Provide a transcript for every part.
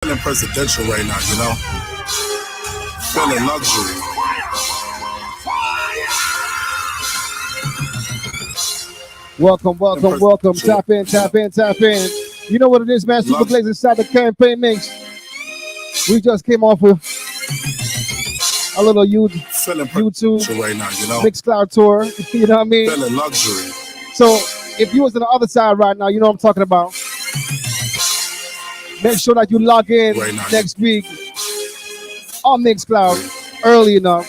Feeling presidential right now, you know? Feeling luxury. Welcome. Tap in. You know what it is, man. Super Blaze inside the campaign mix. We just came off with a little YouTube right now, you know? Mixcloud tour. You know what I mean? Feeling luxury. So if you was on the other side right now, you know what I'm talking about. Make sure that you log in right now, next week on Mixcloud early enough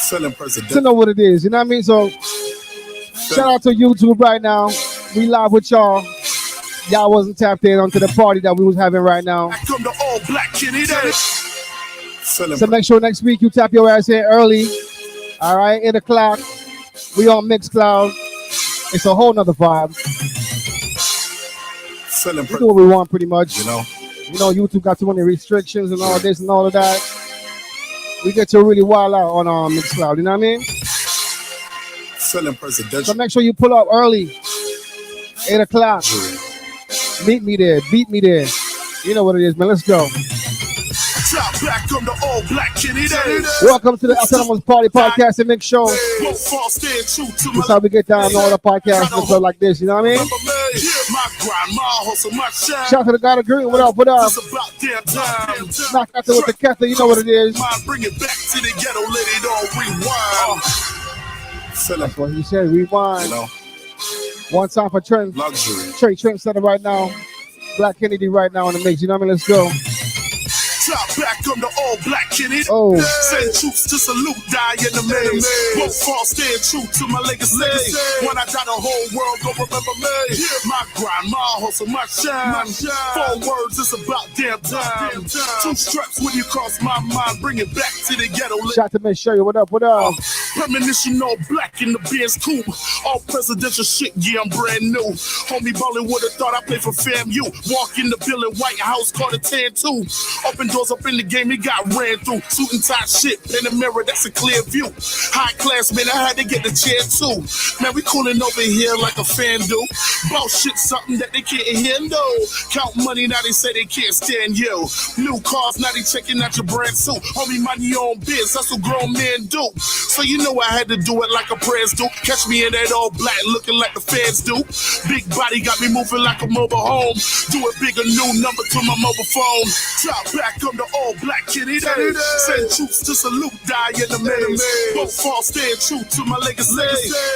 feeling presidential to know what it is. You know what I mean? So shout out to YouTube right now. We live with y'all. Y'all wasn't tapped in onto the party that we was having right now. So make sure next week you tap your ass in early. All right, 8 o'clock. We on Mixcloud. It's a whole nother vibe. We do what we want pretty much. You know, YouTube got too many restrictions and all this and all of that. We get to really wild out on Mixcloud. You know what I mean? Feeling presidential. So make sure you pull up early. 8 o'clock. Meet me there. Beat me there. You know what it is, man. Let's go. Welcome to the Autonomous Party Podcast and Mix Show. This how we get down all the podcasts and stuff like this. You know what I mean? Shout out to the God of Green. What up? Knock out there with the Kether. You know what it is. Bring it back to the ghetto. Let it all rewind. That's what he said. Rewind. You know? One time for Trent. Luxury. Trent Center right now. Black Kennedy right now in the mix. You know what I mean? Let's go. Top back on the all black Kennedy. Oh. Send troops to salute, die in the maze. Both fall, stand true to my legacy. When I die, the whole world gon' remember me. My grind, my hustle, my shine. 4 words, it's about damn time. 2 straps when you cross my mind. Bring it back to the ghetto. Shout to Miss Sherry. What up? Premonition all black in the Benz coupe. All presidential shit, yeah, I'm brand new. Homie ballin' would've thought I played for FAMU. Walk in the building, White House, called a 10-2. Open doors up in the game, it got ran through. Suit and tie shit, in the mirror, that's a clear view. High class, man, I had to get the chair too. Man, we coolin' over here like a fan do. Bout shit, something that they can't handle. Count money, now they say they can't stand you. New cars, now they checking out your brand suit. Homie, money on biz, that's what grown men do. So you know I had to do it like a press do. Catch me in that all black, looking like the fans do. Big body got me moving like a mobile home. Do a bigger new number to my mobile phone. Top back on the all black Kennedy. Send troops to salute, die in the maze. Both fall, stand true to my legacy.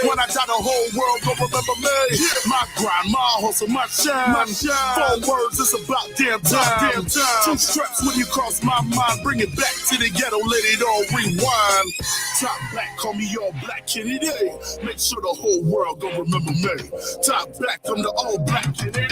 When I die, the whole world gon' remember me. My grind, my hustle, my shine. 4 words, it's about damn time. 2 straps when you cross my mind. Bring it back to the ghetto, let it all rewind. Top back, call me all black Kennedy. Make sure the whole world gon' remember me. Top back, I'm the all black Kennedy.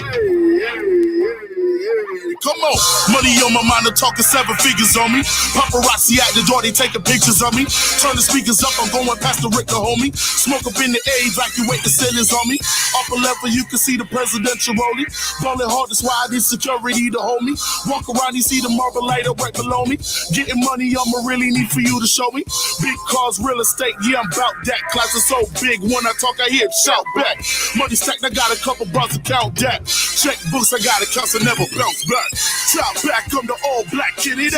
Come on, money on my mind, I'm talking 7 figures on me. Paparazzi at the door, they taking pictures of me. Turn the speakers up, I'm going past the Richter, homie. Smoke up in the A, evacuate the ceilings on me. Upper level, you can see the presidential rolling. Ballin' hard, that's why I need security to hold me. Walk around, you see the marble light up right below me. Getting money, I'ma really need for you to show me. Big cars, real estate, yeah, I'm about that. Class is so big, when I talk, I hear it shout back. Money stacked, I got a couple bars to count that. Check books, I got a count, so never bounce back. Top back, I'm the all black Kennedy.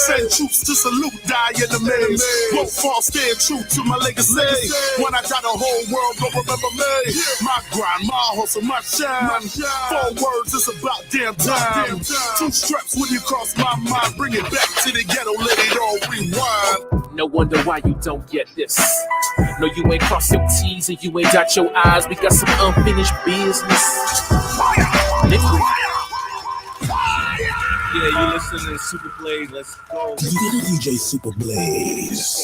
Send troops to salute, die in the maze. Both fall, stand true to my legacy. When I die, the whole world gon' remember me. My grind, my hustle, my shine. 4 words, it's about damn time. 2 straps when you cross my mind. Bring it back to the ghetto, let it all rewind. No wonder why you don't get this. No, you ain't crossed your T's and you ain't dot your I's. We got some unfinished business. Yeah, you listening to Super Blaze. Let's go. DJ Super Blaze.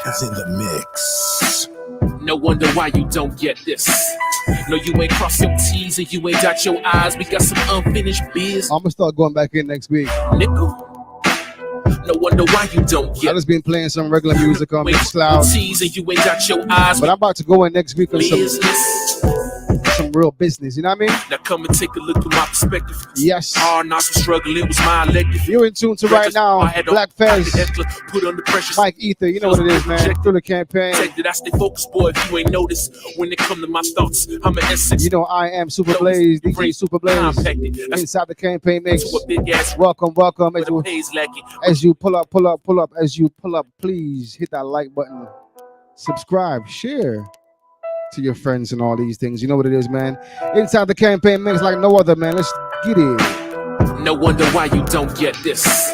It's in the mix. No wonder why you don't get this. No, you ain't crossed your T's and you ain't dot your I's. We got some unfinished business. I'm gonna start going back in next week. Nickel. No wonder why you don't get. I just been playing some regular music on Mixcloud. T's and you ain't got your eyes. But I'm about to go in next week on some some real business. You know what I mean? Now come and take a look through my perspective. Yes. Hard knocks and struggle, it was my elective. You're in tune to right now. Black Fez, put under pressure. Mike Ether, you know what it is, man. Through the campaign. I stay focused, boy. If you ain't noticed, when it come to my thoughts, I'm an S6. You know I am Super Blaze, DJ Super Blaze. Inside the campaign mix. Welcome. As you pull up. As you pull up, please hit that like button. Subscribe, share to your friends and all these things. You know what it is, man. Inside the campaign mix like no other, man. Let's get it. No wonder why you don't get this.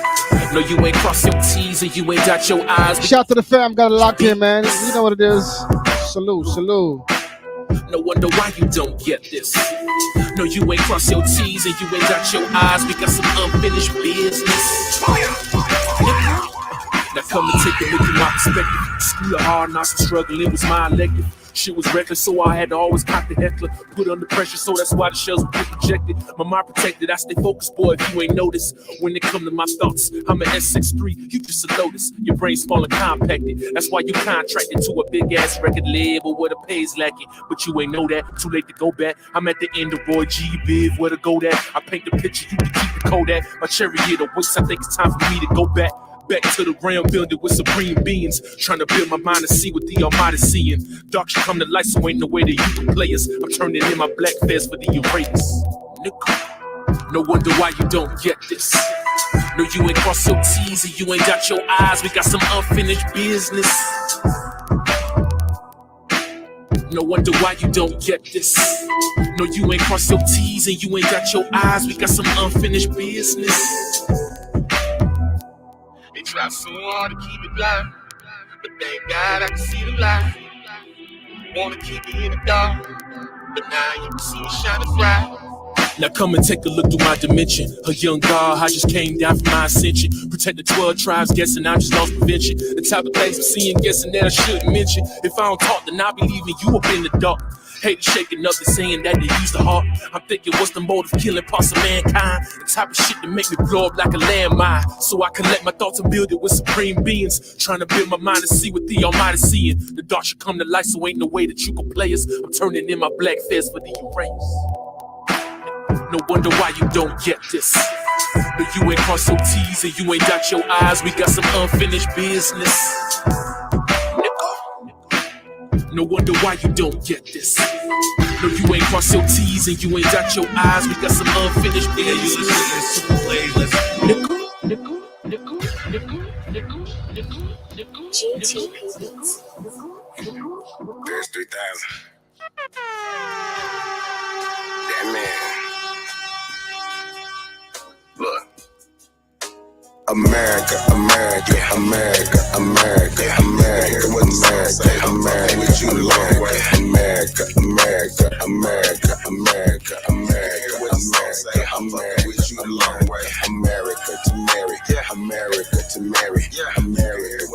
No, you ain't cross your T's and you ain't got your eyes. Shout to the fam, got it locked here, man. You know what it is. Salute. No wonder why you don't get this. No, you ain't cross your T's and you ain't got your eyes. We got some unfinished business. Now come and take a look at my perspective. School of hard knocks and struggle, it was my elective. Shit was reckless, so I had to always cock the heckler. Put under pressure, so that's why the shells would get projected. My mind protected, I stay focused, boy, if you ain't noticed. When it come to my thoughts, I'm an S63, you just a lotus. Your brain's small and compacted. That's why you contracted to a big-ass record label where the pay's lacking. But you ain't know that, too late to go back. I'm at the end of Roy G. Biv, where to go at. I paint the picture, you can keep the Kodak. My cherry hit awaits, I think it's time for me to go back. Back to the realm, building with supreme beings. Trying to build my mind to see what the Almighty seeing. Dark should come to light, so ain't no way that you can play us. I'm turning in my black fez for the erase. No wonder why you don't get this. No, you ain't cross your T's and you ain't got your eyes. We got some unfinished business. No wonder why you don't get this. No, you ain't cross your T's and you ain't got your eyes. We got some unfinished business. They try so hard to keep it blind, but thank God I can see the light. Wanna keep me in the dark, but now you can see me shining bright. Now come and take a look through my dimension. A young God, I just came down from my ascension. Protect the 12 tribes, guessing I just lost prevention. The type of things I'm seeing, guessing that I shouldn't mention. If I don't talk, then I be leaving you up in the dark. Hate shaking up and saying that they use the heart. I'm thinking, what's the motive? Killing parts of mankind. The type of shit that make me blow up like a landmine. So I collect my thoughts and build it with supreme beings. Trying to build my mind to see what the Almighty seeing. The dark should come to light, so ain't no way that you can play us. I'm turning in my black fez for the erase. No wonder why you don't get this. No, you ain't cross your T's and you ain't got your eyes. We got some unfinished business. No wonder why you don't get this. No, you ain't cross your T's and you ain't got your eyes. We got some unfinished business. You listen to Super Blaze, let's There's 3,000. That man. Look. America, America, America, America, America, what America, with you long way. America, America, America, America, America, what America, with you long way. America to marry, America to marry, America to marry,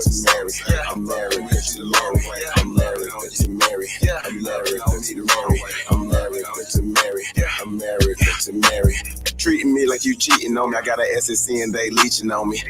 America to long way. America to marry, America to marry, America to marry, America to marry. Treating me like you cheating on me. I got an SSC and they leeching on me.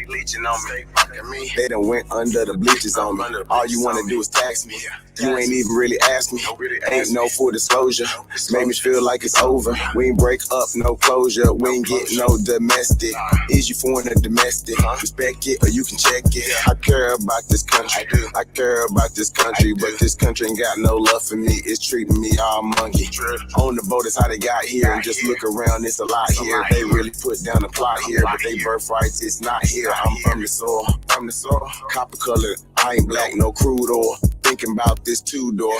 They done went under the bleachers on me. All you wanna do is tax me. You ain't even really asked me. Ain't no full disclosure. Make me feel like it's over. We ain't break up, no closure. We ain't get no domestic. Is you foreign or domestic? Respect it or you can check it. I care about this country. I care about this country, but this country ain't got no love for me. It's treating me all monkey. On the boat is how they got here, and just look around, it's a lot here. They really put down the plot here, but they birthrights, it's not here. I'm from the soil, copper colored. I ain't black, no crude oil. Thinking about this two-door.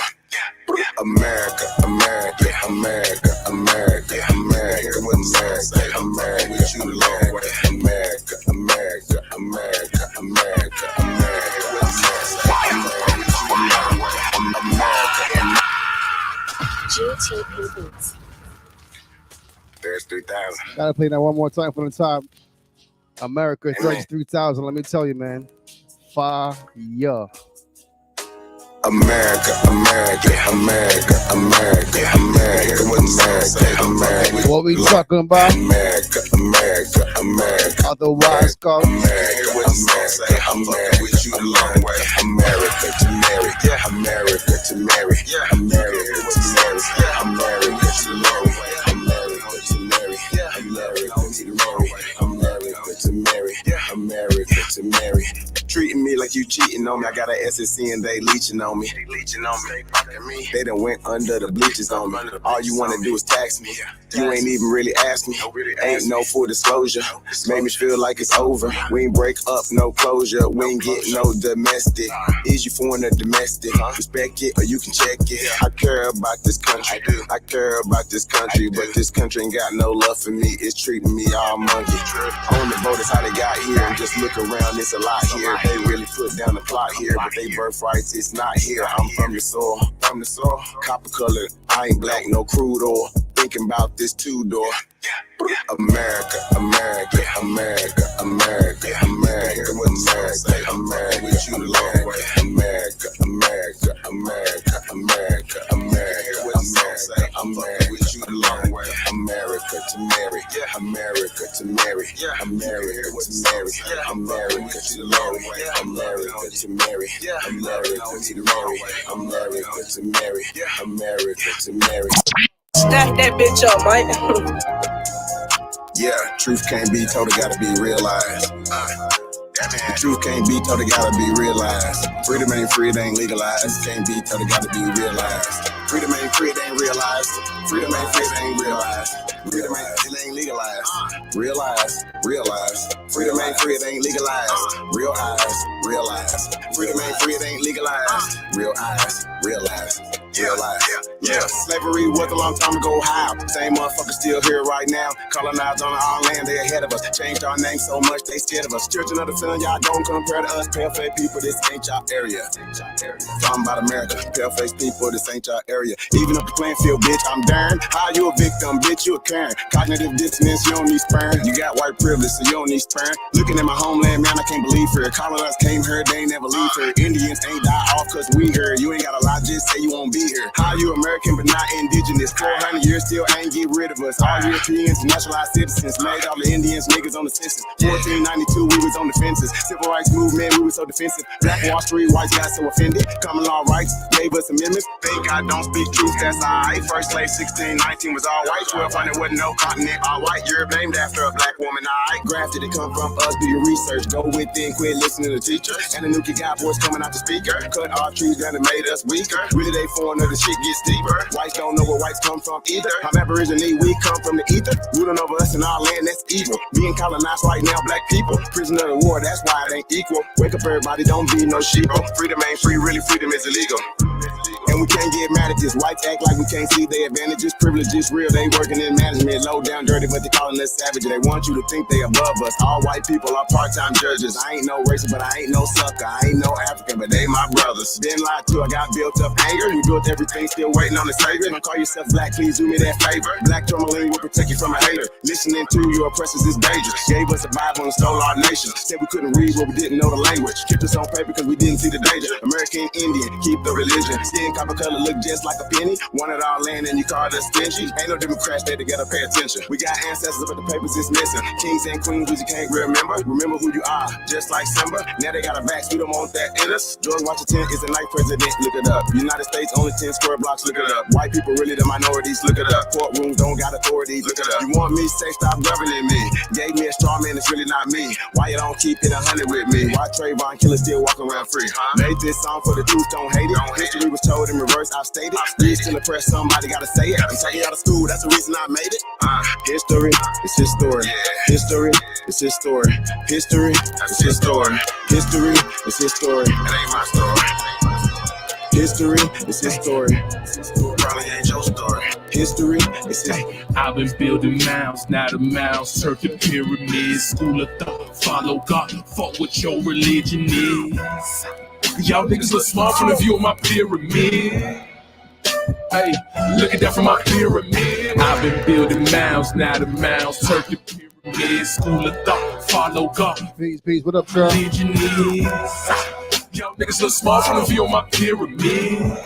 America, America, America, America, America, with America, America, with you long way. America, America, America, America, America, with America, with you long way. America, GTP Beats. There's 3,000. Gotta play that one more time from the top. America, 33,000. Let me tell you, man. Fire. America, America, America, America, America, with America, America. What we talking about? America, America, America. Otherwise called America, America, I'm fucking with you a long way. America to marry, yeah. America to marry, yeah. America to marry, yeah. America to marry, America to marry, yeah. America to marry, America to marry, yeah. America to marry. Treating me like you cheating on me. I got an SSC and they leeching on me. They done went under the bleachers on me. All you wanna do is tax me. You ain't even really asked me. Ain't no full disclosure. Made me feel like it's over. We ain't break up, no closure. We ain't get no domestic. Is you foreign or domestic? Respect it or you can check it. I care about this country. I care about this country, but this country ain't got no love for me. It's treating me all monkey. On the boat is how they got here, and just look around, it's a lot here. They really put down the plot here, but they birthrights, it's not here. I'm from the soil, copper colored. I ain't black, no crude oil. Thinking about this two-door. America, America, America, America, America, America, America, with you a long way. America, America, America, America, America, America, America, with you a long way. America to marry, America to marry, America to marry, America to marry, America to marry, America to marry, America to marry, America to marry. Stack that bitch up, Mike. Yeah, truth can't be told, it gotta be realized. The truth can't be told, it gotta be realized. Freedom ain't free, it ain't legalized. Truth can't be told, it gotta be realized. Freedom ain't free, it ain't realized. Freedom ain't free, it ain't realized. Freedom ain't legalized. Realize. Freedom ain't free, it ain't legalized. Realize. Freedom ain't free, it ain't legalized. Realize. Yeah. Slavery was a long time ago. How? Same motherfuckers still here right now. Colonized on our land, they ahead of us. Changed our name so much, they scared of us. Children of the sun, y'all don't compare to us. Pale-faced people, this ain't y'all area. Talking about America. Pale-faced people, this ain't y'all area. Even up the playing field, bitch, I'm darn. How you a victim, bitch, you a Karen. Cognitive dissonance, you don't need sperm. You got white privilege, so you don't need sperm. Looking at my homeland, man, I can't believe here. Colonized came here, they ain't never leave here. Indians ain't die off cause we here. You ain't gotta lie, just say you won't be here. How you American but not indigenous? 400 years still ain't get rid of us. All Europeans, naturalized citizens, made all the Indians niggas on the census. 1492, we was on the fences. Civil rights movement, we was so defensive. Black Wall Street, whites got so offended. Common law rights gave us amendments. Thank God don't speak truth, that's alright. First slave 1619 was all white. 1200 wasn't no continent, all white. Europe named after a black woman, alright. Grafted, it come from us, do your research. Go within, quit listening to teachers. And the new kid got voice coming out the speaker. Cut our trees down and made us weaker. Really they foreign or the shit gets deeper. Whites don't know where whites come from either. I'm Aborigine, we come from the ether. Ruling over us in our land, that's evil. Being colonized right now, black people. Prisoner of the war, that's why it ain't equal. Wake up everybody, don't be no sheeple. Freedom ain't free, really freedom is illegal. And we can't get mad at this. Whites act like we can't see their advantages. Privileges real, they working in management. Low down, dirty, but they calling us savage. They want you to think they above us. All white people are part-time judges. I ain't no racist, but I ain't no sucker. I ain't no African, but they my brothers. Been lied to, I got built up anger. We built everything, still waiting on the savior. Don't call yourself black, please do me that favor. Black tourmaline will protect you from a hater. Listening to your oppressors is dangerous. Gave us a Bible and stole our nation. Said we couldn't read, but we didn't know the language. Kept us on paper because we didn't see the danger. American Indian, keep the religion. Skin copper color, look just like a penny. Wanted our land and you called us stingy. Ain't no Democrats, they together, pay attention. We got ancestors, but the papers is missing. Kings and queens, we just can't remember. Remember who you are, just like Simba. Now they got a vax, we don't want that in us. George Washington is the ninth president, look it up. United States, only 10 square blocks, look it up. White people really the minorities, look it up. Courtrooms don't got authorities, look it up. You want me, say stop governing me. Gave me a straw man, it's really not me. Why you don't keep it 100 with me? Why Trayvon killers still walk around free? Made this song for the truth, don't hate it. History was told in reverse, I've stated. Read still oppress, somebody gotta say it. I'm taking you out of school, that's the reason I made it. History, it's his story. History, it's his story. History, it's his story. History, it's his story. It ain't my story. History, it's his story. Probably ain't your story. History, it's his. I've been building mounds, not a mound. Circuit pyramids, school of thought. Follow God, fuck what your religion is. Y'all niggas look small from the view of my pyramid. Hey, look at that from my pyramid. I've been building mounds, not a mound. Circuit pyramids, school of thought. Follow God. Peace. What up, Charles? Religion is. Y'all niggas look small from the view of my pyramid.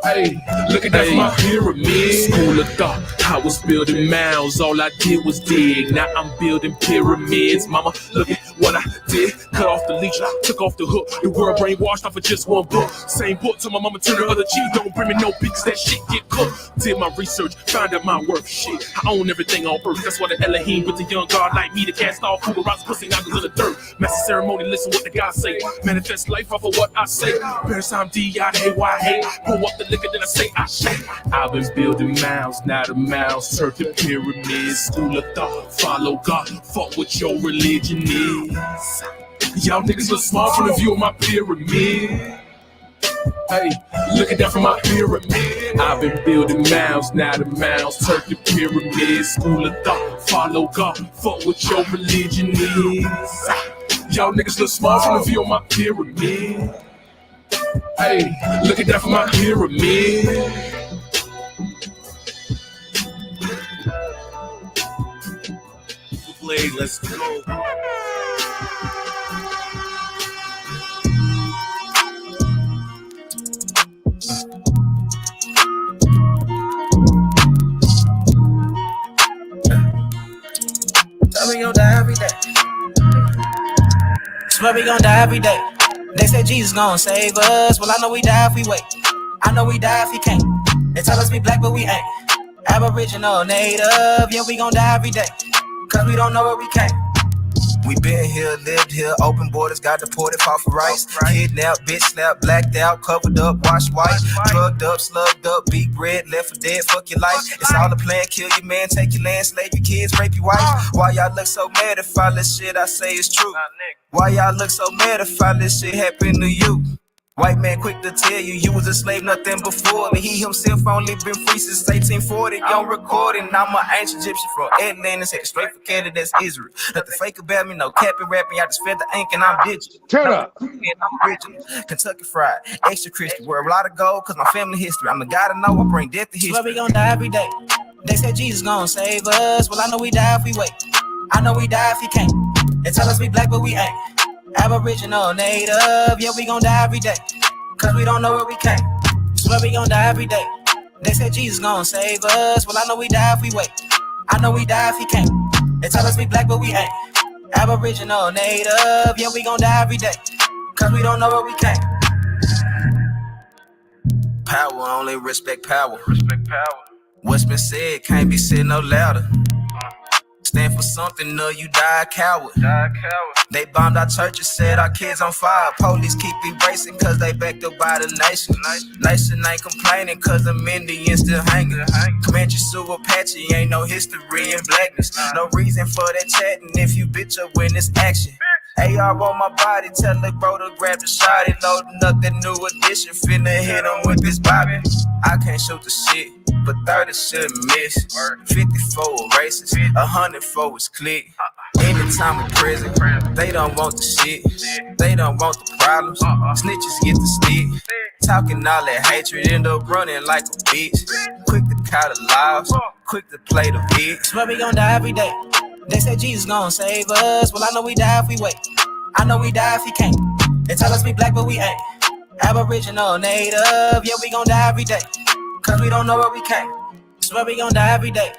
Hey, look at that from my pyramid. School of thought, I was building mounds. All I did was dig. Now I'm building pyramids. Mama, look at what I did. Cut off the leash, took off the hook. The world brainwashed off of just one book. Same book till my mama turned the other cheek. Don't bring me no pics, that shit get cooked. Did my research, found out my worth. Shit, I own everything on earth. That's why the Elohim with the young God like me to cast all food rocks, pussy knockers in the dirt. Master ceremony, listen what the God say. Manifest life off of what I say. Parents, I'm D-I-A-Y-A. Pull up the liquor, then I say I shake. I've been building mounds, now the mounds turn to pyramids. School of thought, follow God, fuck what your religion is. Y'all niggas look small from the view of my pyramid. Hey, look at that from my pyramid. I've been building mounds, now the mounds turn to pyramids. School of thought, follow God, fuck what your religion is. Y'all niggas look small from the view of my pyramid. Hey, look at that from my pyramid. Play, let's go. Tell me gon' die every day. Swear we gon' die every day. They say Jesus gon' save us. Well, I know we die if we wait. I know we die if he can't. They tell us we black, but we ain't. Aboriginal, native, yeah, we gon' die every day. Cause we don't know where we came. We been here, lived here, open borders, got deported, fought for rights. Kidnapped, bitch slapped, blacked out, covered up, washed white. Drugged up, slugged up, beat bread, left for dead, fuck your life. It's all a plan, kill your man, take your land, slave your kids, rape your wife. Why y'all look so mad if all this shit I say is true? Why y'all look so mad if all this shit happened to you? White man quick to tell you, you was a slave, nothing before me. He himself only been free since 1840. Young recording, I'm an ancient Egyptian from Atlantis, headed straight for Canada, that's Israel. Nothing fake about me, no capping, rapping, I just fed the ink and I'm digital. Turn up. I'm original. Kentucky fried, extra crispy, wear a lot of gold, cause my family history. I'm the guy to know, I bring death to history. Swear we gon' die every day. They said Jesus gon' save us. Well, I know we die if we wait. I know we die if he can't. They tell us we black, but we ain't. Aboriginal, native, yeah, we gon' die every day. Cause we don't know where we came. Swear we gon' die every day. They said Jesus gon' save us. Well, I know we die if we wait. I know we die if he can't. They tell us we black, but we ain't. Aboriginal, native, yeah, we gon' die every day. Cause we don't know where we came. Power, only respect power. Respect power. What's been said can't be said no louder. Stand for something, or you die a coward. They bombed our churches, set our kids on fire. Police keep erasing cause they backed up by the nation. Nation ain't complaining cause the Indians still hanging. Comanche, Sioux, Apache, ain't no history in blackness. No reason for that chatting if you bitch up when it's action. AR on my body, tell the bro to grab the shot. He loading up that new edition, finna hit him with this bobby. I can't shoot the shit, but 30 shouldn't miss. 54 races, 100 for his click. Anytime in prison, they don't want the shit. They don't want the problems. Snitches get the stick. Talking all that hatred, end up running like a bitch. Quick to call the laws, quick to play the bitch. Swear we gon' die every day. They said Jesus gon' save us. Well, I know we die if we wait. I know we die if he can't. They tell us we black, but we ain't. Aboriginal, native, yeah, we gon' die every day. Cause we don't know where we came. Swear we gon' die every day.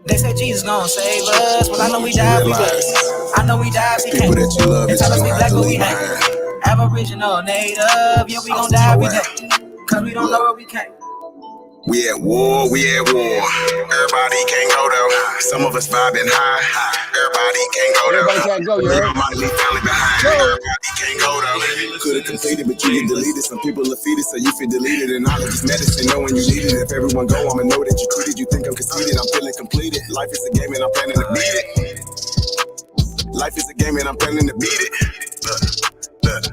They said Jesus gon' save us. Well, I know we die if we wait. I know we die if he can't. They tell us we black, but we ain't. Aboriginal, native, yeah, we gon' die every day. Cause we don't know where we came. We at war. Everybody can't go though. Some of us vibing high. Everybody can't go though. Everybody can't go, you heard? Might leave family behind. Everybody can't go though. Could've completed, but you get deleted. Some people are defeated, so you feel deleted. And knowledge is medicine, know when you need it. If everyone go, I'ma know that you treated. You think I'm conceited, I'm feeling completed. Life is a game and I'm planning to beat it. Life is a game and I'm planning to beat it.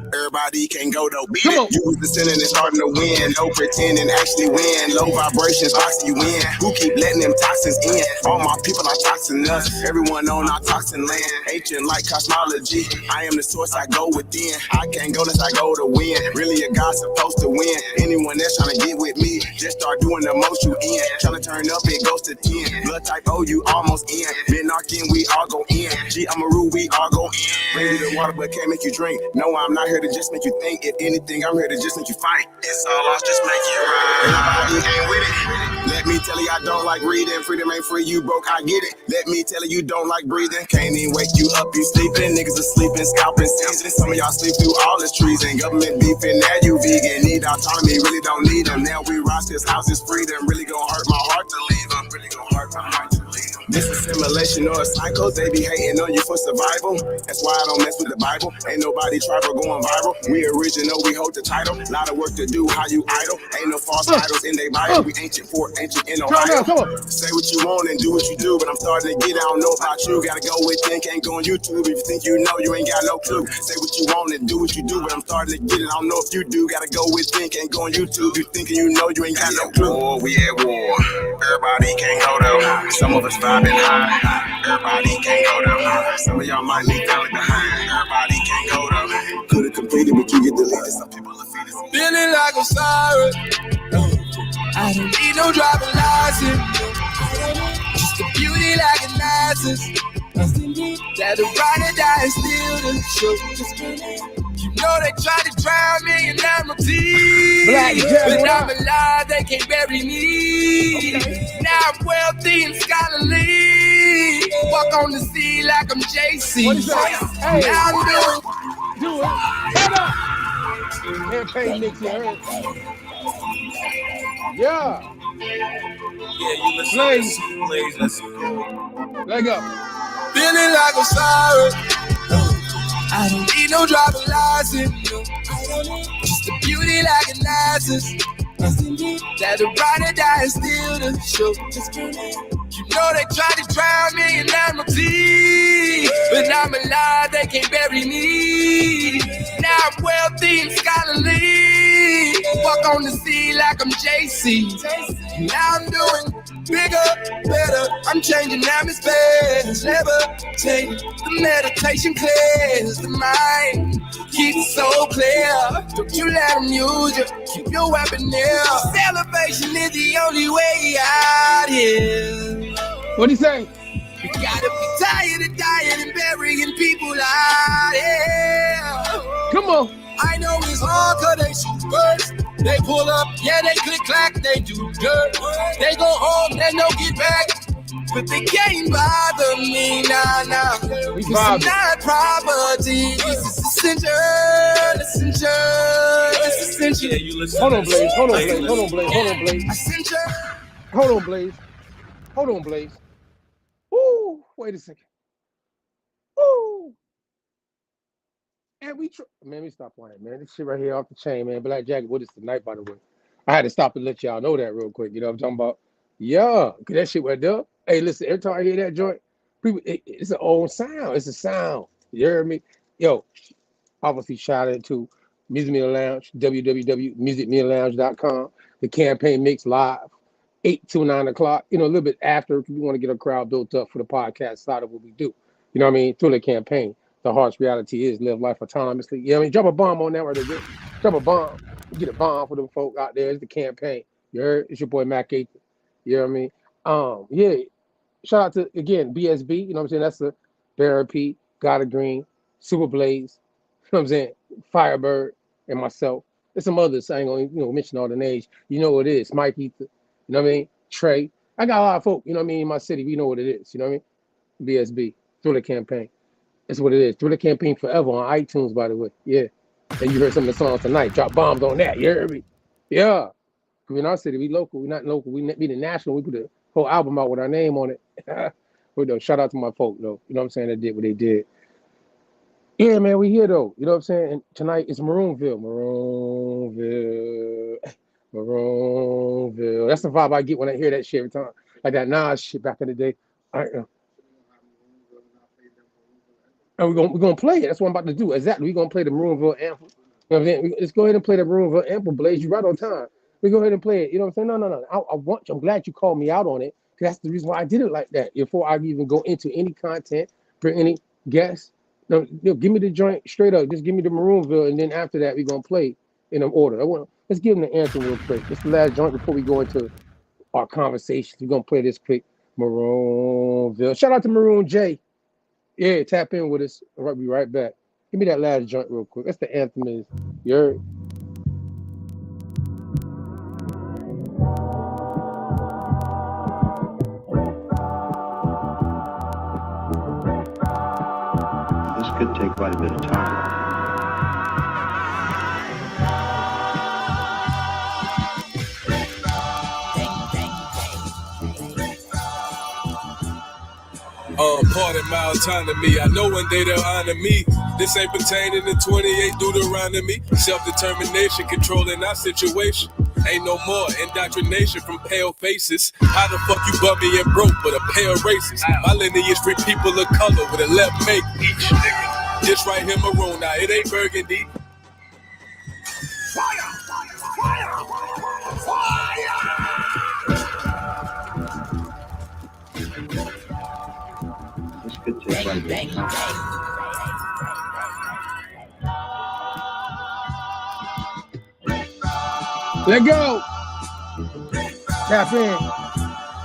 Everybody can't go though, beat it. You was descending and starting to win. No pretending, actually win. Low vibrations, boxing you in. Who keep letting them toxins in? All my people are toxin us. Everyone on our toxin land. Ancient like cosmology. I am the source, I go within. I can't go unless I go to win. Really a God supposed to win. Anyone that's trying to get with me, just start doing the most you in. Trying to turn up, it goes to 10. Blood type O, you almost in. Been knocking, we all go in. G, I'm a rule, we all go in. Ready to water, but can't make you drink. No, I'm not here to just make you think. If anything, I'm here to just make you fight. It's all lost, just make it right. Everybody ain't with it. Let me tell you, I don't like reading. Freedom ain't free, you broke, I get it. Let me tell you, don't like breathing. Can't even wake you up, you sleeping. Niggas are sleeping, scalping, season. Some of y'all sleep through all this treason. Government beefing, now you vegan. Need autonomy, really don't need them. Now we rise, this house is freedom. Really gonna hurt my heart to leave them. Really gonna hurt my heart to leave them. This is simulation or a cycle. They be hating on you for survival. That's why I don't mess with the Bible. Ain't nobody tribal going viral. We original, we hold the title. Lot of work to do, how you idle. Ain't no false titles in they Bible. We ancient for ancient in Ohio. Say what you want and do what you do, but I'm starting to get, I don't know about you. Gotta go with think, ain't go on YouTube. If you think you know, you ain't got no clue. Say what you want and do what you do, but I'm starting to get it, I don't know if you do. Gotta go with think, ain't go on YouTube. You thinking you know, you ain't got no clue. War, we at war. Everybody can't go there. Some of us vibing high. Everybody can't go there. Some of y'all might leave family behind. Everybody can't go there. Could've completed, but you get deleted. Some people are feeling. Feeling like I'm sorry. I don't need no driving license. Just a beauty like a license. That the ride or die is still the show. You know they try to drown me and I'm a tea. But I'm alive, they can't bury me. Now I'm wealthy and scholarly. Walk on the sea like I'm JC. Now I'm doing. Campaign mix, you heard? Yeah. Yeah, you listen to Super Blaze. Let's go. Let go. Feeling like I'm sorry. I don't need no driving license. Just a beauty like a license. That the ride or die is still the show. You know they try to drown me and I'm a tea. But I'm alive, they can't bury me. Now I'm wealthy and scholarly. Walk on the sea like I'm JC. Now I'm doing bigger, better. I'm changing atmospheres. Never change. The meditation clears the mind. Keep it so clear. Don't you let them use you. Keep your weapon near. Celebration is the only way out here. What'd he say? You gotta be tired of dying and burying people out here. Come on. I know it's hard cause they shoot first. They pull up, yeah, they click clack, they do dirt. They go home, then they'll get back. But they can't bother me, nah. This is not property. This is essential. Yeah, you listen Hold to on, Blaze. Hold on, Blaze. Ooh, wait a second. Ooh. And man, we stop playing, man. This shit right here off the chain, man. Black Jagger with us tonight, by the way. I had to stop and let y'all know that real quick. You know what I'm talking about? Yeah, cause that shit went up. Hey, listen, every time I hear that joint, it's an old sound. It's a sound. You hear me? Yo, obviously shout out to Music Media Lounge, www.musicmedialounge.com. The campaign mix live, 8 to 9 o'clock. You know, a little bit after, if we want to get a crowd built up for the podcast side of what we do. You know what I mean? Through the campaign. The harsh reality is live life autonomously. You know what I mean? Drop a bomb on that right there. Drop a bomb. Get a bomb for them folk out there. It's the campaign. You heard? It's your boy Mac Aitken. You know what I mean? Yeah. Shout out to, again, BSB. You know what I'm saying? That's the Therapy, God of Green, Super Blaze. You know what I'm saying? Firebird and myself. There's some others. I ain't gonna mention all the names. You know what it is. Mike Ether. You know what I mean? Trey. I got a lot of folk, you know what I mean, in my city. We know what it is. You know what I mean? BSB. Through the campaign. That's what it is. Through the campaign forever on iTunes, by the way. Yeah. And you heard some of the songs tonight. Drop bombs on that. You heard me? Yeah. Because in our city, we local. We not local. We the national. We put a whole album out with our name on it. But though, shout out to my folk, though. You know what I'm saying? They did what they did. Yeah, man, we here, though. You know what I'm saying? And tonight it's Maroonville. Maroonville. That's the vibe I get when I hear that shit every time. Like that Nas shit back in the day. And we're gonna play it. That's what I'm about to do. Exactly. We're gonna play the Maroonville anthem. You know what I'm saying? Let's go ahead and play the Maroonville anthem, Blaze. You right on time. We go ahead and play it. You know what I'm saying? No. I'm glad you called me out on it. Because that's the reason why I did it like that. Before I even go into any content, bring any guests. No, give me the joint straight up. Just give me the Maroonville, and then after that, we're gonna play in an order. Let's give them the anthem real quick. It's the last joint before we go into our conversations. We're gonna play this quick. Maroonville. Shout out to Maroon J. Yeah, tap in with us. All right, be right back. Give me that last joint real quick. That's the anthem is. You heard? This could take quite a bit of time. Pardon my autonomy. I know one day they'll honor me. This ain't pertaining to 28 Deuteronomy. Self-determination, controlling our situation. Ain't no more indoctrination from pale faces. How the fuck you bummy and broke but a pale racist? My lineage free people of color with a left make each nigga. This right here maroon, now it ain't burgundy. Fire! Fire! Fire! This could take quite a bit of time. Let go. Tap in.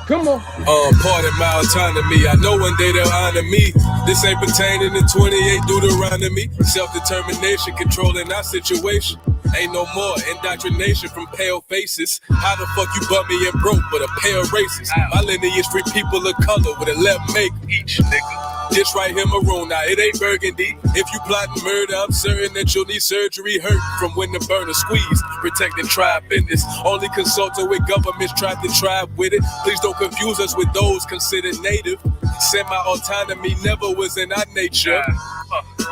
Come on. Pardon my autonomy. I know one day they'll honor me. This ain't pertaining to 28 Deuteronomy. Self-determination, controlling our situation. Ain't no more indoctrination from pale faces. How the fuck you bummy and broke but a pale racist? My lineage free people of color with a left make each nigga. This right here maroon, now it ain't burgundy. If you plotting murder, I'm certain that you'll need surgery. Hurt from when the burner squeeze. Protecting tribe business. Only consulting with governments tried to tribe with it. Please don't confuse us with those considered native. Semi-autonomy never was in our nature.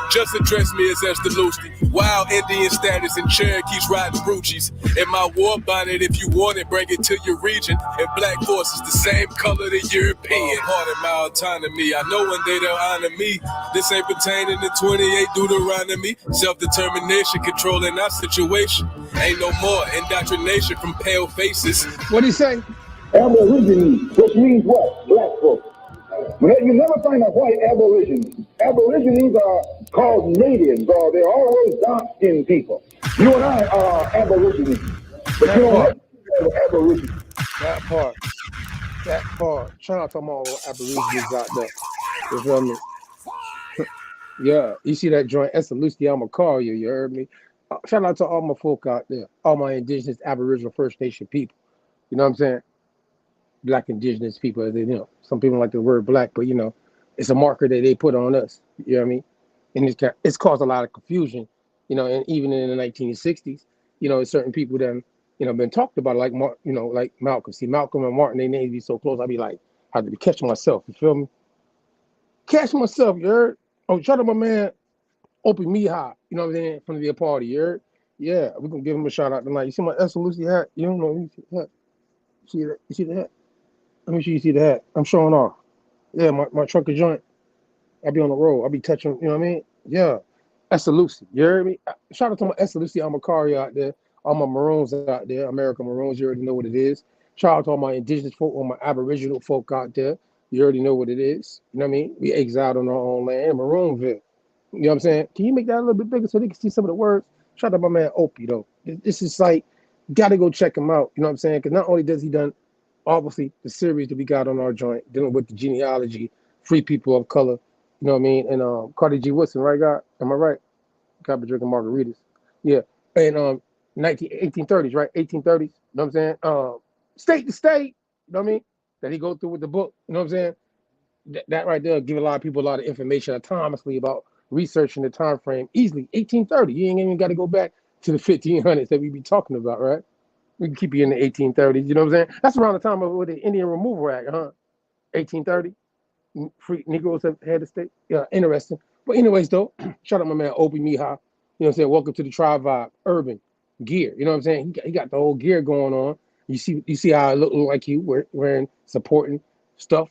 Just address me as Exiled. Wild Indian status and Cherokees riding broochies. In my war bonnet, if you want it, bring it to your region. And black forces the same color the European. Pardon my autonomy. I know one day they'll honor me. This ain't pertaining to 28 Deuteronomy. Self-determination, controlling our situation. Ain't no more indoctrination from pale faces. What'd he say? Aborigines, which means what? Black folks. You never find a white aborigine. Aborigines are called natives, or they're always dark-skinned people. You and I are aborigines. But you don't have aborigines. That part. That part. Shout out to all the aborigines out there. You feel me? Yeah. You see that joint? Exiled, I'ma call you. You heard me? Shout out to all my folk out there. All my indigenous, aboriginal, First Nation people. You know what I'm saying? Black indigenous people, you know, some people like the word black, but you know, it's a marker that they put on us. You know what I mean? And it's caused a lot of confusion, you know, and even in the 1960s, you know, certain people then, you know, been talked about, like like Malcolm. See, Malcolm and Martin, they names be so close. I'd be like, I have to be catching myself. You feel me? Catch myself. You heard? Oh, shout out my man, Opie Mihai. You know what I'm saying? From the party. You heard? Yeah, we're gonna give him a shout out tonight. You see my Exiled hat? You don't know? You see that? See that? You see the hat? Let me show you see the hat. I'm showing off. Yeah, my truck is joint. I be on the road. I be touching, you know what I mean? Yeah. Exiled. You heard me? Shout out to my Exiled Amakari out there. All my Maroons out there. American Maroons, you already know what it is. Shout out to all my indigenous folk, all my aboriginal folk out there. You already know what it is. You know what I mean? We exiled on our own land in Maroonville. You know what I'm saying? Can you make that a little bit bigger so they can see some of the words? Shout out to my man Opie, though. This is like, gotta go check him out. You know what I'm saying? Because not only does he done obviously the series that we got on our joint dealing with the genealogy, free people of color, you know what I mean? And Carter G. Woodson, right, God? Am I right? Got be drinking margaritas. Yeah. And 1830s, right? 1830s, you know what I'm saying? State to state, you know what I mean? That he go through with the book, you know what I'm saying? That right there give a lot of people a lot of information autonomously about researching the time frame easily. 1830, you ain't even got to go back to the 1500s that we be talking about, right? We can keep you in the 1830s, you know what I'm saying? That's around the time of the Indian Removal Act, huh? 1830, free Negroes have had the state. Yeah, interesting. But anyways, though, shout out my man Opie Mihai. You know what I'm saying? Welcome to the Tribe Vibe, urban gear. You know what I'm saying? He got the whole gear going on. You see how I look like you wearing supporting stuff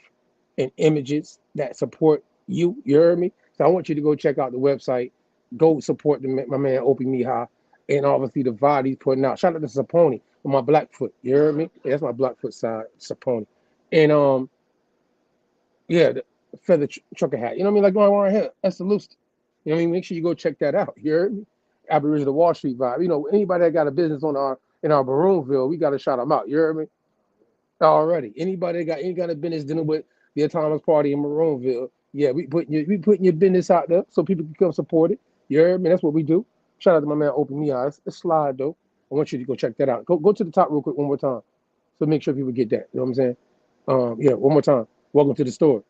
and images that support you. You heard me? So I want you to go check out the website. Go support my man Opie Mihai. And obviously the vibe he's putting out. Shout out to Saponi on my Blackfoot. You heard me? Yeah, that's my Blackfoot side, Saponi. And yeah, the feather trucker hat. You know what I mean? Like going around here. That's the loose. You know what I mean? Make sure you go check that out. You heard me? Aboriginal Wall Street vibe. You know, anybody that got a business in our Maroonville, we gotta shout them out. You heard me? Already. Anybody that got any kind of business dealing with the Autonomous Party in Maroonville, yeah, we putting your business out there so people can come support it. You heard me? That's what we do. Shout out to my man Open Me Eyes. It's Slide though. I want you to go check that out. Go to the top real quick one more time. So make sure people get that. You know what I'm saying? Yeah, one more time. Welcome to the store.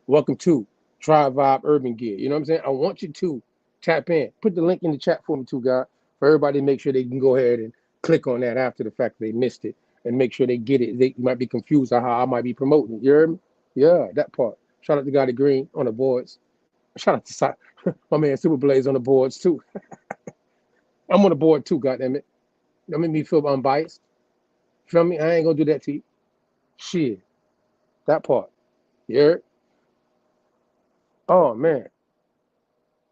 Welcome to Tribe Vibe Urban Gear. You know what I'm saying? I want you to tap in. Put the link in the chat for me too, guys. For everybody to make sure they can go ahead and click on that after the fact they missed it. And make sure they get it. They might be confused on how I might be promoting. You heard me? Yeah, that part. Shout out to Guy the Green on the boards. Shout out to my man Super Blaze on the boards too. I'm on the board too, goddammit. That make me feel unbiased. Feel me? I ain't gonna do that to you. Shit. That part. You heard? Oh man.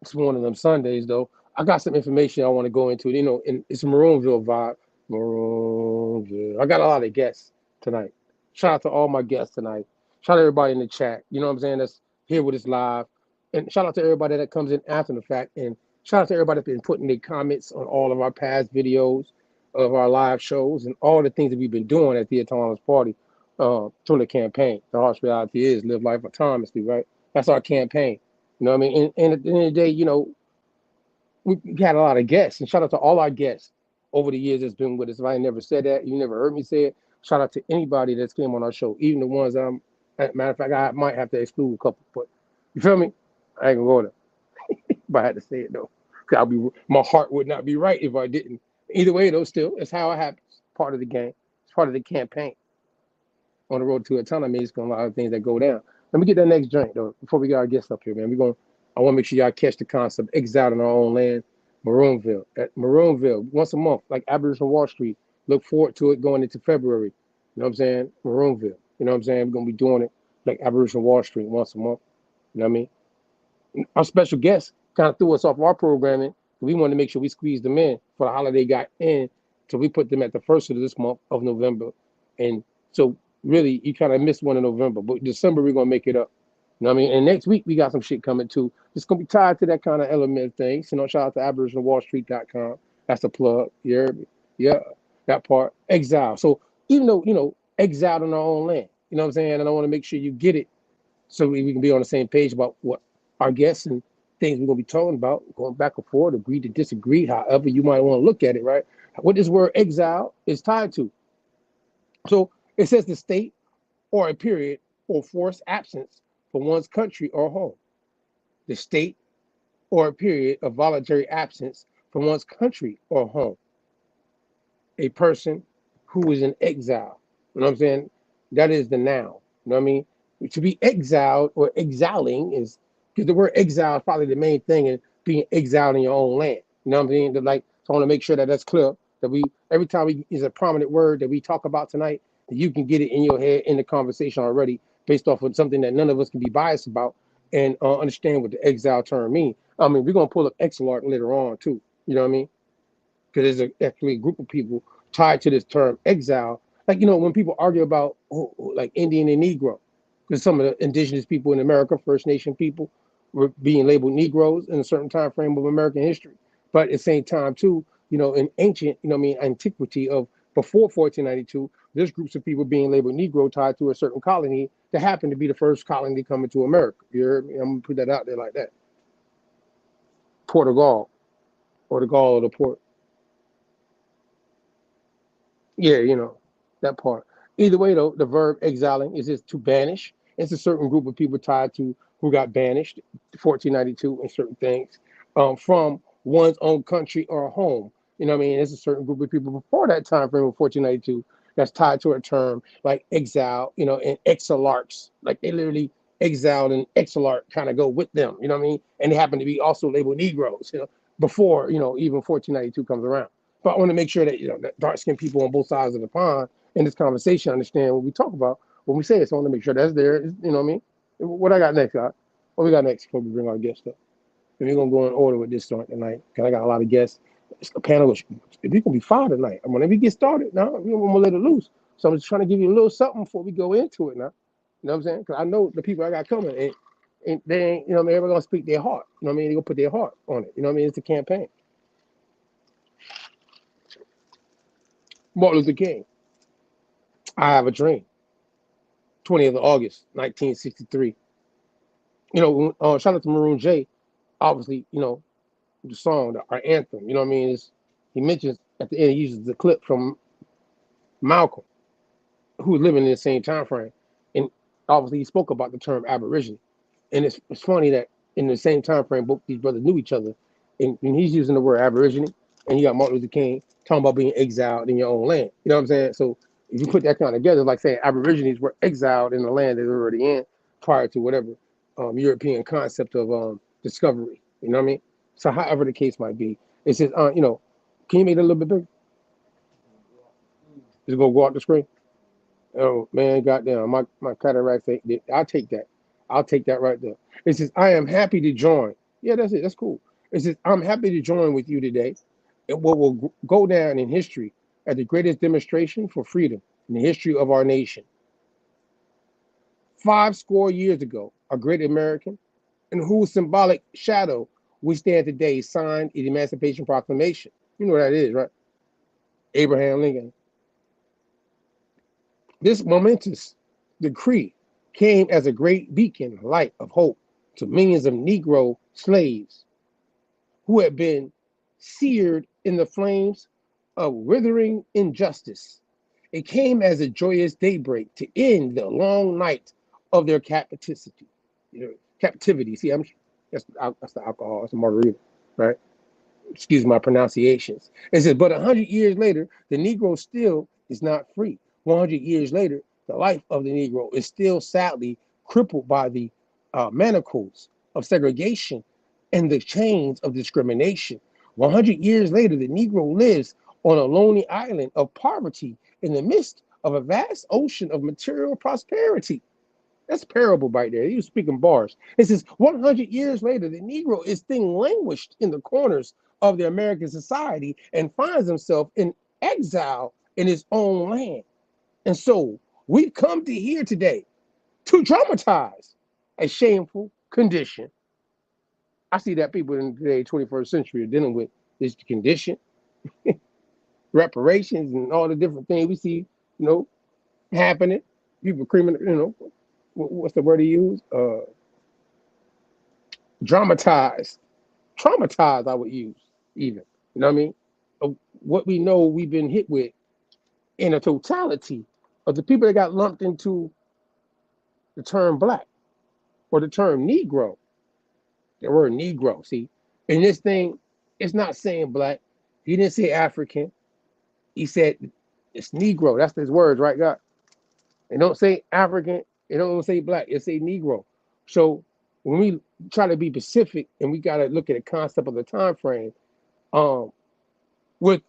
It's one of them Sundays though. I got some information I want to go into. You know, and it's a Maroonville vibe. Maroonville. I got a lot of guests tonight. Shout out to all my guests tonight. Shout out to everybody in the chat. You know what I'm saying? That's here with us live. And shout out to everybody that comes in after the fact. And shout out to everybody that's been putting their comments on all of our past videos of our live shows and all the things that we've been doing at the Autonomous Party through the campaign. The harsh reality is live life autonomously, right? That's our campaign. You know what I mean? And at the end of the day, you know, we had a lot of guests. And shout out to all our guests over the years that's been with us. If I never said that, you never heard me say it, shout out to anybody that's came on our show, even the ones that matter of fact, I might have to exclude a couple, but you feel me? I ain't gonna go there. But I had to say it though. Cause my heart would not be right if I didn't. Either way though, still, it's how it happens. Part of the game. It's part of the campaign. On the road to autonomy, it's gonna a lot of things that go down. Let me get that next drink though, before we got our guests up here, man. I want to make sure y'all catch the concept. Exiled in our own land, Maroonville. At Maroonville, once a month, like Aboriginal Wall Street. Look forward to it going into February. You know what I'm saying? Maroonville. You know what I'm saying? We're gonna be doing it like Aboriginal Wall Street once a month. You know what I mean? Our special guests kind of threw us off our programming. We wanted to make sure we squeezed them in for the holiday got in. So we put them at the first of this month of November. And so really you kind of missed one in November, but December we're gonna make it up. You know what I mean? And next week we got some shit coming too. It's gonna be tied to that kind of element thing. So shout out to AboriginalWallStreet.com. That's the plug. You heard me? Yeah, that part. Exile. So even though, you know, exiled in our own land, you know what I'm saying? And I want to make sure you get it so we can be on the same page about what our guests and things we're gonna be talking about, going back and forth, agree to disagree, however you might want to look at it, right? What this word exile is tied to. So it says the state or a period or forced absence from one's country or home. The state or a period of voluntary absence from one's country or home. A person who is in exile. You know what I'm saying? That is the noun. You know what I mean? To be exiled or exiling is, because the word exile is probably the main thing in being exiled in your own land. You know what I'm saying? Like, so I want to make sure that that's clear. That we, every time we is a prominent word that we talk about tonight, that you can get it in your head in the conversation already, based off of something that none of us can be biased about and understand what the exile term means. I mean, we're gonna pull up Exilarch later on too. You know what I mean? Because there's actually a group of people tied to this term exile. Like, you know, when people argue about like Indian and Negro, because some of the indigenous people in America, First Nation people, were being labeled Negroes in a certain time frame of American history. But at the same time, too, you know, in ancient, you know, antiquity of before 1492, there's groups of people being labeled Negro tied to a certain colony that happened to be the first colony coming to America. You heard me? I'm gonna put that out there like that. Port of Gaul, or the Gaul of the port. Yeah, you know, that part. Either way, though, the verb exiling is just to banish. It's a certain group of people tied to who got banished, 1492, and certain things from one's own country or home. You know what I mean? It's a certain group of people before that time frame of 1492 that's tied to a term like exile, you know, and exilarchs. Like they literally exiled and exilarch kind of go with them, you know what I mean? And they happen to be also labeled Negroes, you know, before, you know, even 1492 comes around. But I want to make sure that, you know, that dark-skinned people on both sides of the pond in this conversation understand what we talk about when we say it. So I want to make sure that's there. You know what I mean? What I got next, guys? What we got next before we bring our guests up? And we're going to go in order with this joint tonight, because I got a lot of guests. It's a panel. We're going to be fine tonight. I mean, if we get started now, we're going to let it loose. So I'm just trying to give you a little something before we go into it now. You know what I'm saying? Because I know the people I got coming, and they ain't, you know what I mean, they're going to speak their heart. You know what I mean? They're going to put their heart on it. You know what I mean? It's a campaign. Martin Luther King. I Have a Dream. 20th of August, 1963. You know, shout out to Maroon J. Obviously, you know, the song, our anthem. You know what I mean? He mentions at the end, he uses the clip from Malcolm, who was living in the same time frame, and obviously he spoke about the term Aborigine. And it's funny that in the same time frame, both these brothers knew each other, and he's using the word Aborigine, and you got Martin Luther King talking about being exiled in your own land. You know what I'm saying? So if you put that kind of together, it's like saying Aborigines were exiled in the land they were already in prior to whatever European concept of discovery. You know what I mean? So however the case might be, it says, can you make it a little bit bigger? Is it gonna go out the screen? Oh man, goddamn, my cataract. I'll take that. I'll take that right there. It says, I am happy to join. Yeah, that's it. That's cool. It says, I'm happy to join with you today in what will go down in history as the greatest demonstration for freedom in the history of our nation. 50 years ago, a great American in whose symbolic shadow we stand today signed the Emancipation Proclamation. You know what that is, right? Abraham Lincoln. This momentous decree came as a great beacon light of hope to millions of Negro slaves who had been seared in the flames of withering injustice. It came as a joyous daybreak to end the long night of their captivity. Captivity. See, that's the alcohol. That's the margarita, right? Excuse my pronunciations. It says, but 100 years later, the Negro still is not free. 100 years later, the life of the Negro is still sadly crippled by the manacles of segregation and the chains of discrimination. 100 years later, the Negro lives on a lonely island of poverty in the midst of a vast ocean of material prosperity. That's parable right there. He was speaking bars. It says, 100 years later, the Negro is still languished in the corners of the American society and finds himself in exile in his own land. And so we've come to here today to dramatize a shameful condition. I see that people in today's 21st century are dealing with this condition, reparations, and all the different things we see, happening. People criminal, what's the word he used? Dramatized. Traumatized, I would use, even. You know what I mean? Of what we know we've been hit with in a totality of the people that got lumped into the term black or the term Negro. The word Negro, see? And this thing, it's not saying black. He didn't say African. He said it's Negro. That's his words, right, God? They don't say African. They don't say black. They say Negro. So when we try to be specific and we got to look at the concept of the time frame, with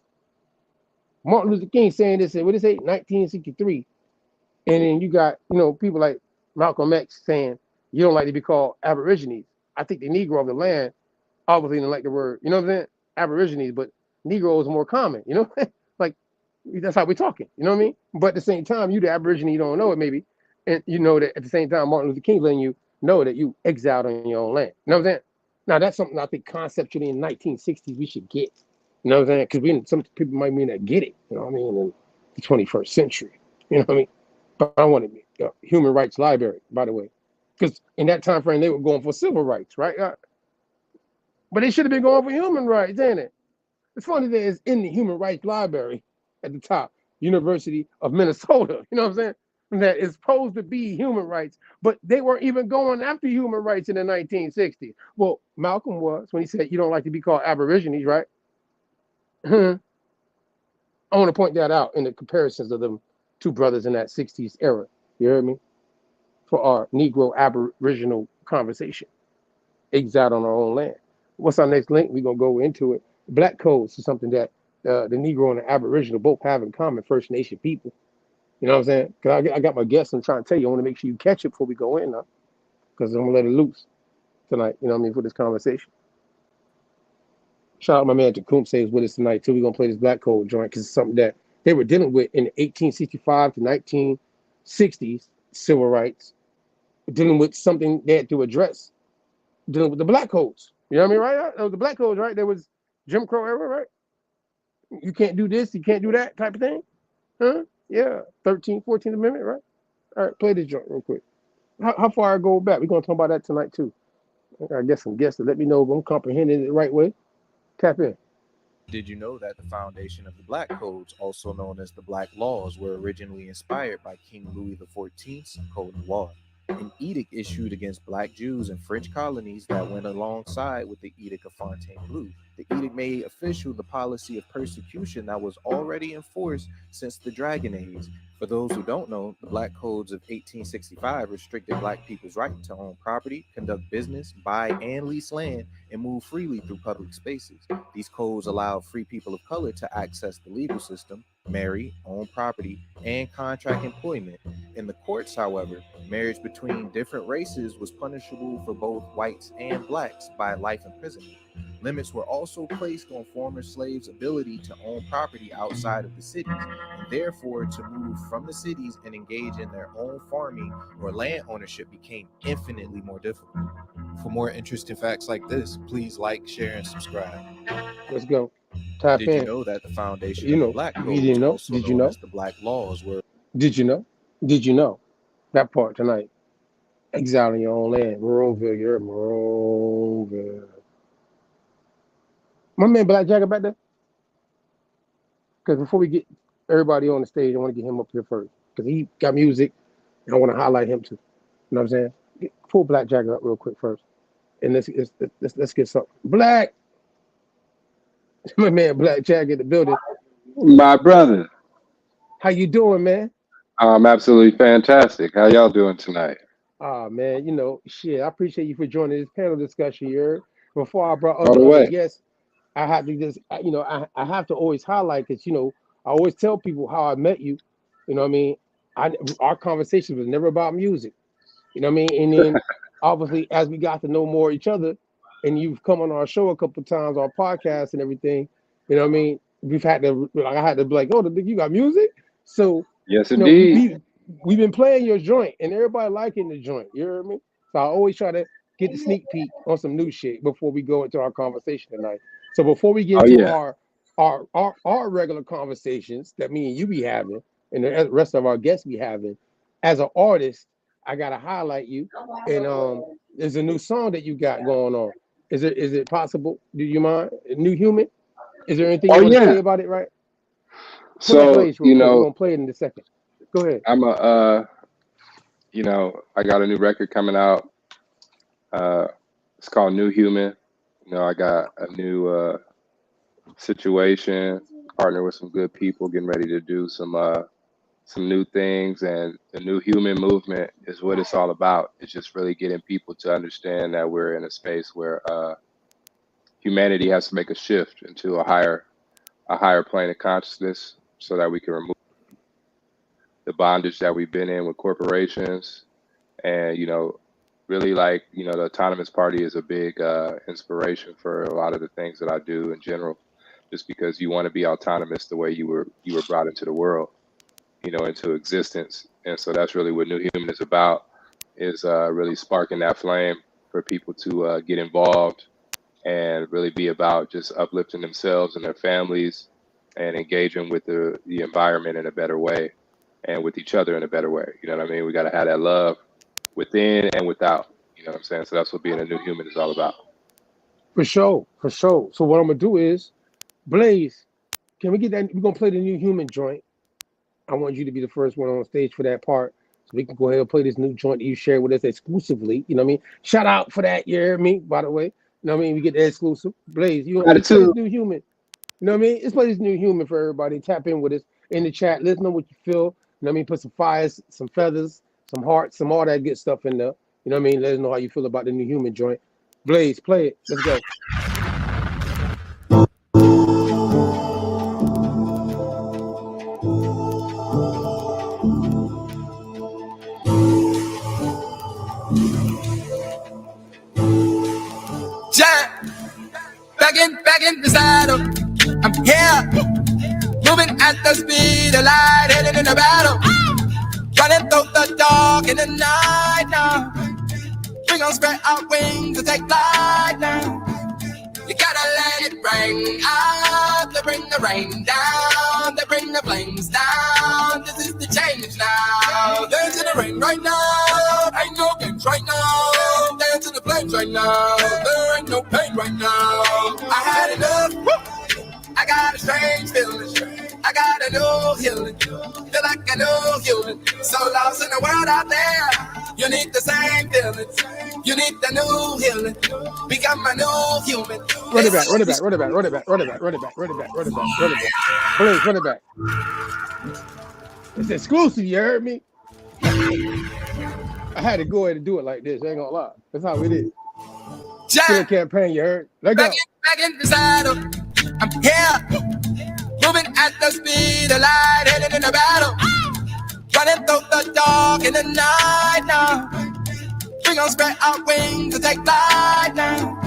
Martin Luther King saying this, what did it say, 1963, and then you got people like Malcolm X saying you don't like to be called Aborigines. I think the Negro of the land obviously didn't like the word, you know what I'm saying, Aborigines, but Negro is more common, like that's how we're talking, you know what I mean? But at the same time, you the Aborigine, you don't know it maybe, and you know that at the same time Martin Luther King letting you know that you exiled on your own land. You know what I'm saying? Now that's something I think conceptually in 1960s we should get. You know what I'm saying? Because some people might mean that get it. You know what I mean? In the 21st century. You know what I mean? But I want to be human rights library, by the way, because in that time frame they were going for civil rights, right? But they should have been going for human rights, ain't it? It's funny that it's in the human rights library at the top, University of Minnesota. You know what I'm saying? That is supposed to be human rights, but they weren't even going after human rights in the 1960s. Well, Malcolm was when he said you don't like to be called Aborigines, right? I want to point that out in the comparisons of them two brothers in that 60s era. You heard me? For our Negro Aboriginal conversation. Exiled on our own land. What's our next link? We're going to go into it. Black codes is something that the Negro and the Aboriginal both have in common, First Nation people. You know what I'm saying? Because I got my guests I'm trying to tell you. I want to make sure you catch it before we go in now. Because I'm going to let it loose tonight, you know what I mean, for this conversation. Shout out my man Tecumseh is with us tonight too. We're gonna play this black code joint because it's something that they were dealing with in the 1865 to 1960s civil rights, dealing with something they had to address, dealing with the black codes. You know what I mean, right? That was the black codes, right? There was Jim Crow era, right? You can't do this, you can't do that type of thing. Huh? Yeah. 13th, 14th Amendment, right? All right, play this joint real quick. How far I go back? We're gonna talk about that tonight too. I guess some guests to let me know if I'm comprehending it the right way. Tap in. Did you know that the foundation of the Black Codes, also known as the Black Laws, were originally inspired by King Louis XIV's Code Noir, an edict issued against Black Jews in French colonies that went alongside with the Edict of Fontainebleau? The edict made official the policy of persecution that was already enforced since the Dragon Age. For those who don't know, the Black Codes of 1865 restricted Black people's right to own property, conduct business, buy and lease land, and move freely through public spaces. These codes allowed free people of color to access the legal system, marry, own property, and contract employment. In the courts, however, marriage between different races was punishable for both whites and blacks by life imprisonment. Limits were also placed on former slaves' ability to own property outside of the cities, and therefore to move from the cities and engage in their own farming or land ownership became infinitely more difficult. For more interesting facts like this, please like, share, and subscribe. Let's go. Tap Did in. you know that the foundation You of know, the Black you Codes, didn't know? also Did you known know? as the Black Laws, were Did you know? Did you know? That part tonight. Exiling your own land. Maroonville, you're Maroonville. My man Black Jagger back there? Because before we get everybody on the stage, I want to get him up here first. Because he got music, and I want to highlight him too. You know what I'm saying? Pull Black Jagger up real quick first. And let's get something. Black! My man Black Jagger in the building. My brother. How you doing, man? I'm absolutely fantastic. How y'all doing tonight? Man, you know, shit, I appreciate you for joining this panel discussion here. Before I brought All the other way. guests, I have to just, you know, I have to always highlight because, you know, I always tell people how I met you. You know what I mean? Our conversation was never about music. You know what I mean? And then obviously, as we got to know more each other, and you've come on our show a couple of times, our podcast and everything, you know what I mean? We've had to, like, I had to be like, oh, you got music? So, yes, you know, indeed. we've been playing your joint, and everybody liking the joint. You hear me? So I always try to get the sneak peek on some new shit before we go into our conversation tonight. So before we get into our regular conversations that me and you be having, and the rest of our guests be having, as an artist, I gotta highlight you. And there's a new song that you got going on. Is it possible? Do you mind? New Human? Is there anything you want to say about it, right? So, you know, we're gonna play it in a second. Go ahead. I'm you know, I got a new record coming out. It's called New Human. You know, I got a new situation, partner with some good people, getting ready to do some new things, and the New Human movement is what it's all about. It's just really getting people to understand that we're in a space where humanity has to make a shift into a higher plane of consciousness so that we can remove the bondage that we've been in with corporations. And, you know, really, like, you know, the Autonomous Party is a big inspiration for a lot of the things that I do in general, just because you want to be autonomous the way you were brought into the world, you know, into existence. And so that's really what New Human is about, is really sparking that flame for people to get involved and really be about just uplifting themselves and their families and engaging with the environment in a better way and with each other in a better way. You know what I mean? We got to have that love within and without. You know what I'm saying? So that's what being a New Human is all about. For sure. So what I'm gonna do is, Blaze, can we get that? We're gonna play the New Human joint. I want you to be the first one on stage for that part, so we can go ahead and play this new joint that you share with us exclusively. You know what I mean? Shout out for that, you hear me? By the way, you know what I mean? We get that exclusive. Blaze, you know, let's play this New Human. You know what I mean? Let's play this New Human for everybody. Tap in with us in the chat. Let us know what you feel. You know what I mean? Put some fires, some feathers, some hearts, some all that good stuff in there. You know what I mean? Let us know how you feel about the New Human joint. Blaze, play it. Let's go. Back in the saddle. I'm here, moving at the speed of light, heading in the battle. Running through the dark in the night now. We gon' spread our wings and take flight now. You gotta let it rain out, they bring the rain down, they bring the flames down. This is the change now. Dance in the rain right now, ain't no games right now. Dance in the flames right now, there ain't no pain right now. had enough. I got a strange feeling. I got a new healing. Feel like a new human. So lost in the world out there. You need the same feeling. You need the new healing. Become a new human. Run it back, run it back, run it back, run it back, run it back, run it back, run it back, run it back, run it back. Please, run it back. It's exclusive, you heard me? I had to go ahead and do it like this. I ain't gonna lie. That's how it is. Still campaign, you heard? Let go. Back in the saddle. I'm here. Moving at the speed of light, headed in the battle. Running through the dark in the night now. We gon' spread our wings and take flight now.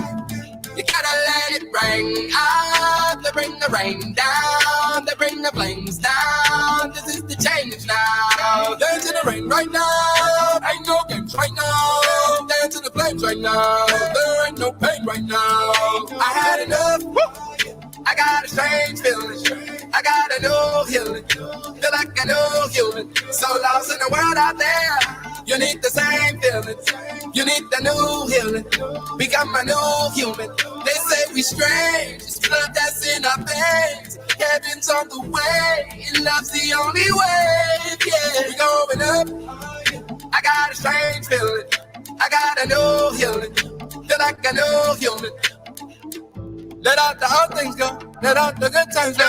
You gotta let it rain out, to bring the rain down, to bring the flames down. This is the change now. Dance in the rain right now, ain't no games right now. Dance in the flames right now, there ain't no pain right now. I had enough. I got a strange feeling. I got a new healing. Feel like a new human. So lost in the world out there. You need the same feeling. You need the new healing. Become a new human. They say we strange. It's blood that's in our veins. Heaven's on the way. And love's the only way. Yeah, we going up. I got a strange feeling. I got a new healing. Feel like a new human. Let out the old things go. Let out the good times go.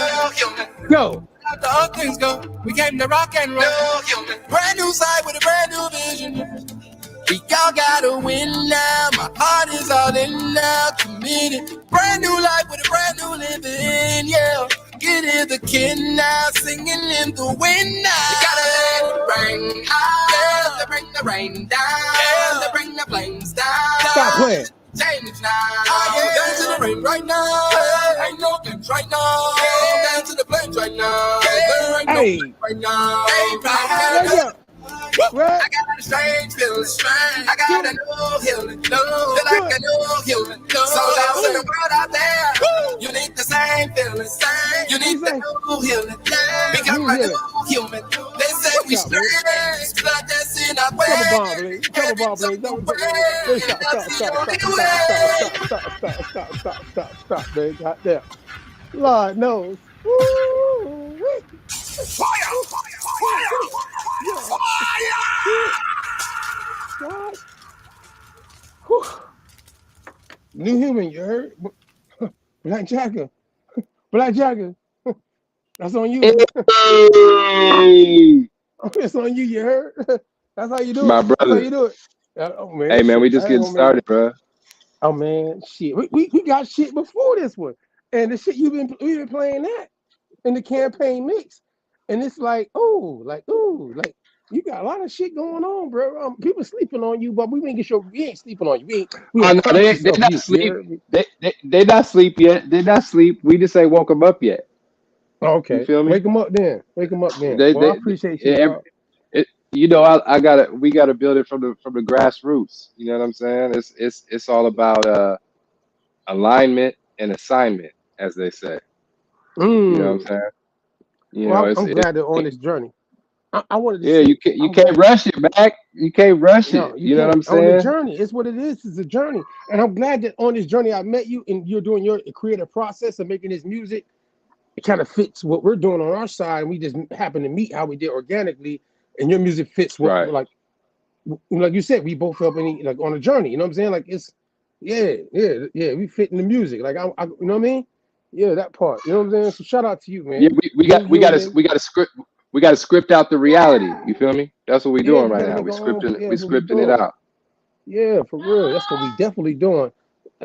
Go. Let out the old things go. We came to rock and roll. Brand new side with a brand new vision. We all gotta win now. My heart is all in now. Committed. Brand new life with a brand new living. Yeah. Get in the kid now. Singing in the wind now. You gotta let it rain out. Yeah. To bring the rain down. Yeah. To bring the flames down. Stop playing. Change now. Dance in the rain right now. Ain't no games right now. Dance to the flames right now. There ain't no games right now. I got a strange feeling. I got a new healing. Feel like a new human. So lost in the world out there. You need the same feeling. You need the new healing. Become a new human. They say we strange. Blood that's in our way. Stop, man. Goddamn. Lord knows. Woo! Fire! God. Whew. New human, you heard? Black Jagger. Black Jagger. That's on you. Hey. It's on you, you heard? That's how you do it. My brother. That's how you do it. Oh, man, hey, man, shit. we just getting started, bro. Oh, man, shit. We got shit before this one. And the shit we've been playing that in the campaign mix. And it's like, you got a lot of shit going on, bro. People sleeping on you, but we ain't sleeping on you. They're not asleep. They not sleep yet. They're not sleep. We just ain't woke them up yet. Okay. You feel me? Wake them up then. I appreciate you. We gotta build it from the grassroots. You know what I'm saying? It's all about alignment and assignment, as they say. You know what I'm saying? I'm glad they're on this journey. I wanted to you can't rush it back. You can't rush it. You know what I'm saying? On the journey, it's what it is. It's a journey, and I'm glad that on this journey I met you, and you're doing your creative process of making this music. It kind of fits what we're doing on our side, and we just happen to meet how we did organically, and your music fits what like you said. We both help like on a journey. You know what I'm saying? Like it's we fit in the music. Like I you know what I mean? Yeah, that part. You know what I'm saying? So shout out to you, man. Yeah, we got to script out the reality. You feel me? That's what we're doing right now. We're scripting it out. Yeah, for real. That's what we definitely doing.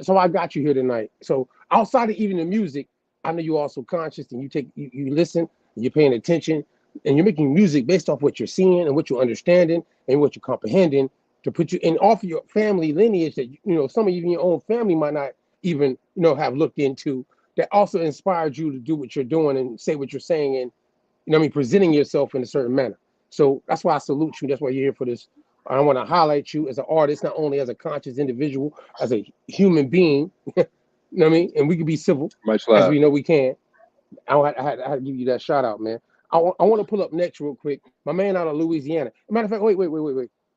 So I got you here tonight. So outside of even the music, I know you're also conscious and you listen, and you're paying attention, and you're making music based off what you're seeing and what you're understanding and what you're comprehending to put you in off of your family lineage that some of you in your own family might not even have looked into, that also inspired you to do what you're doing and say what you're saying and presenting yourself in a certain manner. So that's why I salute you. That's why you're here for this. I want to highlight you as an artist, not only as a conscious individual, as a human being. You know what I mean? And we can be civil, much love, as we know we can. I had to give you that shout out, man. I want to pull up next real quick. My man out of Louisiana. Matter of fact, wait.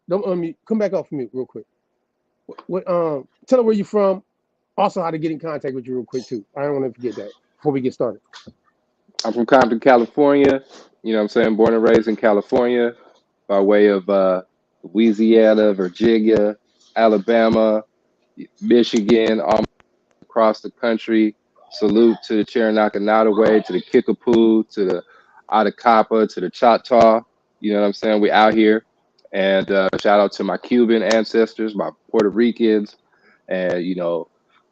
Don't unmute. Come back off mute real quick. Tell her where you from, Also, how to get in contact with you real quick too. I don't want to forget that before we get started. I'm from Compton, California. You know what I'm saying? Born and raised in California by way of Louisiana, Virginia, Alabama, Michigan, all across the country. Salute to the Cherokee Nottoway, to the Kickapoo, to the Atacapa, to the Choctaw. You know what I'm saying? We out here. And shout out to my Cuban ancestors, my Puerto Ricans, and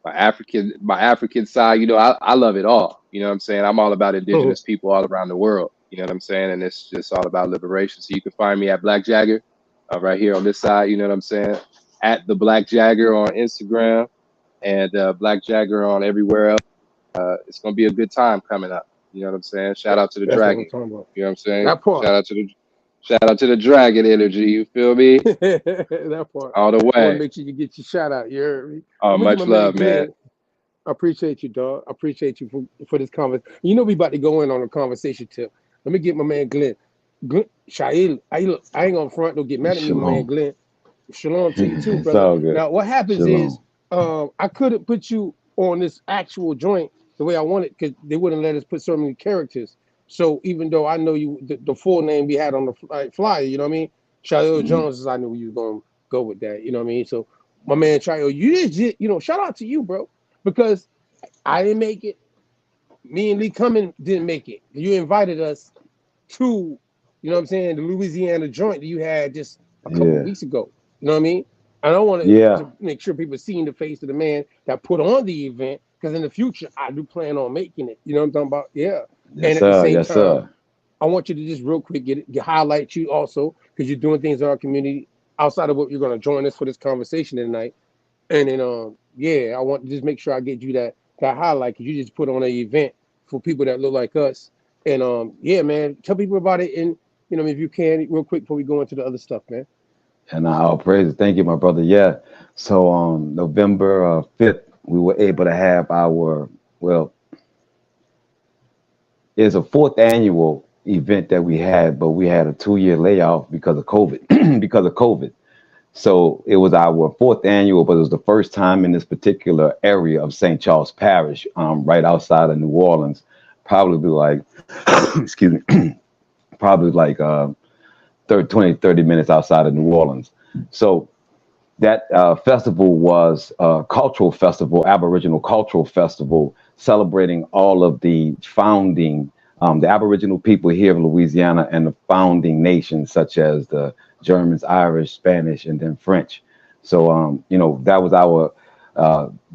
my African side. I love it all. You know what I'm saying? I'm all about indigenous people all around the world. You know what I'm saying? And it's just all about liberation. So you can find me at Black Jagger, right here on this side. You know what I'm saying? At the Black Jagger on Instagram, and Black Jagger on everywhere else. It's gonna be a good time coming up. You know what I'm saying? Shout out to the That's Dragon. what I'm talking about. You know what I'm saying? That part. Shout out to the Dragon energy. You feel me? That part. All the I want way. to make sure you get your shout out. You heard me? Oh, much love, man. I appreciate you, dog. I appreciate you for this conversation. You know we about to go in on a conversation tip. Let me get my man Glen. Shail, I ain't gonna front. Don't get mad at me, my man Glen. Shalom to you too, brother. Now what happens is I couldn't put you on this actual joint the way I wanted because they wouldn't let us put so many characters. So even though I know you, the full name we had on the flyer, you know what I mean? Shail Jones, is I knew you was gonna go with that. You know what I mean? So my man Shail, you did, shout out to you, bro, because I didn't make it. Me and Lee Cumming didn't make it. You invited us to, you know what I'm saying, the Louisiana joint that you had just a couple of weeks ago. You know what I mean? I don't want to make sure people seeing the face of the man that put on the event, because in the future I do plan on making it. You know what I'm talking about? Yeah. Yes, and at the same yes, time, sir. I want you to just real quick get highlight you also, because you're doing things in our community outside of what you're going to join us for this conversation tonight. And then I want to just make sure I get you that highlight, because you just put on an event for people that look like us. And man, tell people about it, and if you can, real quick before we go into the other stuff, man. And all praise. Thank you, my brother. Yeah. So on November 5th, we were able to have it's a 4th annual event that we had, but we had a 2-year layoff because of COVID. So it was our 4th annual, but it was the first time in this particular area of St. Charles Parish, right outside of New Orleans, probably like, excuse me, probably like 30 minutes outside of New Orleans. So that festival was a cultural festival, Aboriginal cultural festival, celebrating all of the founding, the Aboriginal people here in Louisiana and the founding nations such as the Germans, Irish, Spanish, and then French. So, that was our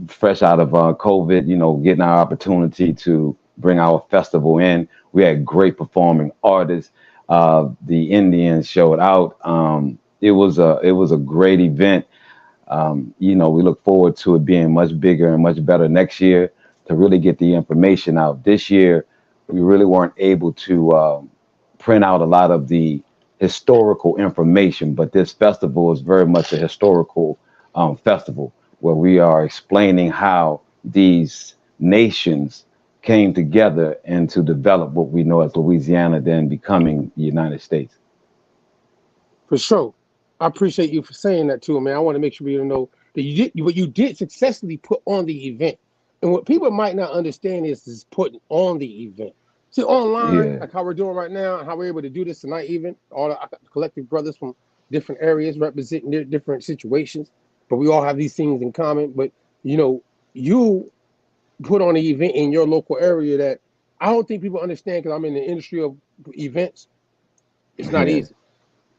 fresh out of COVID, getting our opportunity to bring our festival in. We had great performing artists. The Indians showed out. It was a great event. We look forward to it being much bigger and much better next year to really get the information out. This year, we really weren't able to print out a lot of the historical information, but this festival is very much a historical festival where we are explaining how these nations came together and to develop what we know as Louisiana, then becoming the United States. For sure. I appreciate you for saying that too, man. I want to make sure people know that you did successfully put on the event. And what people might not understand is putting on the event. See, online, like how we're doing right now, and how we're able to do this tonight, even all the collective brothers from different areas representing their different situations, but we all have these things in common. But you put on an event in your local area that I don't think people understand, because I'm in the industry of events. It's not easy.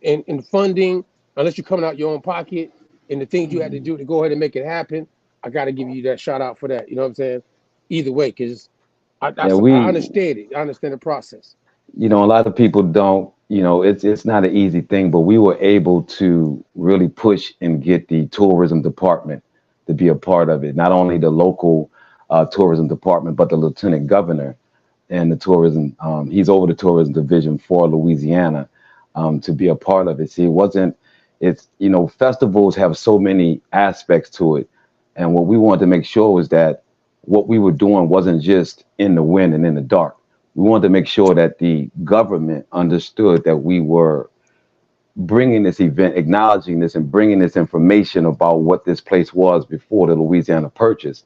And funding, unless you're coming out your own pocket, and the things you had to do to go ahead and make it happen, I got to give you that shout out for that. You know what I'm saying? Either way, because I understand it. I understand the process. A lot of people don't, it's not an easy thing, but we were able to really push and get the tourism department to be a part of it. Not only the local tourism department, but the lieutenant governor and the tourism, he's over the tourism division for Louisiana, to be a part of it. See, festivals have so many aspects to it. And what we wanted to make sure was that what we were doing wasn't just in the wind and in the dark. We wanted to make sure that the government understood that we were bringing this event, acknowledging this, and bringing this information about what this place was before the Louisiana Purchase,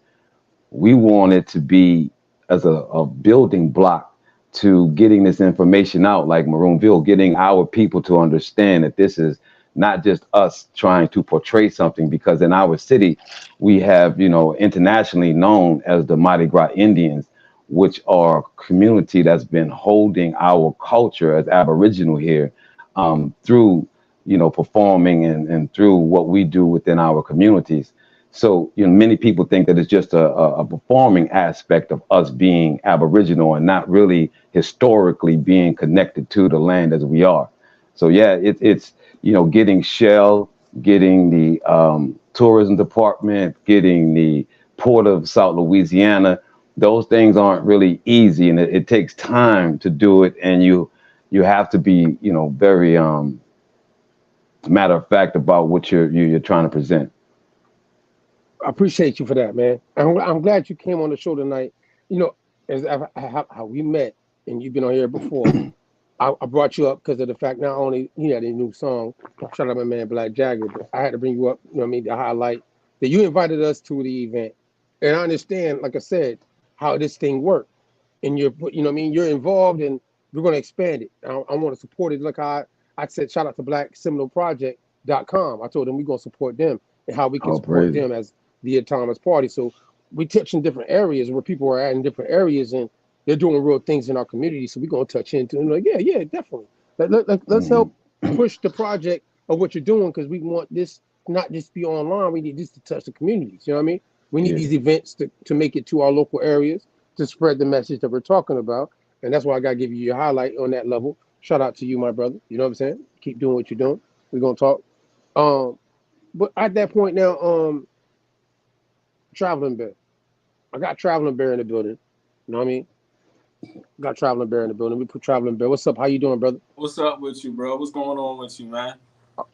we want it to be as a building block to getting this information out, like Maroonville, getting our people to understand that this is not just us trying to portray something, because in our city, we have, internationally known as the Mardi Gras Indians, which are a community that's been holding our culture as Aboriginal here through, performing and through what we do within our communities. So, many people think that it's just a performing aspect of us being Aboriginal and not really historically being connected to the land as we are. So, yeah, it's getting Shell, getting the tourism department, getting the Port of South Louisiana. Those things aren't really easy, and it takes time to do it. And you have to be, very matter of fact about what you're trying to present. I appreciate you for that, man. I'm glad you came on the show tonight. As how we met, and you've been on here before. I brought you up because of the fact not only he had a new song, shout out my man Black Jagger, but I had to bring you up, to highlight that you invited us to the event. And I understand, like I said, how this thing worked. And you're involved, and we're going to expand it. I want to support it. Like I said, shout out to BlackSeminoleProject.com. I told them we're going to support them and how we can support them as the Autonomous Party. So we touch in different areas where people are at in different areas, and they're doing real things in our community. So we're going to touch into them. Like, yeah, definitely. Let's help push the project of what you're doing, because we want this not just be online. We need this to touch the communities. You know what I mean? We need these events to make it to our local areas, to spread the message that we're talking about. And that's why I got to give you your highlight on that level. Shout out to you, my brother. You know what I'm saying? Keep doing what you're doing. We're going to talk. But at that point now, Traveling Bear. I got Traveling Bear in the building. You know what I mean? Got Traveling Bear in the building. We put Traveling Bear. What's up? How you doing, brother? What's up with you, bro? What's going on with you, man?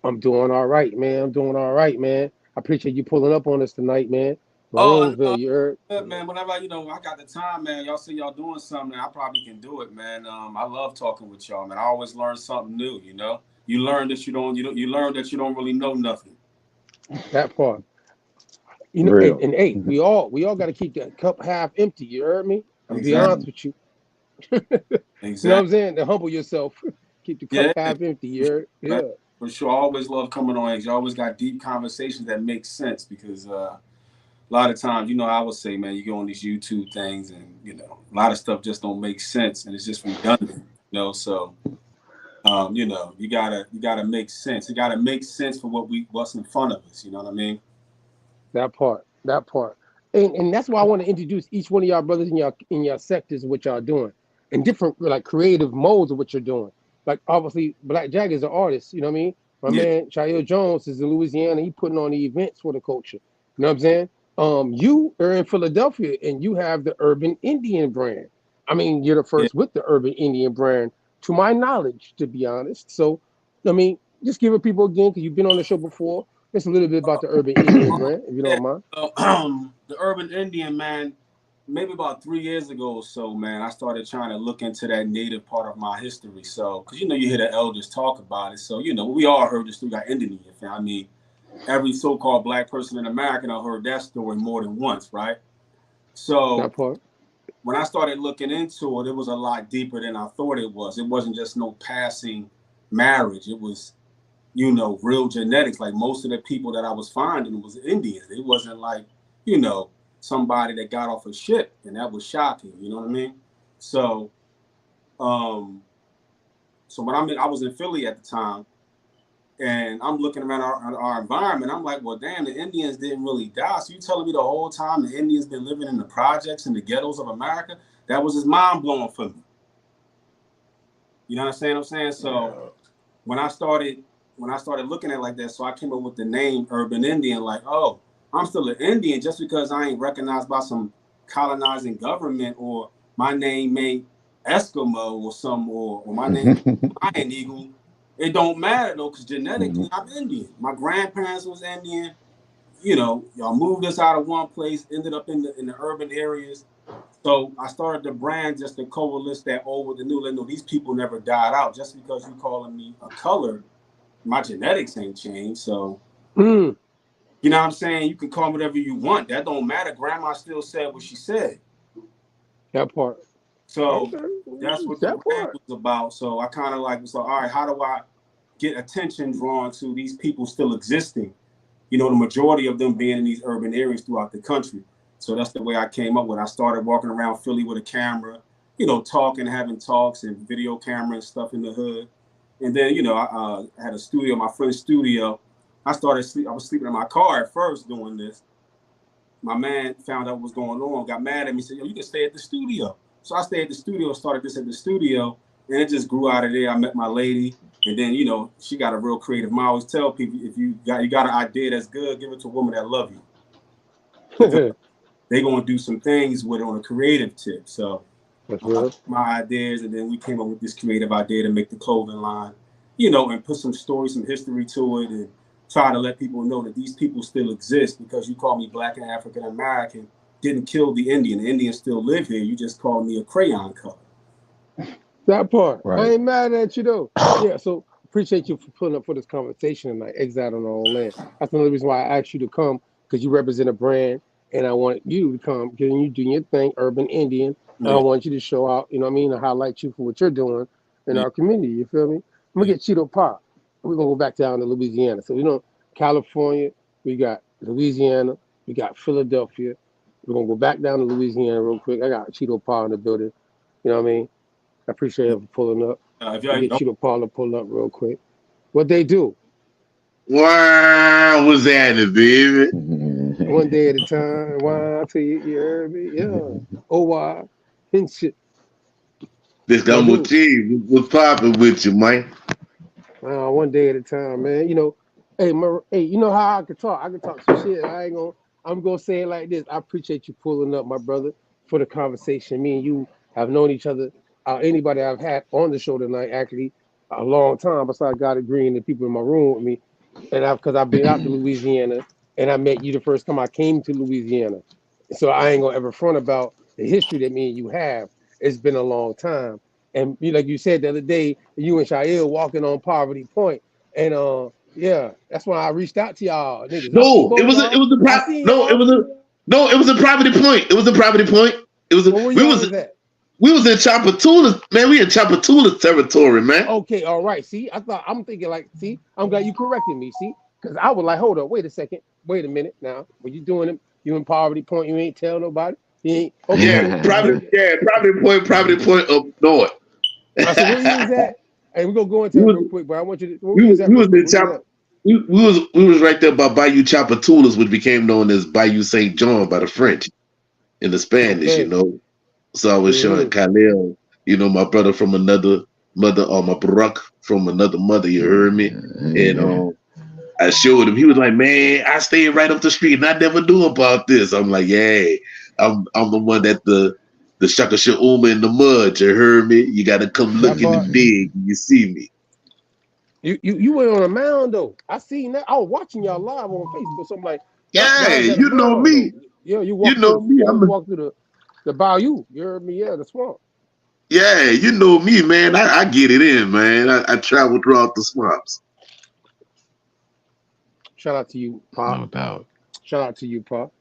I'm doing all right, man. I appreciate you pulling up on us tonight, man. Maroonville, you heard? Yeah, man. Whenever I got the time, man. Y'all see y'all doing something, I probably can do it, man. I love talking with y'all, man. I always learn something new. You learn that you learn that you don't really know nothing. That part. And hey, we all got to keep that cup half empty. You heard me? I'm be honest with you. Exactly. You know what I'm saying? To humble yourself. Keep the cup half empty. You heard? Yeah. For sure. I always love coming on. You always got deep conversations that make sense, because a lot of times, I would say, man, you go on these YouTube things and, a lot of stuff just don't make sense, and it's just redundant, so, you gotta make sense. You gotta make sense for what's in front of us. You know what I mean? That part. And that's why I want to introduce each one of y'all brothers in your sectors, what y'all doing, and different like creative modes of what you're doing. Like obviously Black Jagger is an artist, you know what I mean? My man Chito Jones is in Louisiana, he putting on the events for the culture. You know what I'm saying? You are in Philadelphia and you have the Urban Indian brand. I mean, you're the first with the Urban Indian brand, to my knowledge, to be honest. So I mean, just give it people again, because you've been on the show before. Just a little bit about the Urban Indian brand, if you don't mind. The Urban Indian, man, maybe about 3 years ago or so, man, I started trying to look into that native part of my history. So, because, you hear the elders talk about it. So, we all heard this through our Indian. I mean, every so-called Black person in America, I heard that story more than once, right? So, when I started looking into it, it was a lot deeper than I thought it was. It wasn't just no passing marriage. It was, real genetics. Like most of the people that I was finding was Indians. It wasn't like, somebody that got off a ship, and that was shocking. You know what I mean? So, when I was in Philly at the time, and I'm looking around our environment, I'm like, well, damn, the Indians didn't really die. So you telling me the whole time the Indians been living in the projects and the ghettos of America? That was just mind blowing for me. You know what I'm saying? So when I started looking at it like that, so I came up with the name Urban Indian, like, oh, I'm still an Indian just because I ain't recognized by some colonizing government, or my name ain't Eskimo or my name Iron Eagle. It don't matter though, because genetically I'm Indian. My grandparents was Indian. Y'all moved us out of one place, ended up in the urban areas. So I started the brand just to coalesce that over the new. No, these people never died out. Just because you calling me a color, my genetics ain't changed. So You know what I'm saying? You can call me whatever you want. That don't matter. Grandma still said what she said. That part. So Okay. that's what the That brand part. was about. So I kind of like was like, all right, how do I get attention drawn to these people still existing? You know, the majority of them being in these urban areas throughout the country. So that's the way I came up with it. I started walking around Philly with a camera, you know, talking, having talks and video camera and stuff in the hood. And then, you know, I had a studio, my friend's studio. I was sleeping in my car at first doing this. My man found out what was going on, got mad at me, said, yo, you can stay at the studio. So I stayed at the studio, started this at the studio, and it just grew out of there. I met my lady, and then, you know, she got a real creative mind. I always tell people, if you got an idea that's good, give it to a woman that love you. They're going to do some things with it on a creative tip. So my ideas, and then we came up with this creative idea to make the clothing line, you know, and put some story, some history to it, and try to let people know that these people still exist. Because you call me Black and African American, didn't kill the Indian. The Indians still live here. You just called me a crayon color. That part. Right. I ain't mad at you though. Yeah, so appreciate you for pulling up for this conversation tonight. Exiled on our own land. That's another reason why I asked you to come, because you represent a brand, and I want you to come, because you do your thing, Urban Indian. And I want you to show out, you know what I mean, and highlight you for what you're doing in our community. You feel me? I'm gonna get Chito Pop. We're gonna go back down to Louisiana. So, you know, California, we got Louisiana, we got Philadelphia. We're gonna go back down to Louisiana real quick. I got Chito Pop in the building. You know what I mean? I appreciate him for pulling up. Get Chito Pop to pull up real quick. What they do? Wow, what's happening, baby? One day at a time. Wow, till you heard me. Yeah. Oh, why? And shit. This got more team. What's popping with you, man? One day at a time, man. You know, hey, you know how I can talk. I can talk some shit. I'm gonna say it like this. I appreciate you pulling up, my brother, for the conversation. Me and you have known each other. Anybody I've had on the show tonight, actually, a long time. Besides God Green and the people in my room with me, and because I've been out to Louisiana, and I met you the first time I came to Louisiana. So I ain't gonna ever front about the history that me and you have. It's been a long time. And like you said the other day, you and Shael walking on Poverty Point, and yeah, that's why I reached out to y'all niggas. No, it was a Property Point. It was a Property Point. It was we was in Chapatula's, man. We in Chapatula's territory, man. Okay, all right. See, I'm thinking like, see, I'm glad you corrected me. See, because I was like, hold up, wait a second, wait a minute. Now, what you doing? You in Poverty Point? You ain't tell nobody. You ain't. Okay, Property Point up north. So where you was at? Hey, we're gonna go into it real quick, but I want you to. We was right there by Bayou Chapatula's, which became known as Bayou St. John by the French in the Spanish, you know. So I was showing Khalil, you know, my brother from another mother, or my Barak from another mother, you heard me? And I showed him. He was like, man, I stayed right up the street and I never knew about this. I'm like, yeah, I'm the one that the Shaka Uma in the mud, you heard me? You got to come looking and dig and you see me. You went on a mound though. I seen that. I was watching y'all live on Facebook. So I'm like, yeah, you know me. Yeah, you walk through the bayou. You heard me? Yeah, the swamp. Yeah, you know me, man. I get it in, man. I travel throughout the swamps. Shout out to you, Pop. No doubt. Shout out to you, Pop.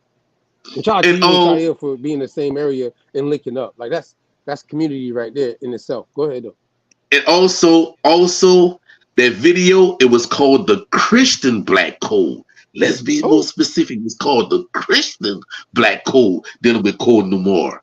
And shout out to you and Shael for being in the same area and linking up. Like that's community right there in itself. Go ahead though. And also that video, it was called the Christian Black Code. Let's be more specific. It's called the Christian Black Code, dealing with Code No More.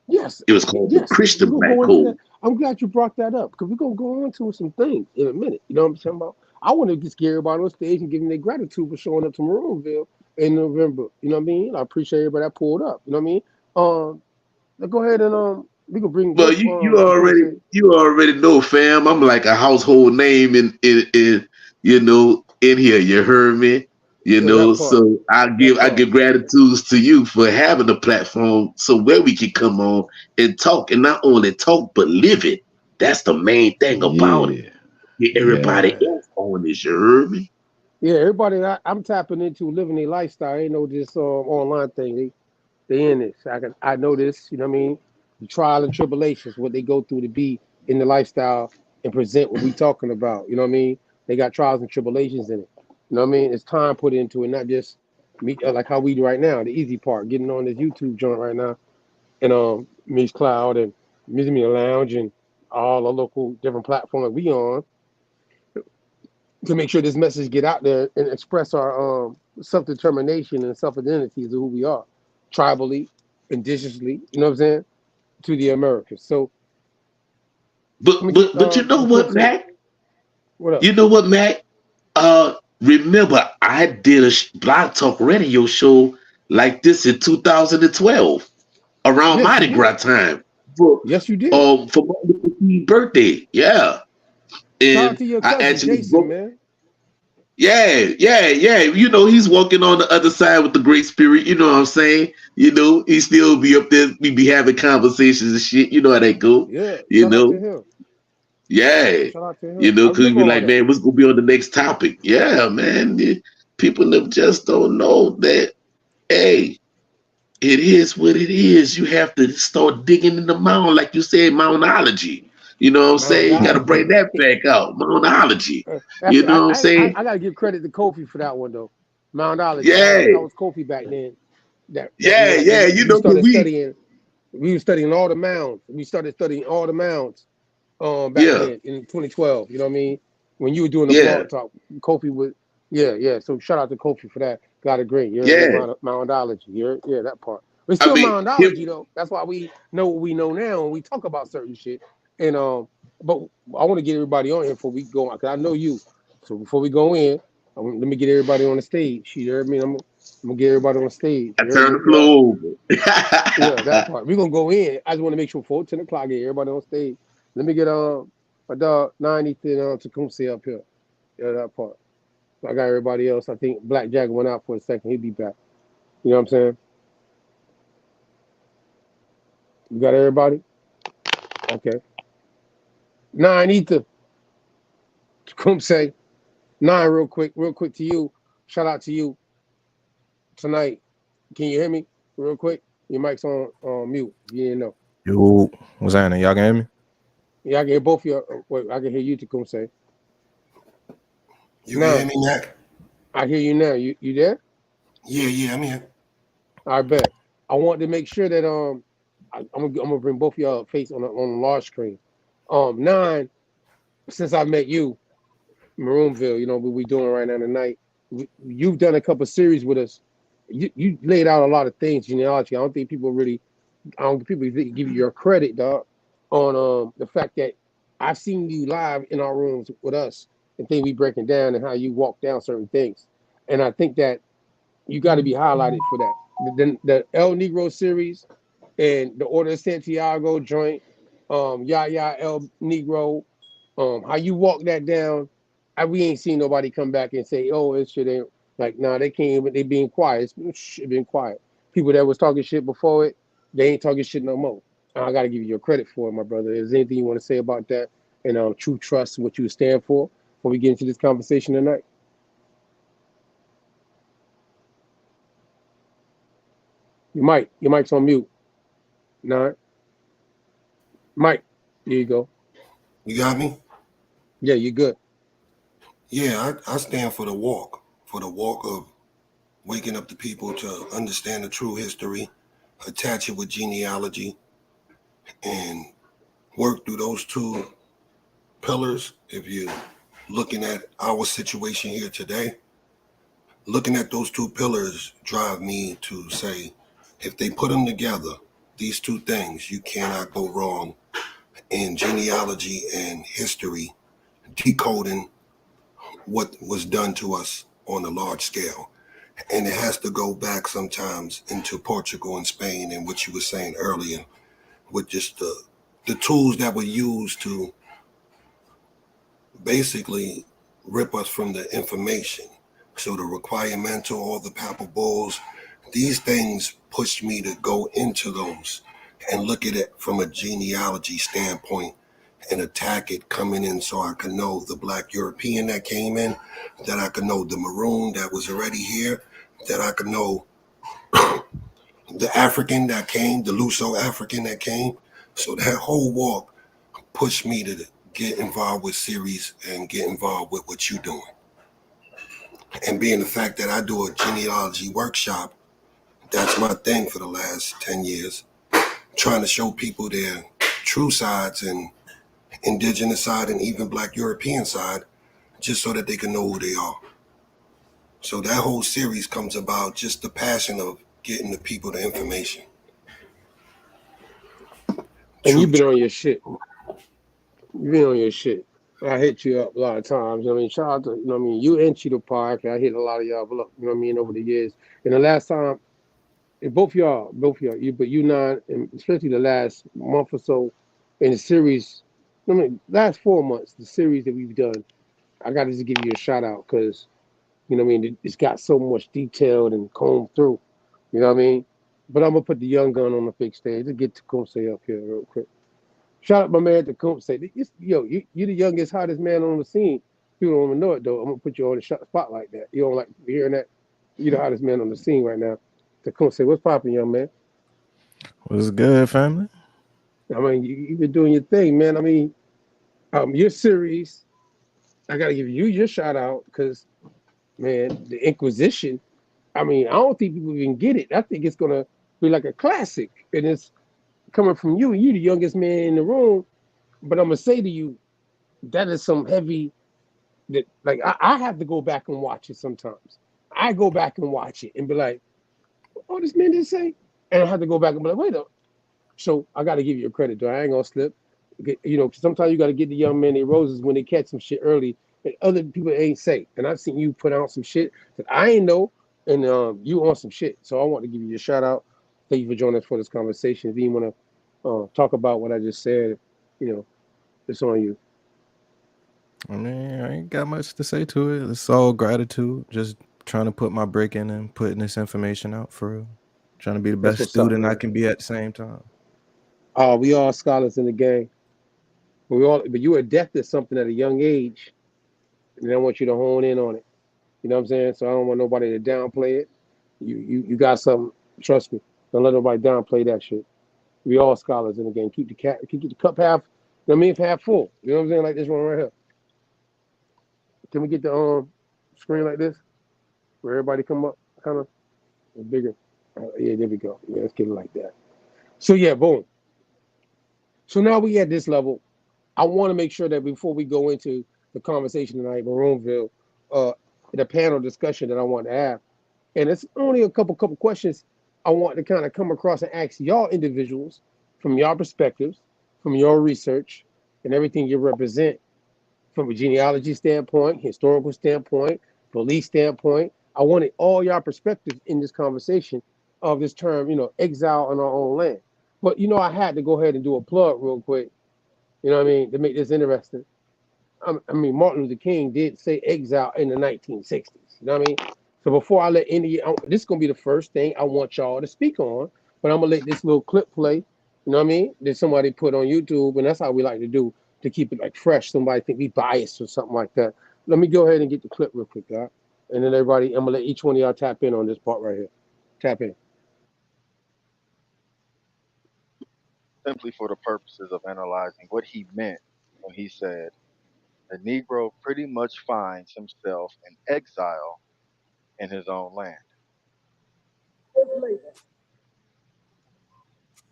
Yes. It was called the Christian Black Code. I'm glad you brought that up, because we're going to go into some things in a minute. You know what I'm saying about? I want to just get everybody on stage and give them their gratitude for showing up to Maroonville in November. You know what I mean? I appreciate everybody that pulled up. You know what I mean? Let's go ahead and we can bring. Well, you already know, fam. I'm like a household name in you know, in here. You heard me. You know, so I give gratitude to you for having a platform so where we can come on and talk, and not only talk but live it. That's the main thing about it. Get everybody else on this. You heard me? Yeah, everybody I'm tapping into living a lifestyle. Ain't no this online thing. They in this. I know this. You know what I mean? The trial and tribulations, what they go through to be in the lifestyle and present what we talking about. You know what I mean? They got trials and tribulations in it. You know what I mean? It's time put into it, not just me like how we do right now. The easy part, getting on this YouTube joint right now, and Miss Cloud and Miss Media Lounge and all the local different platforms we on to make sure this message get out there and express our self-determination and self-identities of who we are, tribally, indigenously. You know what I'm saying? To the Americans. So, but you know what, Mac? What up? You know what, Mac? Remember, I did a Blog Talk radio show like this in 2012, around Yes, Mardi you Gras did. time. Yes, you did. For Martin Luther King's birthday. Yeah. Shout out And to your I cousin, actually Jason, man. Yeah. You know, he's walking on the other side with the great spirit. You know what I'm saying? You know, he still be up there. We be having conversations and shit. You know how they go. Yeah, You shout out to know? him. Yeah. Shout out to him. You know, I because we remember be all like, that. man, what's going to be on the next topic? Yeah, man. People just don't know that, hey, it is what it is. You have to start digging in the mound, like you said, moundology. You know what I'm saying? You got to bring that back out, moundology. You know what I'm saying? I gotta give credit to Kofi for that one though. Moundology. Yeah. That was Kofi back then. Yeah. You We know, started studying. We were studying all the mounds. We started studying all the mounds back then in 2012. You know what I mean? When you were doing the blog talk, Kofi was So shout out to Kofi for that. Got a great. Moundology. Yeah, that part. But still moundology though. That's why we know what we know now when we talk about certain shit. And but I want to get everybody on here before we go on, because I know you. So before we go in, let me get everybody on the stage. You heard me? I'm gonna get everybody on the stage. I turn the floor over. Yeah, that part. We're gonna go in. I just want to make sure before 10 o'clock, get everybody on stage. Let me get my dog 90 and Tecumseh up here. Yeah, that part. So I got everybody else. I think Black Jagger went out for a second. He'll be back. You know what I'm saying? You got everybody? Okay. 9 Ether. Tecumseh. 9 real quick to you. Shout out to you tonight. Can you hear me real quick? Your mic's on mute. You didn't know. Yo, what's happening? Y'all can hear me? Yeah, I can hear both of you. Wait, I can hear you, Tecumseh. You can hear me, Mac? I hear you now. You there? Yeah, I'm here. I bet. I want to make sure that I'm gonna bring both of y'all face on the large screen. 9, since I met you, Maroonville, you know what we doing right now tonight. You've done a couple series with us. You laid out a lot of things, genealogy. I don't think people give you your credit, dog, on the fact that I've seen you live in our rooms with us and things we breaking down and how you walk down certain things. And I think that you got to be highlighted for that. The El Negro series and the Order of Santiago joint, Yaya El Negro, how you walk that down, we ain't seen nobody come back and say, oh, this shit ain't like, nah, they can't even, they being quiet. It's been quiet. People that was talking shit before it, they ain't talking shit no more. I got to give you your credit for it, my brother. Is there anything you want to say about that and true trust, what you stand for, before we get into this conversation tonight? Your mic's on mute. No. Mike, here you go. You got me? Yeah, you good. Yeah, I stand for the walk of waking up the people to understand the true history, attach it with genealogy, and work through those 2 pillars. If you're looking at our situation here today, looking at those 2 pillars drive me to say, if they put them together, these 2 things, you cannot go wrong in genealogy and history, decoding what was done to us on a large scale. And it has to go back sometimes into Portugal and Spain, and what you were saying earlier, with just the tools that were used to basically rip us from the information. So the requiremento, all the papal bulls, these things pushed me to go into those and look at it from a genealogy standpoint and attack it coming in, so I could know the Black European that came in, that I could know the Maroon that was already here, that I could know the African that came, the Luso African that came. So that whole walk pushed me to get involved with series and get involved with what you're doing. And being the fact that I do a genealogy workshop, that's my thing for the last 10 years. Trying to show people their true sides and indigenous side and even Black European side, just so that they can know who they are. So that whole series comes about just the passion of getting the people the information. And you've been on your shit. You've been on your shit. I hit you up a lot of times. I mean, shout out to, you know what I mean, you and Chito Park. I hit a lot of y'all, but look, you know what I mean, over the years. And the last time, and both y'all, but you nine, and especially the last month or so in the series, I mean, last 4 months, the series that we've done, I got to just give you a shout out because, you know what I mean, it's got so much detailed and combed through. You know what I mean? But I'm going to put the young gun on the big stage. Let's get Tecumseh up here real quick. Shout out my man Tecumseh. Yo, you the youngest, hottest man on the scene. People don't even know it, though. I'm going to put you on the spot like that. You don't like hearing that? You the hottest man on the scene right now. Tecumseh, what's popping, young man? What's good, family? I mean, you've been doing your thing, man. I mean, your series, I got to give you your shout out because, man, the Inquisition, I mean, I don't think people even get it. I think it's going to be like a classic. And it's coming from you. You the youngest man in the room. But I'm going to say to you, that is some heavy, that like I have to go back and watch it sometimes. I go back and watch it and be like, oh, this man didn't say? And I have to go back and be like, wait up. So I got to give you credit, though. I ain't going to slip. You know, sometimes you got to get the young men their roses when they catch some shit early that other people ain't say. And I've seen you put out some shit that I ain't know, and you on some shit. So I want to give you a shout out. Thank you for joining us for this conversation. If you want to talk about what I just said, you know, it's on you. I mean, I ain't got much to say to it. It's all gratitude. Just trying to put my break in and putting this information out for real. Trying to be the best student I can be at the same time. We all scholars in the game. But you were adept at something at a young age, and I want you to hone in on it. You know what I'm saying? So I don't want nobody to downplay it. You got something. Trust me. Don't let nobody downplay that shit. We all scholars in the game. Keep the cup half. You know what I mean? Half full. You know what I'm saying? Like this one right here. Can we get the screen like this, where everybody come up kind of bigger? Yeah, there we go. Yeah, let's get it like that. So yeah, boom. So now we at this level. I want to make sure that before we go into the conversation tonight, Maroonville, the panel discussion that I want to have, and it's only a couple questions I want to kind of come across and ask y'all individuals from your perspectives, from your research, and everything you represent from a genealogy standpoint, historical standpoint, belief standpoint. I wanted all y'all perspectives in this conversation of this term, you know, exile on our own land. But, you know, I had to go ahead and do a plug real quick, you know what I mean, to make this interesting. I mean, Martin Luther King did say exile in the 1960s, you know what I mean? So before I let this is going to be the first thing I want y'all to speak on, but I'm going to let this little clip play, you know what I mean, that somebody put on YouTube, and that's how we like to do, to keep it like fresh. Somebody think we biased or something like that. Let me go ahead and get the clip real quick, guys. And then everybody, I'm going to let each one of y'all tap in on this part right here. Tap in. Simply for the purposes of analyzing what he meant when he said, the Negro pretty much finds himself in exile in his own land.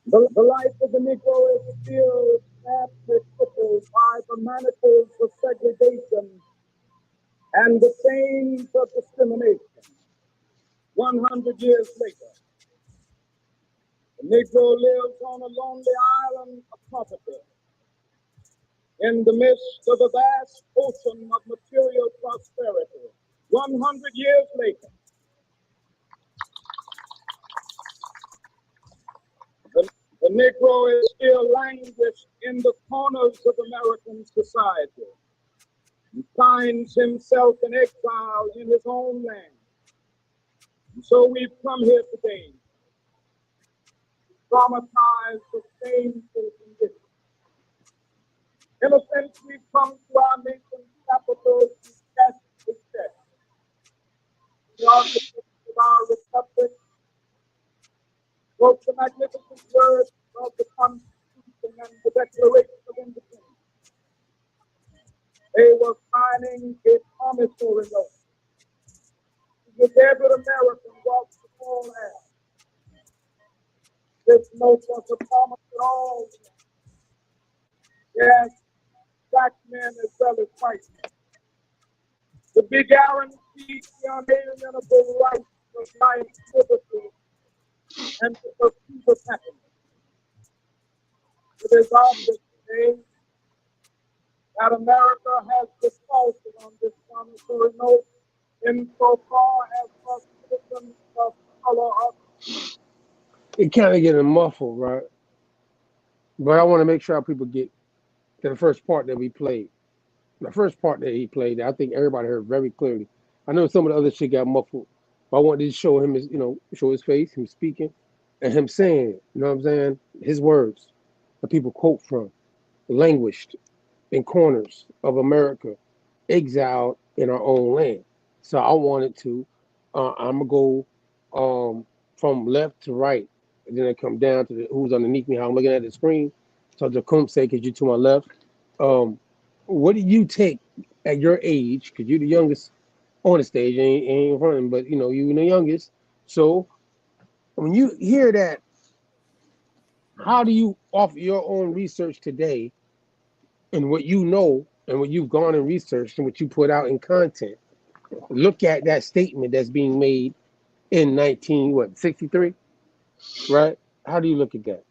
The life of the Negro is still sadly crippled by the manacles of segregation and the chains of discrimination. 100 years later, the Negro lives on a lonely island of poverty in the midst of a vast ocean of material prosperity. 100 years later, the Negro is still languished in the corners of American society and finds himself in exile in his own land. And so we've come here today, traumatized with painful conditions. In a sense, we've come to our nation's capital to test the test. The architect of our republic wrote the magnificent words of the Constitution and the Declaration of Independence. They were signing a promissory note The every American walks the full air. This note was a promise at all. Yes, black men as well as white men. The big guarantee the unalienable right of life, liberty, and the pursuit of happiness. It is obvious today that America has defaulted on this promissory note insofar as the citizens of color are. It kind of getting muffled, right? But I want to make sure our people get to the first part that we played. The first part that he played, I think everybody heard very clearly. I know some of the other shit got muffled, but I wanted to show him his, show his face, him speaking, and him saying, you know what I'm saying? His words that people quote from, languished in corners of America, exiled in our own land. So I wanted to, I'm gonna go from left to right, and then I come down to who's underneath me, how I'm looking at the screen. So Tecumseh, because you're to my left. What do you take at your age? Because you're the youngest on the stage, ain't running, but you're the youngest. So when you hear that, how do you, off your own research today, and what you know, and what you've gone and researched, and what you put out in content, look at that statement that's being made in 1963, right? How do you look at that?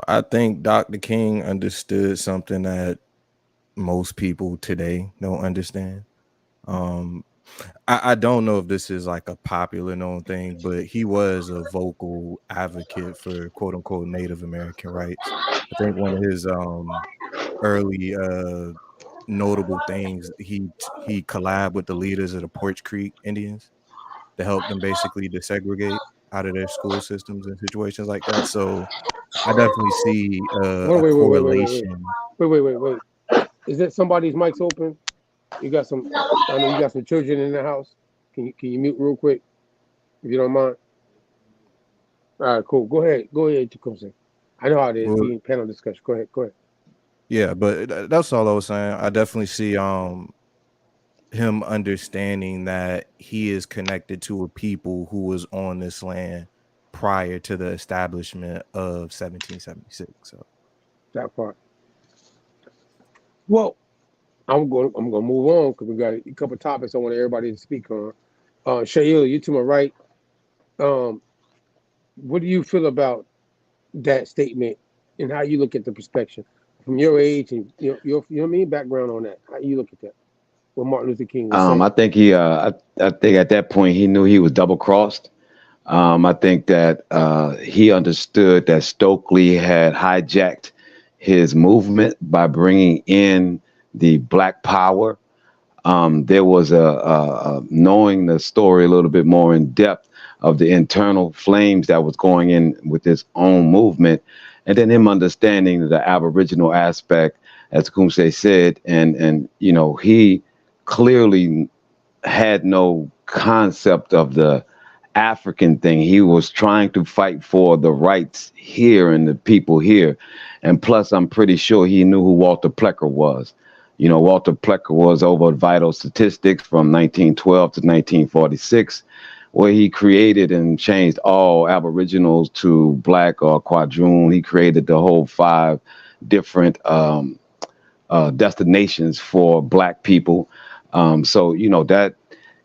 I think Dr. King understood something that most people today don't understand. I don't know if this is like a popular known thing, but he was a vocal advocate for quote unquote Native American rights. I think one of his early notable things, he collabed with the leaders of the Porch Creek Indians to help them basically desegregate out of their school systems and situations like that. So I definitely see a correlation. Wait. Is that somebody's mic's open? You got some. I know you got some children in the house. Can you mute real quick, if you don't mind? All right, cool. Go ahead, Tecumseh. I know how it is. Well, Being panel discussion. Go ahead. yeah, but that's all I was saying. I definitely see him understanding that he is connected to a people who was on this land prior to the establishment of 1776. So That part. Well, I'm going to move on because we got a couple topics I want everybody to speak on. Shayla, you to my right. What do you feel about that statement and how you look at the perspective from your age and your you know what I mean, background on that? How you look at that? What Martin Luther King was saying. I think I think at that point he knew he was double crossed. I think that he understood that Stokely had hijacked his movement by bringing in the Black Power. There was a knowing the story a little bit more in depth of the internal flames that was going in with his own movement, and then him understanding the Aboriginal aspect, as Tecumseh said, and he clearly had no concept of the African thing. He was trying to fight for the rights here and the people here. And plus, I'm pretty sure he knew who Walter Plecker was. Walter Plecker was over at Vital Statistics from 1912 to 1946, where he created and changed all Aboriginals to Black or Quadroon. He created the whole 5 different destinations for Black people. So that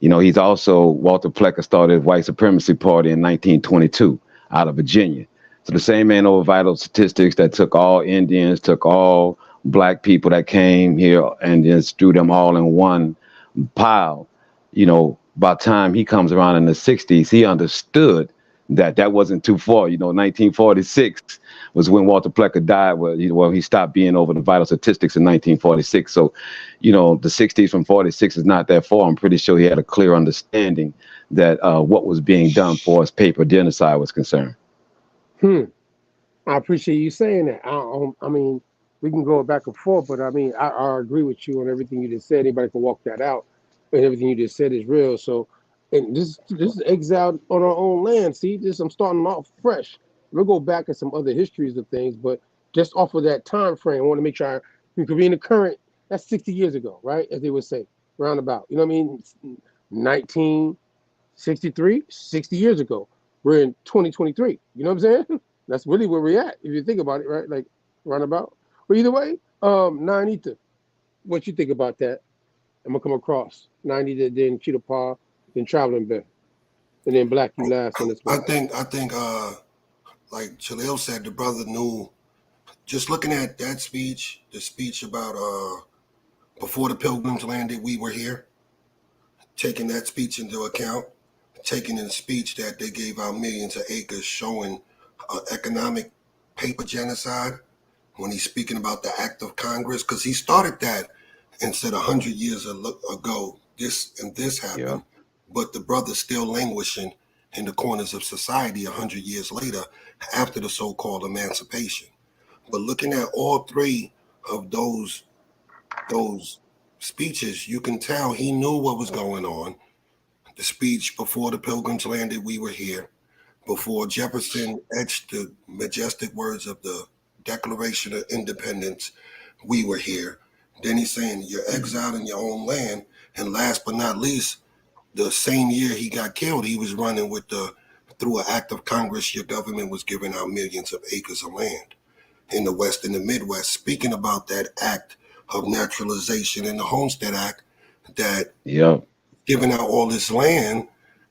he's also, Walter Plecker started White Supremacy Party in 1922 out of Virginia. So the same man over Vital Statistics that took all Indians, took all Black people that came here and just threw them all in one pile. By the time he comes around in the 60s, he understood that wasn't too far. 1946 was when Walter Plecker died. Well, he stopped being over the Vital Statistics in 1946. So, the 60s from 46 is not that far. I'm pretty sure he had a clear understanding that what was being done for as paper genocide was concerned. I appreciate you saying that. I mean, we can go back and forth, but I mean, I agree with you on everything you just said. Anybody can walk that out, and everything you just said is real. So, and this is exiled on our own land. See, I'm starting off fresh. We'll go back at some other histories of things, but just off of that time frame, I want to make sure we could be in the current. That's 60 years ago, right? As they would say, roundabout. You know what I mean? 1963, 60 years ago. We're in 2023. You know what I'm saying? That's really where we're at, if you think about it, right? Like roundabout. But either way, 9 what you think about that? I'm gonna come across 90 then Cheetah Paw, then Traveling Bear, and then Black you last on this one. I think like Jalil said, the brother knew. Just looking at that speech, the speech about before the Pilgrims landed, we were here. Taking that speech into account, taking in the speech that they gave out millions of acres, showing economic paper genocide. When he's speaking about the act of Congress, because he started that and said 100 years ago, this happened. Yeah. But the brother's still languishing in the corners of society 100 years later after the so-called emancipation. But looking at all three of those speeches, you can tell he knew what was going on. The speech before the Pilgrims landed, we were here. Before Jefferson etched the majestic words of the Declaration of Independence, we were here. Then he's saying you're exiled in your own land. And last but not least, the same year he got killed, he was running with through an act of Congress, your government was giving out millions of acres of land in the West and the Midwest, speaking about that act of naturalization in the Homestead Act that giving out all this land.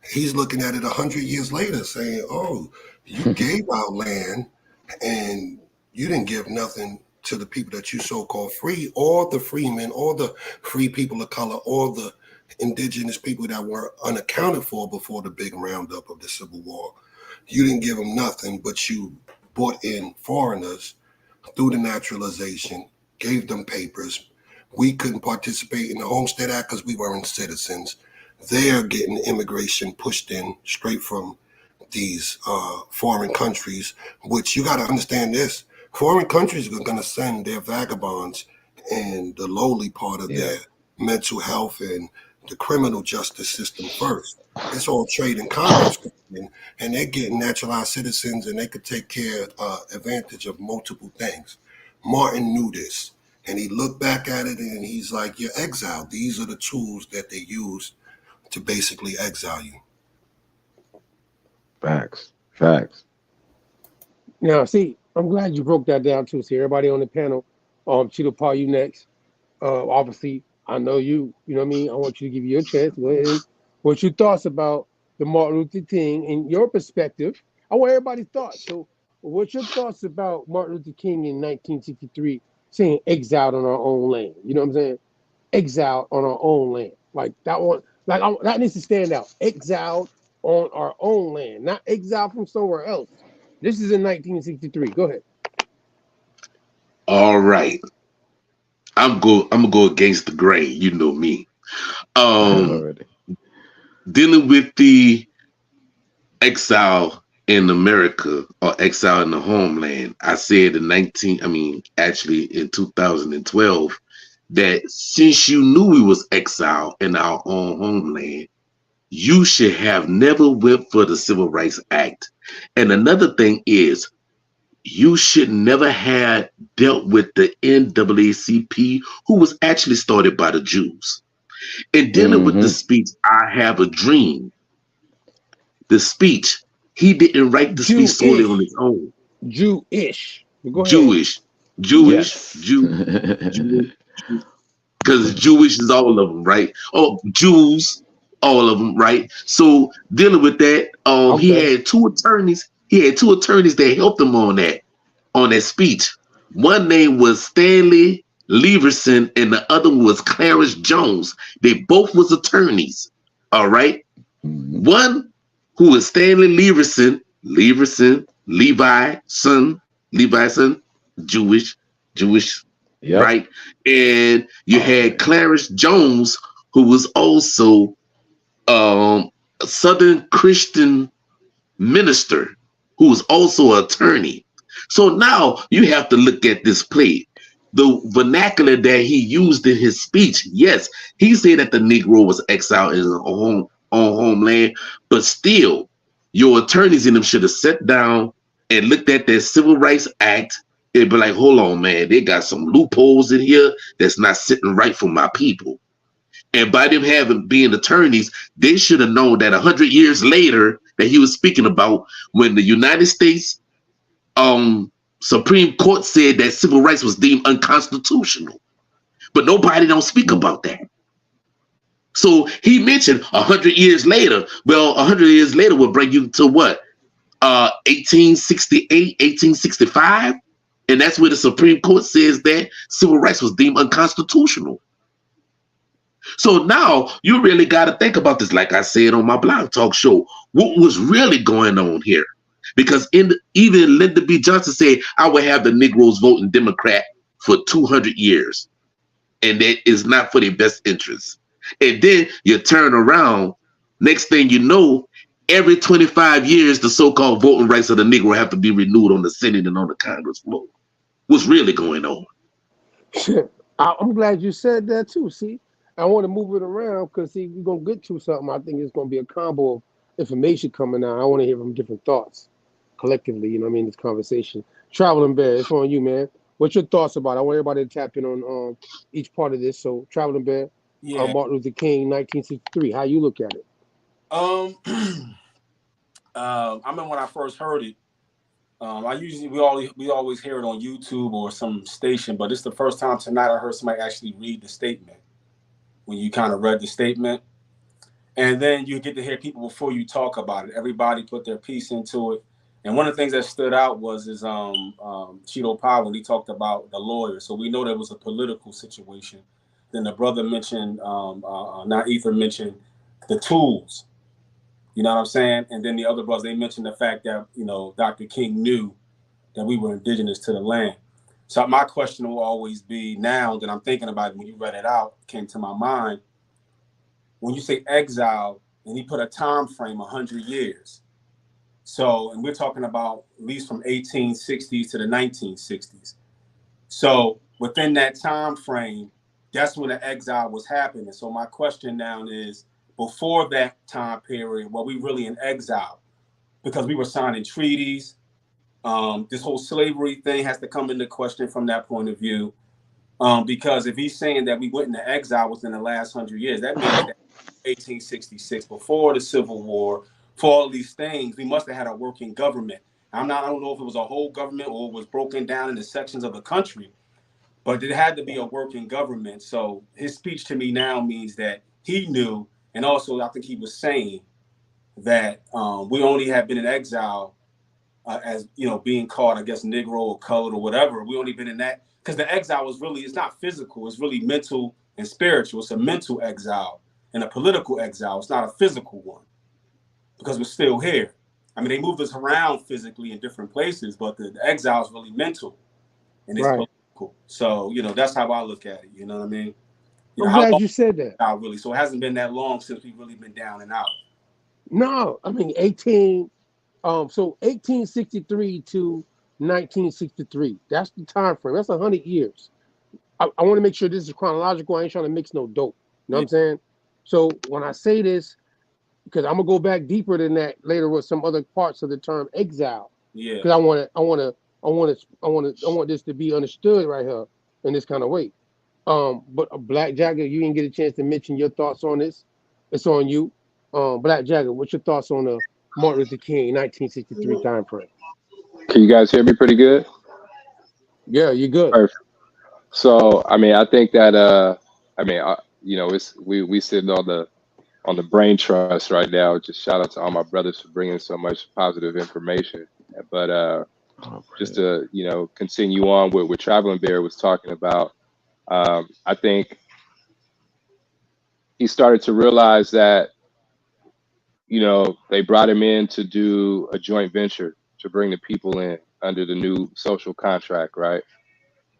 He's looking at it 100 years later saying, oh, you gave out land and you didn't give nothing to the people that you so-called free, or the freemen, or the free people of color, or the indigenous people that were unaccounted for before the big roundup of the Civil War. You didn't give them nothing, but you brought in foreigners through the naturalization, gave them papers. We couldn't participate in the Homestead Act because we weren't citizens. They're getting immigration pushed in straight from these foreign countries, which you got to understand this. Foreign countries are going to send their vagabonds and the lowly part of their mental health and the criminal justice system first. It's all trade and commerce, and they're getting naturalized citizens, and they could take advantage of multiple things. Martin knew this, and he looked back at it, and he's like, you're exiled. These are the tools that they used to basically exile you. Facts. Now, see, I'm glad you broke that down too. See, everybody on the panel, Chito Paul, you next. Obviously, I know you. You know what I mean. I want you to give you a chance. Go ahead. What's your thoughts about the Martin Luther King in your perspective? I want everybody's thoughts. So, what's your thoughts about Martin Luther King in 1963 saying exiled on our own land? You know what I'm saying? Exiled on our own land. Like that one. Like that needs to stand out. Exiled on our own land, not exiled from somewhere else. This is in 1963. Go ahead. All right. I'm gonna go against the grain. You know me. Dealing with the exile in America or exile in the homeland. I said in 2012 that since you knew we was exiled in our own homeland, you should have never went for the Civil Rights Act. And another thing is, you should never have dealt with the NAACP, who was actually started by the Jews. And dealing with the speech, I Have a Dream, the speech, he didn't write the speech solely on his own. Jewish. Jewish. Because Jewish is all of them, right? Oh, Jews, all of them, right? So dealing with that, he had two attorneys. He had two attorneys that helped him on that speech. One name was Stanley Leverson, and the other was Clarence Jones. They both was attorneys. All right. One who was Stanley Leverson, Levi's son, Jewish, right? And you had Clarence Jones, who was also a Southern Christian minister, who was also an attorney. So now you have to look at this play. The vernacular that he used in his speech, yes, he said that the Negro was exiled in his own homeland, but still, your attorneys in them should have sat down and looked at that Civil Rights Act and be like, hold on, man, they got some loopholes in here that's not sitting right for my people. And by them having being attorneys, they should have known that 100 years later that he was speaking about, when the United States Supreme Court said that civil rights was deemed unconstitutional. But nobody don't speak about that. So he mentioned 100 years later. Well, 100 years later will bring you to what? 1868, 1865? And that's where the Supreme Court says that civil rights was deemed unconstitutional. So now you really got to think about this. Like I said on my blog talk show, what was really going on here? Because even Lyndon B. Johnson said, I would have the Negroes voting Democrat for 200 years. And that is not for their best interests. And then you turn around, next thing you know, every 25 years, the so-called voting rights of the Negro have to be renewed on the Senate and on the Congress floor. What's really going on? I'm glad you said that too. See, I want to move it around because see, we're gonna get to something. I think it's gonna be a combo of information coming out. I want to hear from different thoughts collectively. You know what I mean? This conversation. Traveling Bear, it's on you, man. What's your thoughts about it? I want everybody to tap in on each part of this. So, Traveling Bear, Martin Luther King, 1963. How you look at it? I remember when I first heard it. We always hear it on YouTube or some station, but it's the first time tonight I heard somebody actually read the statement. When you kind of read the statement, and then you get to hear people before you talk about it. Everybody put their piece into it, and one of the things that stood out was Chito Powell when he talked about the lawyer. So we know there was a political situation. Then the brother mentioned, not Ether mentioned the tools. You know what I'm saying? And then the other brothers, they mentioned the fact that, Dr. King knew that we were indigenous to the land. So my question will always be, now that I'm thinking about it, when you read it out, came to my mind, when you say exile, and he put a time frame, 100 years. So, and we're talking about at least from 1860s to the 1960s. So within that time frame, that's when the exile was happening. So my question now is, before that time period, were we really in exile? Because we were signing treaties. This whole slavery thing has to come into question from that point of view. Because if he's saying that we went into exile within the last 100 years, that means that 1866, before the Civil War, for all these things, we must have had a working government. I don't know if it was a whole government or it was broken down into sections of the country, but it had to be a working government. So his speech to me now means that he knew, and also I think he was saying that we only have been in exile as, being called, I guess, Negro or colored or whatever. We only been in that because the exile was really, it's not physical. It's really mental and spiritual. It's a mental exile and a political exile. It's not a physical one because we're still here. I mean, they moved us around physically in different places, but the exile is really mental and it's political. So, that's how I look at it. You know what I mean? I'm glad you said that. Really. So it hasn't been that long since we've really been down and out. No, I mean, 1863 to 1963. That's the time frame. That's 100 years. I want to make sure this is chronological. I ain't trying to mix no dope. You know what I'm saying? So when I say this, because I'm gonna go back deeper than that later with some other parts of the term exile. Yeah. Because I want this to be understood right here in this kind of way. But Black Jagger, you didn't get a chance to mention your thoughts on this. It's on you. Black Jagger, what's your thoughts on the Martin Luther King 1963 time frame? Can you guys hear me pretty good? Yeah, you're good. Perfect. So, I mean, I think that we sitting on the brain trust right now. Just shout out to all my brothers for bringing so much positive information. But just to continue on with what Traveling Bear was talking about, I think he started to realize that they brought him in to do a joint venture to bring the people in under the new social contract, right?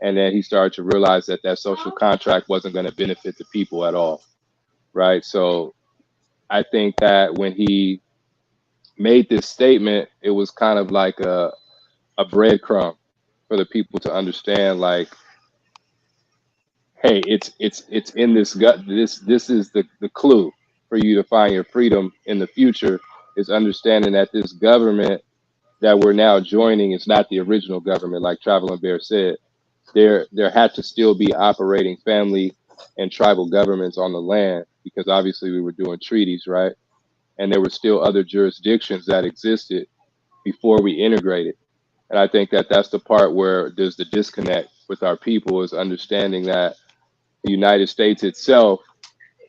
And then he started to realize that social contract wasn't going to benefit the people at all, right? So I think that when he made this statement, it was kind of like a breadcrumb for the people to understand, like, hey, it's in this gut. This is the clue for you to find your freedom in the future, is understanding that this government that we're now joining is not the original government, like Traveling Bear said. There had to still be operating family and tribal governments on the land, because obviously we were doing treaties, right? And there were still other jurisdictions that existed before we integrated. And I think that that's the part where there's the disconnect with our people, is understanding that the United States itself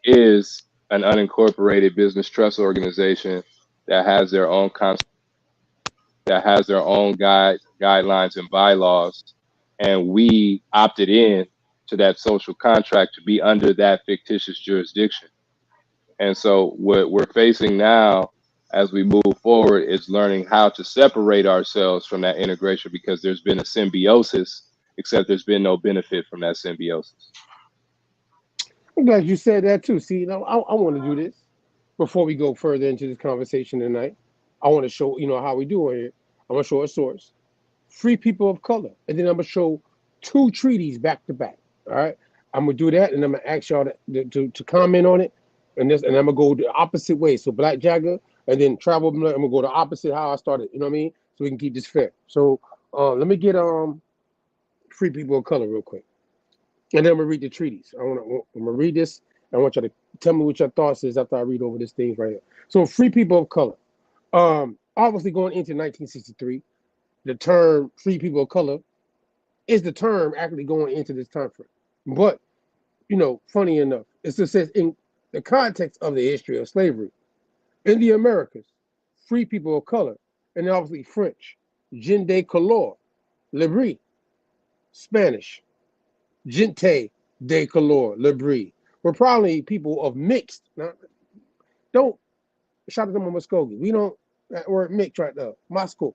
is an unincorporated business trust organization that has their own guidelines and bylaws, and we opted in to that social contract to be under that fictitious jurisdiction. And so what we're facing now as we move forward is learning how to separate ourselves from that integration, because there's been a symbiosis, except there's been no benefit from that symbiosis. I'm glad you said that too. See, I want to do this before we go further into this conversation tonight. I want to show, how we do it here. I'm going to show a source, Free People of Color, and then I'm going to show 2 treaties back to back. All right. I'm going to do that, and I'm going to ask y'all to comment on it. And I'm going to go the opposite way. So Black Jagger, and then Travel, I'm going to go the opposite how I started. You know what I mean? So we can keep this fair. So let me get Free People of Color real quick. And then I'm going to read the treaties. I'm going to read this. I want you to tell me what your thoughts is after I read over this thing right here. So Free People of Color. Obviously going into 1963, the term Free People of Color is the term actually going into this time frame. But, funny enough, it says in the context of the history of slavery, in the Americas, free people of color, and obviously French, gente de color, libre, Spanish, gente de color, libre, were probably people of mixed. Now, don't shout out to Muskogee. We don't, that word mixed right there, Moscow.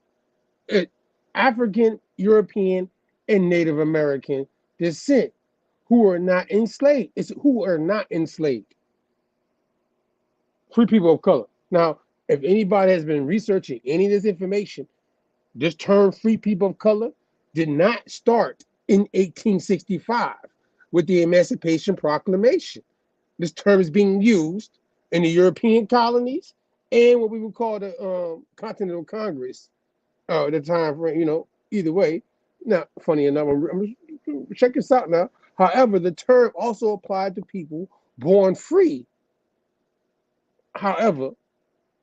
African, European, and Native American descent who are not enslaved. It's who are not enslaved. Free people of color. Now, if anybody has been researching any of this information, this term free people of color did not start in 1865 with the Emancipation Proclamation. This term is being used in the European colonies and what we would call the Continental Congress at the time frame, either way. Now, funny enough, I'm check this out now. However, the term also applied to people born free. However,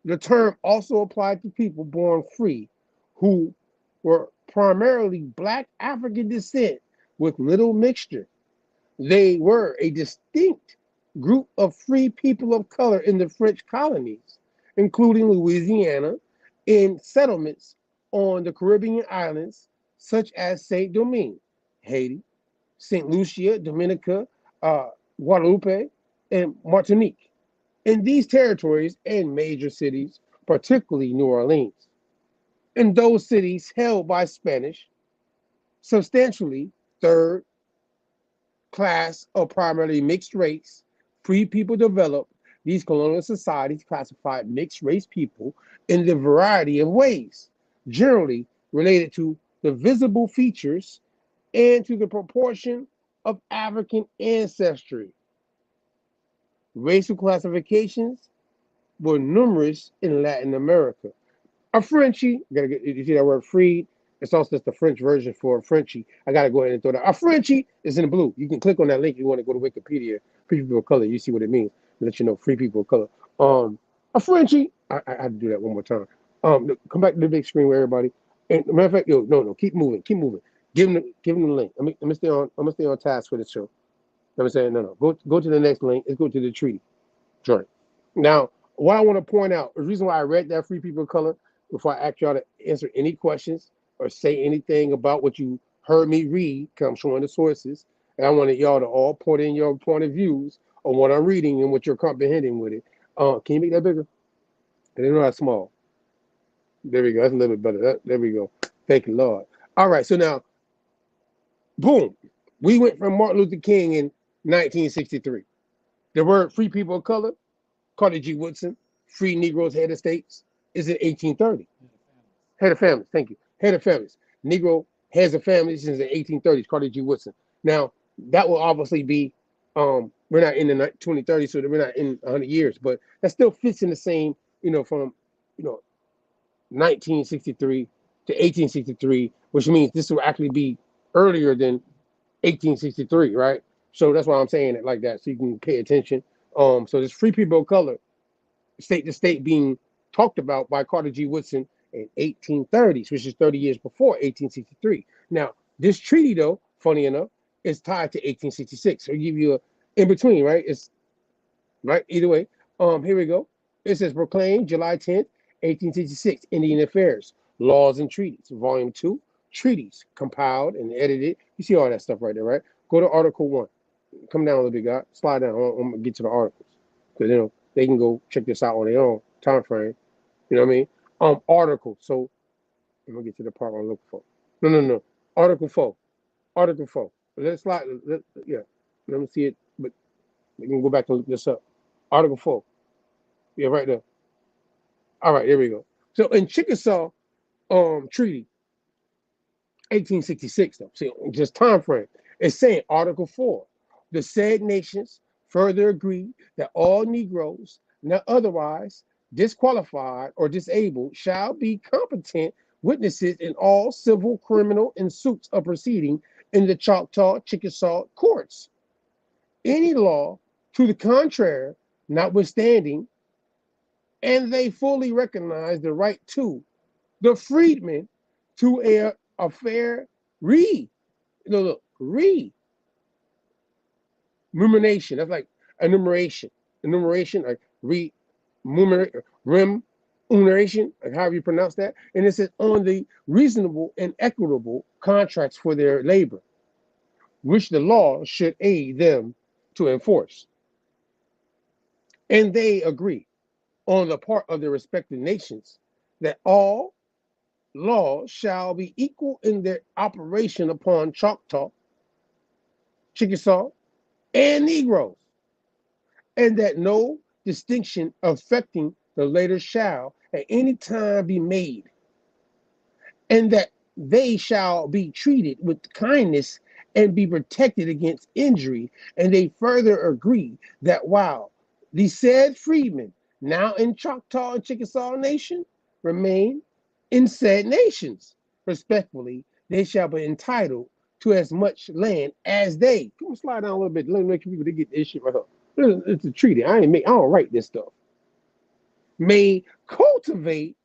the term also applied to people born free who were primarily Black African descent with little mixture. They were a distinct group of free people of color in the French colonies, including Louisiana, in settlements on the Caribbean islands such as Saint Domingue, Haiti, St. Lucia, Dominica, Guadeloupe, and Martinique. In these territories and major cities, particularly New Orleans, in those cities held by Spanish, substantially third class or primarily mixed race, free people developed. These colonial societies classified mixed race people in the variety of ways, generally related to the visible features and to the proportion of African ancestry. Racial classifications were numerous in Latin America. A Frenchie, you see that word freed? It's also just the French version for a Frenchie. I gotta go ahead and throw that. A Frenchie is in blue. You can click on that link if you want to go to Wikipedia. Free people of color. You see what it means. Let you know free people of color. A Frenchie. I have to do that one more time. Come back to the big screen with everybody. And matter of fact, no, keep moving. Give them the link. I'm gonna stay on task for the show. I'm saying no. Go to the next link. Let's go to the treaty joint. Now, what I want to point out, the reason why I read that free people of color before I ask y'all to answer any questions or say anything about what you heard me read, because I'm showing the sources, and I wanted y'all to all put in your point of views on what I'm reading and what you're comprehending with it. Can you make that bigger? I didn't know that's small. There we go. That's a little bit better. There we go. Thank you, Lord. All right. So now, boom. We went from Martin Luther King in 1963. The word free people of color, Carter G. Woodson, free Negroes, head of states, is in 1830. Head of families. Thank you. Head of families. Negro heads of families since the 1830s, Carter G. Woodson. Now, that will obviously be, we're not in the 2030s, so we're not in 100 years, but that still fits in the same, from, 1963 to 1863, which means this will actually be earlier than 1863, right? So that's why I'm saying it like that, so you can pay attention. So there's free people of color, state to state, being talked about by Carter G. Woodson in 1830s, which is 30 years before 1863. Now, this treaty, though, funny enough, is tied to 1866. So, give you a in between, right? It's right either way. Here we go. It says proclaimed July 10th, 1866, Indian Affairs, Laws and Treaties, Volume 2, Treaties, compiled and edited. You see all that stuff right there, right? Go to Article 1. Come down a little bit, God. Slide down. I'm gonna get to the articles, because they can go check this out on their own time frame. You know what I mean? Article. So I'm gonna get to the part I'm looking for. No. Article 4. Article 4. Let's slide. Yeah. Let me see it. But we can go back and look this up. Article 4. Yeah, right there. All right, there we go. So in Chickasaw Treaty, 1866, though. See, just time frame. It's saying Article 4. The said nations further agree that all Negroes, not otherwise disqualified or disabled, shall be competent witnesses in all civil, criminal, and suits of proceeding in the Choctaw Chickasaw courts. Any law to the contrary, notwithstanding, and they fully recognize the right to the freedmen to a fair remuneration. That's like enumeration, like remuneration, like however you pronounce that. And it says on the reasonable and equitable contracts for their labor, which the law should aid them to enforce. And they agree on the part of the respective nations that all laws shall be equal in their operation upon Choctaw, Chickasaw, and Negroes, and that no distinction affecting the later shall at any time be made, and that they shall be treated with kindness and be protected against injury. And they further agree that while the said freedmen now in Choctaw and Chickasaw Nation remain in said nations, respectfully, they shall be entitled to as much land as they. Come on, slide down a little bit. Let me make people to get this shit right up. It's a treaty. I don't write this stuff. May cultivate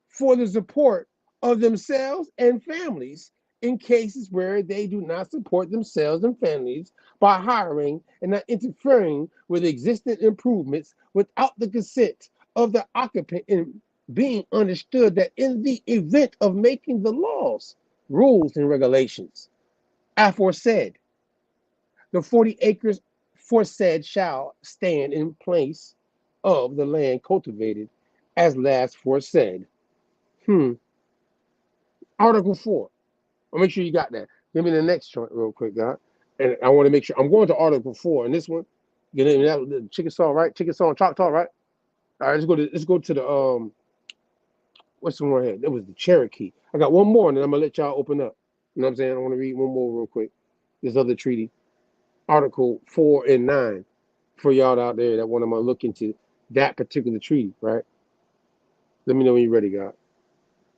for the support of themselves and families in cases where they do not support themselves and families by hiring and not interfering with existing improvements without the consent of the occupant, and being understood that in the event of making the laws, rules, and regulations aforesaid, the 40 acres foresaid shall stand in place of the land cultivated as last foresaid. Article 4. I'll make sure you got that. Give me the next joint real quick, God. And I want to make sure I'm going to Article 4. And this one, you know, that Chickasaw, right? Chickasaw and Choctaw, right? All right, let's go to the what's the one here? That was the Cherokee. I got one more, and then I'm gonna let y'all open up. You know what I'm saying? I want to read one more real quick. This other treaty, Article 4 and 9, for y'all out there that want to look into that particular treaty, right? Let me know when you're ready, God.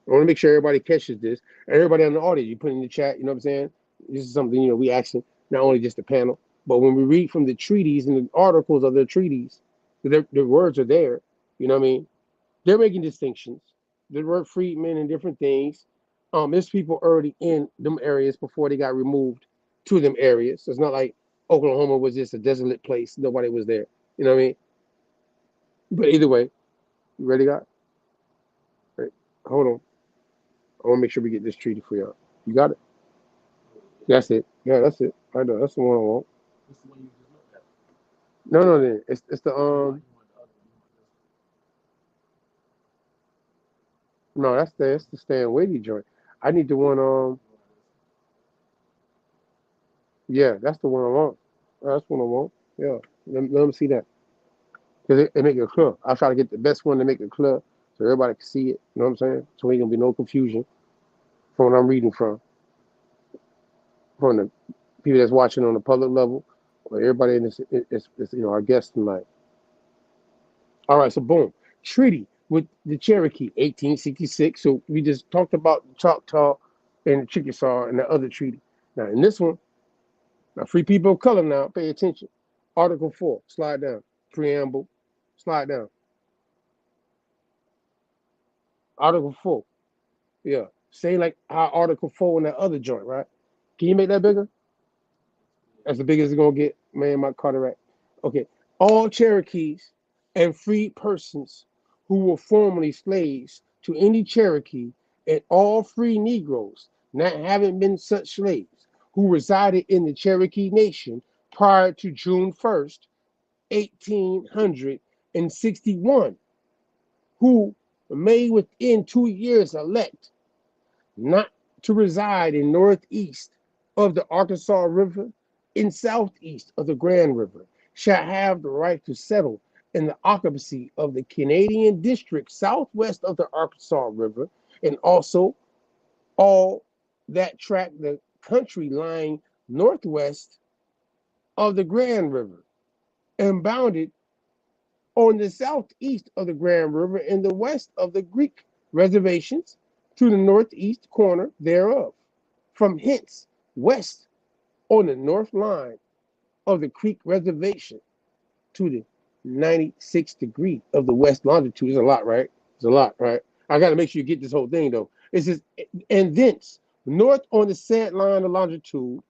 I want to make sure everybody catches this. Everybody on the audience, you put in the chat, you know what I'm saying? This is something, we action, not only just the panel, but when we read from the treaties and the articles of the treaties, the words are there, you know what I mean? They're making distinctions. The word freedmen and different things. There's people already in them areas before they got removed to them areas. So it's not like Oklahoma was just a desolate place. Nobody was there. You know what I mean? But either way, you ready, God? Right. Hold on. I want to make sure we get this treaty for y'all. You got it? That's it. Yeah, that's it. I know. That's the one I want. No, then. It's the no, that's the Stan Wady joint. I need the one yeah, that's the one I want. That's the one I want. Yeah. Let me see that. Because it make it clear. I'll try to get the best one to make it clear so everybody can see it. You know what I'm saying? So ain't gonna be no confusion from what I'm reading from the people that's watching on the public level, or everybody in this is our guests tonight. All right, so boom. Treaty with the Cherokee, 1866. So we just talked about the Choctaw and the Chickasaw and the other treaty. Now in this one, Now, free people of color now, pay attention. Article 4, slide down. Preamble, slide down. Article 4, yeah. Say like how Article 4 in that other joint, right? Can you make that bigger? That's the biggest it's gonna get. Man, my cataract. Okay. All Cherokees and free persons who were formerly slaves to any Cherokee and all free Negroes not having been such slaves who resided in the Cherokee Nation prior to June 1st, 1861, who may within 2 years elect not to reside in northeast of the Arkansas River, in southeast of the Grand River, shall have the right to settle in the occupancy of the Canadian district southwest of the Arkansas River, and also all that tract the country lying northwest of the Grand River, and bounded on the southeast of the Grand River and the west of the Greek reservations to the northeast corner thereof. From hence west on the north line of the Creek Reservation to the 96th degree of the west longitude. It's a lot, right? It's a lot, right? I got to make sure you get this whole thing, though. It says, and thence north on the said line of longitude,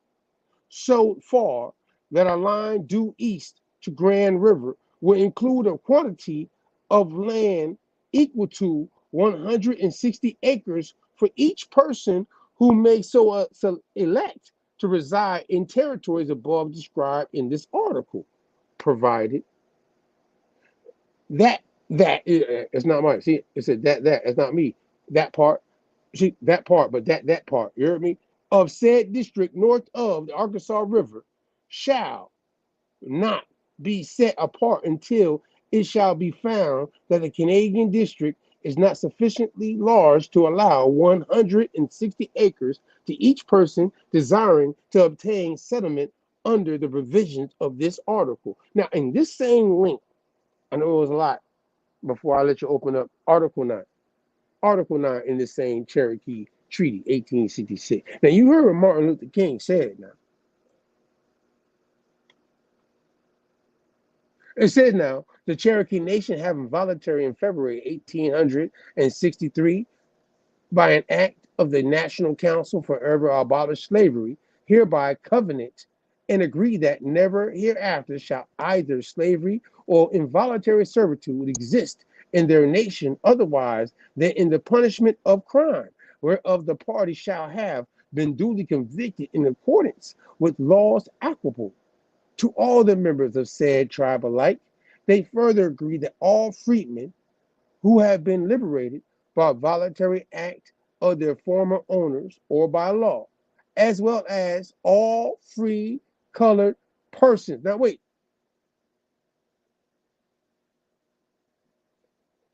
so far that a line due east to Grand River will include a quantity of land equal to 160 acres for each person who may so elect to reside in territories above described in this article, provided that it's not mine. See, it said that it's not me. That part, see that part, but that part. You heard me? Of said district north of the Arkansas River shall not be set apart until it shall be found that the Canadian district is not sufficiently large to allow 160 acres to each person desiring to obtain settlement under the provisions of this article. Now, in this same link, I know it was a lot before I let you open up Article 9. Article 9 in the same Cherokee Treaty, 1866. Now, you heard what Martin Luther King said now. It says now, the Cherokee Nation having voluntary in February 1863 by an act of the National Council forever abolish slavery, hereby covenant and agree that never hereafter shall either slavery or involuntary servitude exist in their nation otherwise than in the punishment of crime, whereof the party shall have been duly convicted in accordance with laws applicable to all the members of said tribe alike. They further agree that all freedmen who have been liberated by voluntary act of their former owners or by law, as well as all free colored persons. Now wait.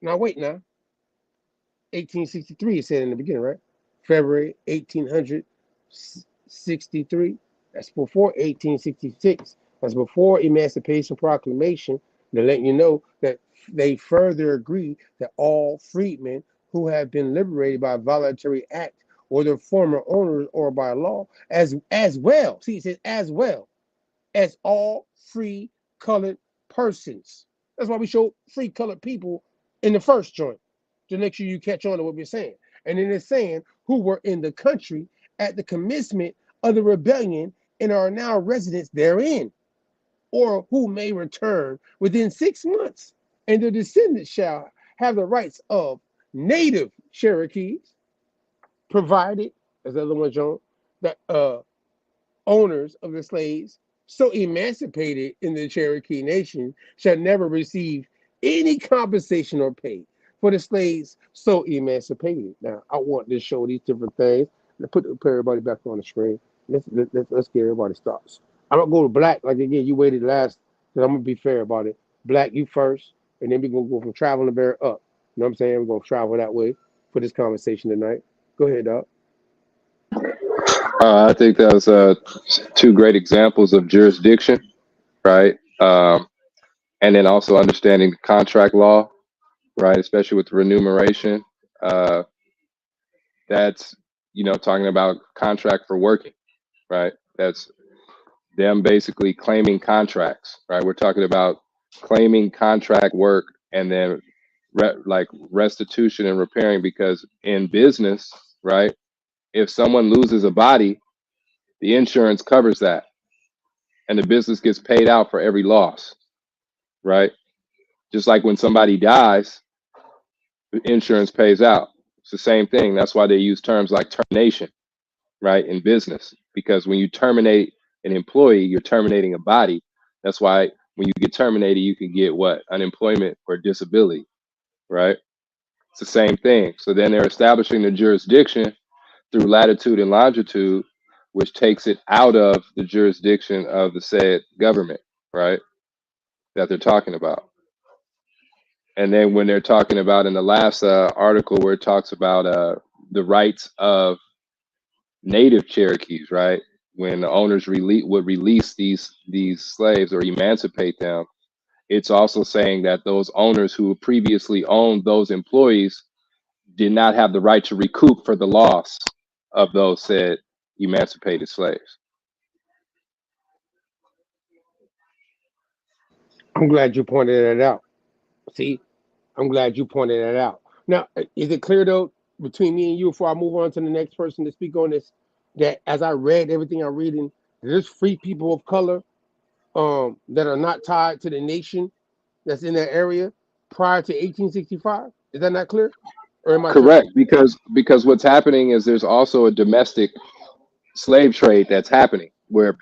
Now 1863, it said in the beginning, right? February 1863. That's before 1866. That's before Emancipation Proclamation. They're letting you know that they further agree that all freedmen who have been liberated by voluntary act or their former owners or by law, as well. See, it says as well as all free colored persons. That's why we show free colored people in the first joint, to make sure you catch on to what we're saying. And then it's saying who were in the country at the commencement of the rebellion and are now residents therein, or who may return within 6 months, and their descendants shall have the rights of native Cherokees, provided, as the other one shown, that owners of the slaves so emancipated in the Cherokee Nation shall never receive any compensation or pay for the slaves so emancipated. Now, I want to show these different things. Let's put everybody back on the screen. Let's get everybody's thoughts. I'm gonna go to Black. Like again, you waited last, because I'm gonna be fair about it. Black, you first, and then we're gonna go from traveling bear up. You know what I'm saying? We're gonna travel that way for this conversation tonight. Go ahead, Doc. I think that was two great examples of jurisdiction, right? And then also understanding contract law, right? Especially with remuneration. That's, talking about contract for working, right? That's them basically claiming contracts, right? We're talking about claiming contract work and then like restitution and repairing, because in business, right, if someone loses a body, the insurance covers that and the business gets paid out for every loss, right? Just like when somebody dies, the insurance pays out. It's the same thing. That's why they use terms like termination, right, in business, because when you terminate an employee, you're terminating a body. That's why when you get terminated, you can get what? Unemployment or disability, right? It's the same thing. So then they're establishing the jurisdiction through latitude and longitude, which takes it out of the jurisdiction of the said government, right, that they're talking about. And then when they're talking about in the last article where it talks about the rights of native Cherokees, right? When the owners would release these slaves or emancipate them, it's also saying that those owners who previously owned those employees did not have the right to recoup for the loss of those said emancipated slaves. I'm glad you pointed that out. See, I'm glad you pointed that out. Now, is it clear though between me and you before I move on to the next person to speak on this, that as I read everything I'm reading, there's free people of color that are not tied to the nation that's in that area prior to 1865? Is that not clear? Or am I Correct, tripping? because what's happening is there's also a domestic slave trade that's happening where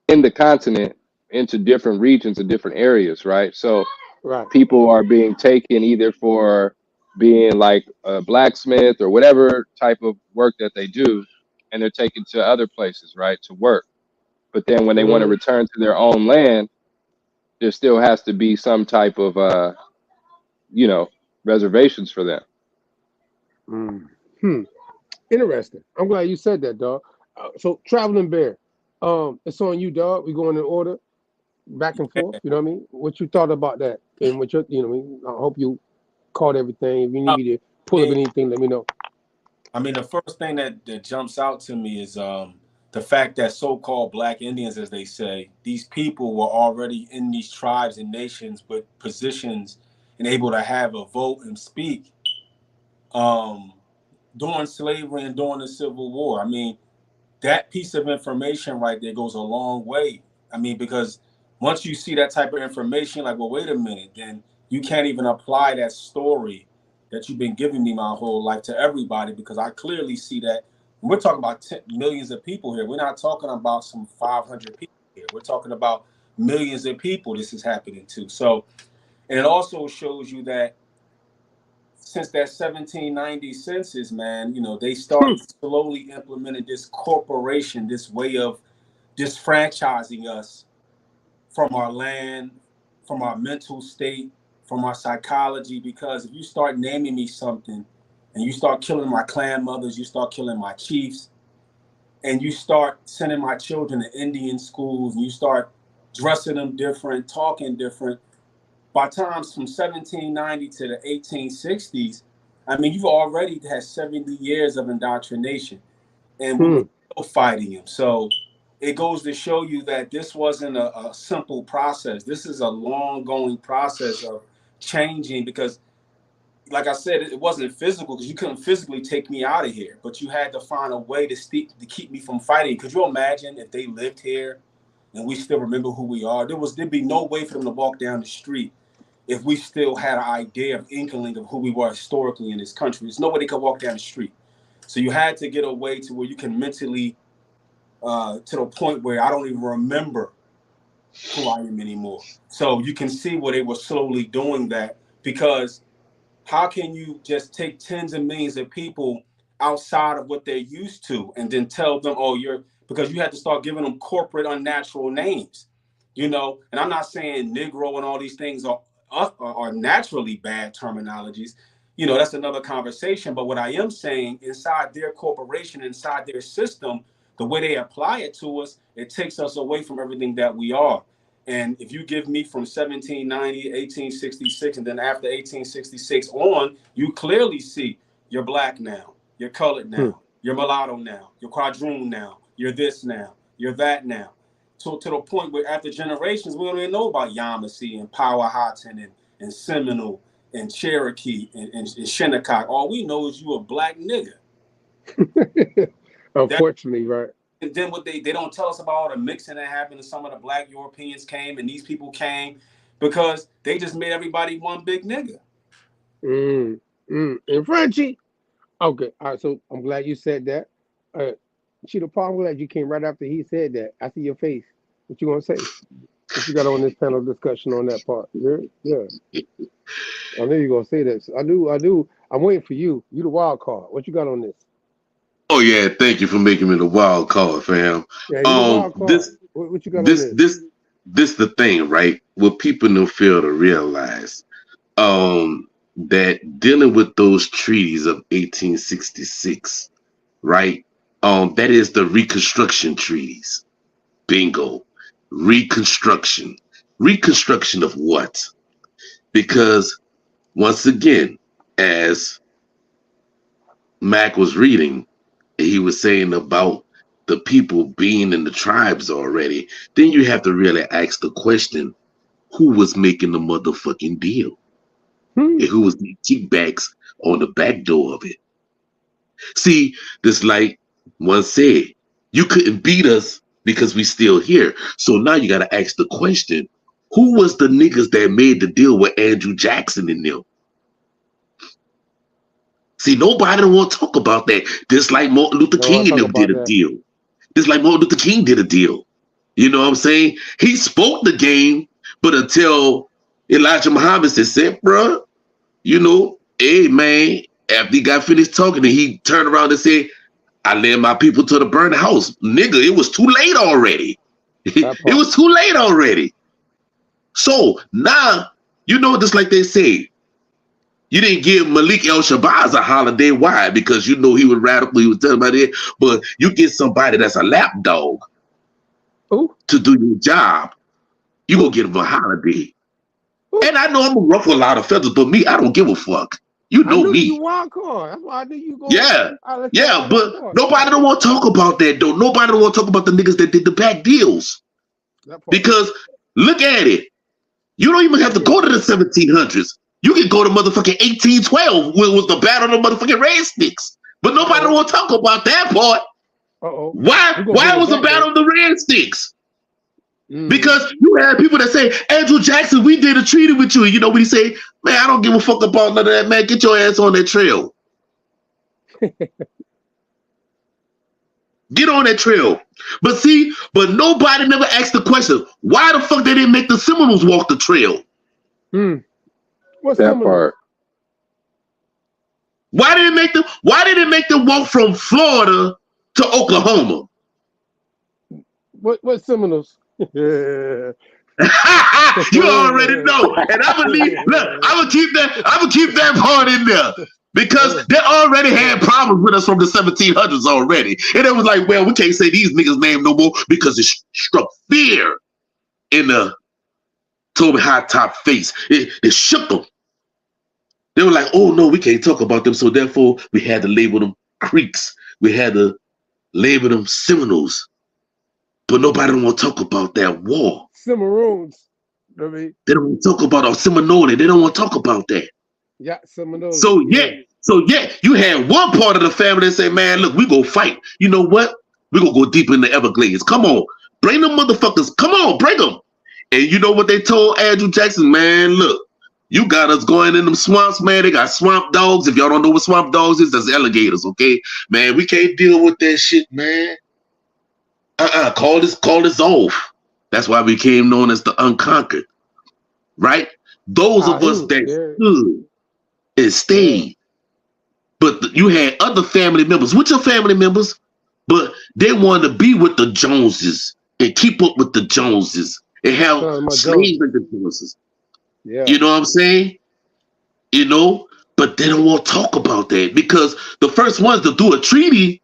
in the continent into different regions and different areas, right? So Right. people are being taken either for being like a blacksmith or whatever type of work that they do, and they're taken to other places, right, to work. But then when they want to return to their own land, there still has to be some type of reservations for them. Interesting. I'm glad you said that, dog. So, Traveling Bear, it's on you, dog. We going in order, back and forth. You know what I mean? What you thought about that, and what you know what I mean? I hope you caught everything. If you need me to pull up anything, let me know. I mean, the first thing that jumps out to me is the fact that so-called Black Indians, as they say, these people were already in these tribes and nations with positions and able to have a vote and speak during slavery and during the Civil War. I mean, that piece of information right there goes a long way. I mean, because once you see that type of information, like, well, wait a minute, then you can't even apply that story that you've been giving me my whole life to everybody, because I clearly see that we're talking about millions of people here. We're not talking about some 500 people here. We're talking about millions of people this is happening to. So, and it also shows you that since that 1790 census, man, you know, they started slowly implementing this corporation, this way of disfranchising us from our land, from our mental state, from our psychology. Because if you start naming me something and you start killing my clan mothers, you start killing my chiefs, and you start sending my children to Indian schools, and you start dressing them different, talking different, by times from 1790 to the 1860s, I mean, you've already had 70 years of indoctrination, and we were still fighting him. So it goes to show you that this wasn't a simple process. This is a long-going process of changing, because, like I said, it wasn't physical, because you couldn't physically take me out of here, but you had to find a way to keep me from fighting. Could you imagine if they lived here and we still remember who we are? There'd be no way for them to walk down the street if we still had an idea of inkling of who we were historically in this country. There's no way they could walk down the street. So you had to get a way to where you can mentally, to the point where I don't even remember who I am anymore. So you can see where they were slowly doing that, because how can you just take tens of millions of people outside of what they're used to and then tell them, oh, because you had to start giving them corporate unnatural names, you know? And I'm not saying Negro and all these things are naturally bad terminologies. You know, that's another conversation. But what I am saying, inside their corporation, inside their system, the way they apply it to us, it takes us away from everything that we are. And if you give me from 1790, 1866, and then after 1866 on, you clearly see you're Black now, you're colored now, you're mulatto now, you're quadroon now, You're this now. You're that now. So to the point where after generations, we don't even know about Yamasee and Powhatan and Seminole and Cherokee and Shinnecock. All we know is you a black nigga. Unfortunately, right. And then what they don't tell us about all the mixing that happened, and some of the black Europeans came and these people came because they just made everybody one big nigga. And Frenchie. Okay, all right, so I'm glad you said that. Chito, I'm glad you came right after he said that. I see your face. What you gonna say? What you got on this panel discussion on that part? Yeah. I knew you were gonna say that. I do. I'm waiting for you. You the wild card. What you got on this? Oh yeah, thank you for making me the wild card, fam. Yeah, you the wild card. What you got on this? This the thing, right? What people don't fail to realize, that dealing with those treaties of 1866, right? That is the Reconstruction treaties. Bingo. Reconstruction. Reconstruction of what? Because once again, as Mac was reading, he was saying about the people being in the tribes already. Then you have to really ask the question, who was making the motherfucking deal? And who was the kickbacks on the back door of it? See, this like one said, you couldn't beat us because we still here. So now you got to ask the question, who was the niggas that made the deal with Andrew Jackson and them? See, nobody don't want to talk about that. Just like Martin Luther King and them did a deal. Just like Martin Luther King did a deal. You know what I'm saying? He spoke the game, but until Elijah Muhammad said, bruh, you know, hey man, after he got finished talking, and he turned around and said, I led my people to the burnt house. Nigga, it was too late already. It was too late already. So now, you know, just like they say, you didn't give Malik El-Shabazz a holiday. Why? Because you know he was radical, he was telling about it. But you get somebody that's a lapdog to do your job, you gonna give him a holiday. And I know I'm gonna ruffle a lot of feathers, but me, I don't give a fuck. You know me. You wild card. That's why I knew you going. Yeah, but nobody don't want to talk about that though. Nobody don't want to talk about the niggas that did the back deals. Because look at it. You don't even have to go to the 1700s. You can go to motherfucking 1812, which was the battle of the motherfucking Red Sticks. But nobody don't want to talk about that part. Why was the battle of the Red Sticks? Because you had people that say, Andrew Jackson, we did a treaty with you. You know what he say? Man, I don't give a fuck about none of that, man. Get your ass on that trail. Get on that trail. But see, nobody never asked the question, why the fuck they didn't make the Seminoles walk the trail? What's that part? Why did it make them walk from Florida to Oklahoma? What Seminoles? You already know. And I'm gonna keep that part in there. Because they already had problems with us from the 1700s already. And it was like, well, we can't say these niggas' name no more because it struck fear in the Toby High Top face. It shook them. They were like, oh no, we can't talk about them. So therefore, we had to label them Creeks. We had to label them Seminoles. But nobody don't want to talk about that war. Cimarrones. They don't want to talk about Seminole. They don't want to talk about that. Yeah, Seminoles. So you had one part of the family that say, man, look, we go fight. You know what? We gonna go deep in the Everglades. Come on, bring them motherfuckers. Come on, bring them. And you know what they told Andrew Jackson? Man, look, you got us going in them swamps, man. They got swamp dogs. If y'all don't know what swamp dogs is, that's alligators, okay? Man, we can't deal with that shit, man. Call this off. That's why we became known as the Unconquered, right? Those of us that stood and stayed. But you had other family members, with your family members, but they wanted to be with the Joneses and keep up with the Joneses and have slaves with the Joneses. Yeah. You know what I'm saying? You know, but they don't want to talk about that because the first ones to do a treaty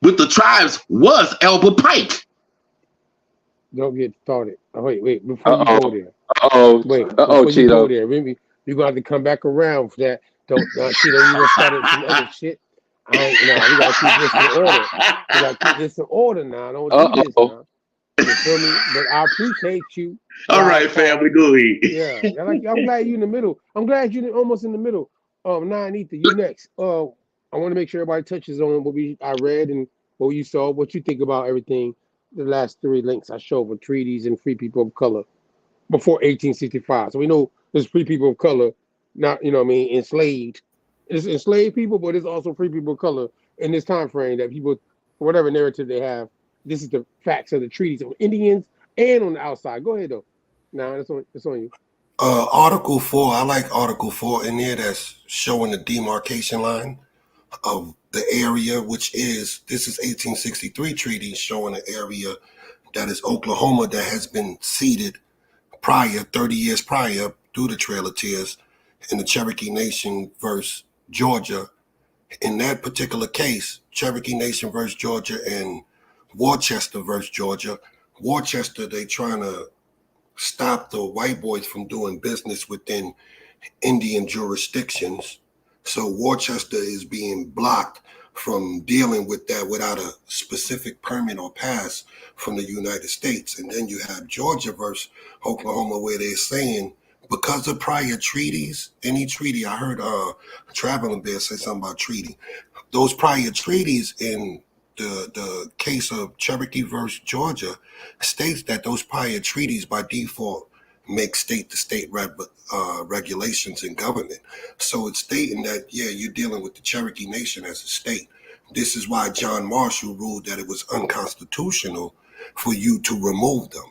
with the tribes was Albert Pike. Don't get started. Oh, wait. Before you go there. Chito. You go there, maybe you're going to have to come back around for that. Chito, you want to start some other shit. We gotta keep this in order. We gotta keep this in order now. Don't do this now. You feel me? But I appreciate you. All right, family, go ahead. Yeah, I'm glad you in the middle. I'm glad you almost in the middle. Nine Ether, you next. I want to make sure everybody touches on what I read and what you saw, what you think about everything. The last 3 links I showed were treaties and free people of color before 1865. So we know there's free people of color, not enslaved. It's enslaved people, but it's also free people of color in this time frame that people, for whatever narrative they have, this is the facts of the treaties of Indians and on the outside. Go ahead though. Now it's on you. Article 4, I like Article 4 in there that's showing the demarcation line of the area, this is 1863 treaty showing an area that is Oklahoma that has been ceded 30 years prior through the Trail of Tears in the Cherokee Nation versus Georgia. In that particular case, Cherokee Nation versus Georgia and Worcester versus Georgia. Worcester, they trying to stop the white boys from doing business within Indian jurisdictions. So Worcester is being blocked from dealing with that without a specific permit or pass from the United States. And then you have Georgia versus Oklahoma, where they're saying because of prior treaties, any treaty, I heard Traveling Bear say something about treaty. Those prior treaties in the case of Cherokee versus Georgia states that those prior treaties by default make state-to-state regulations and government. So it's stating that, you're dealing with the Cherokee Nation as a state. This is why John Marshall ruled that it was unconstitutional for you to remove them.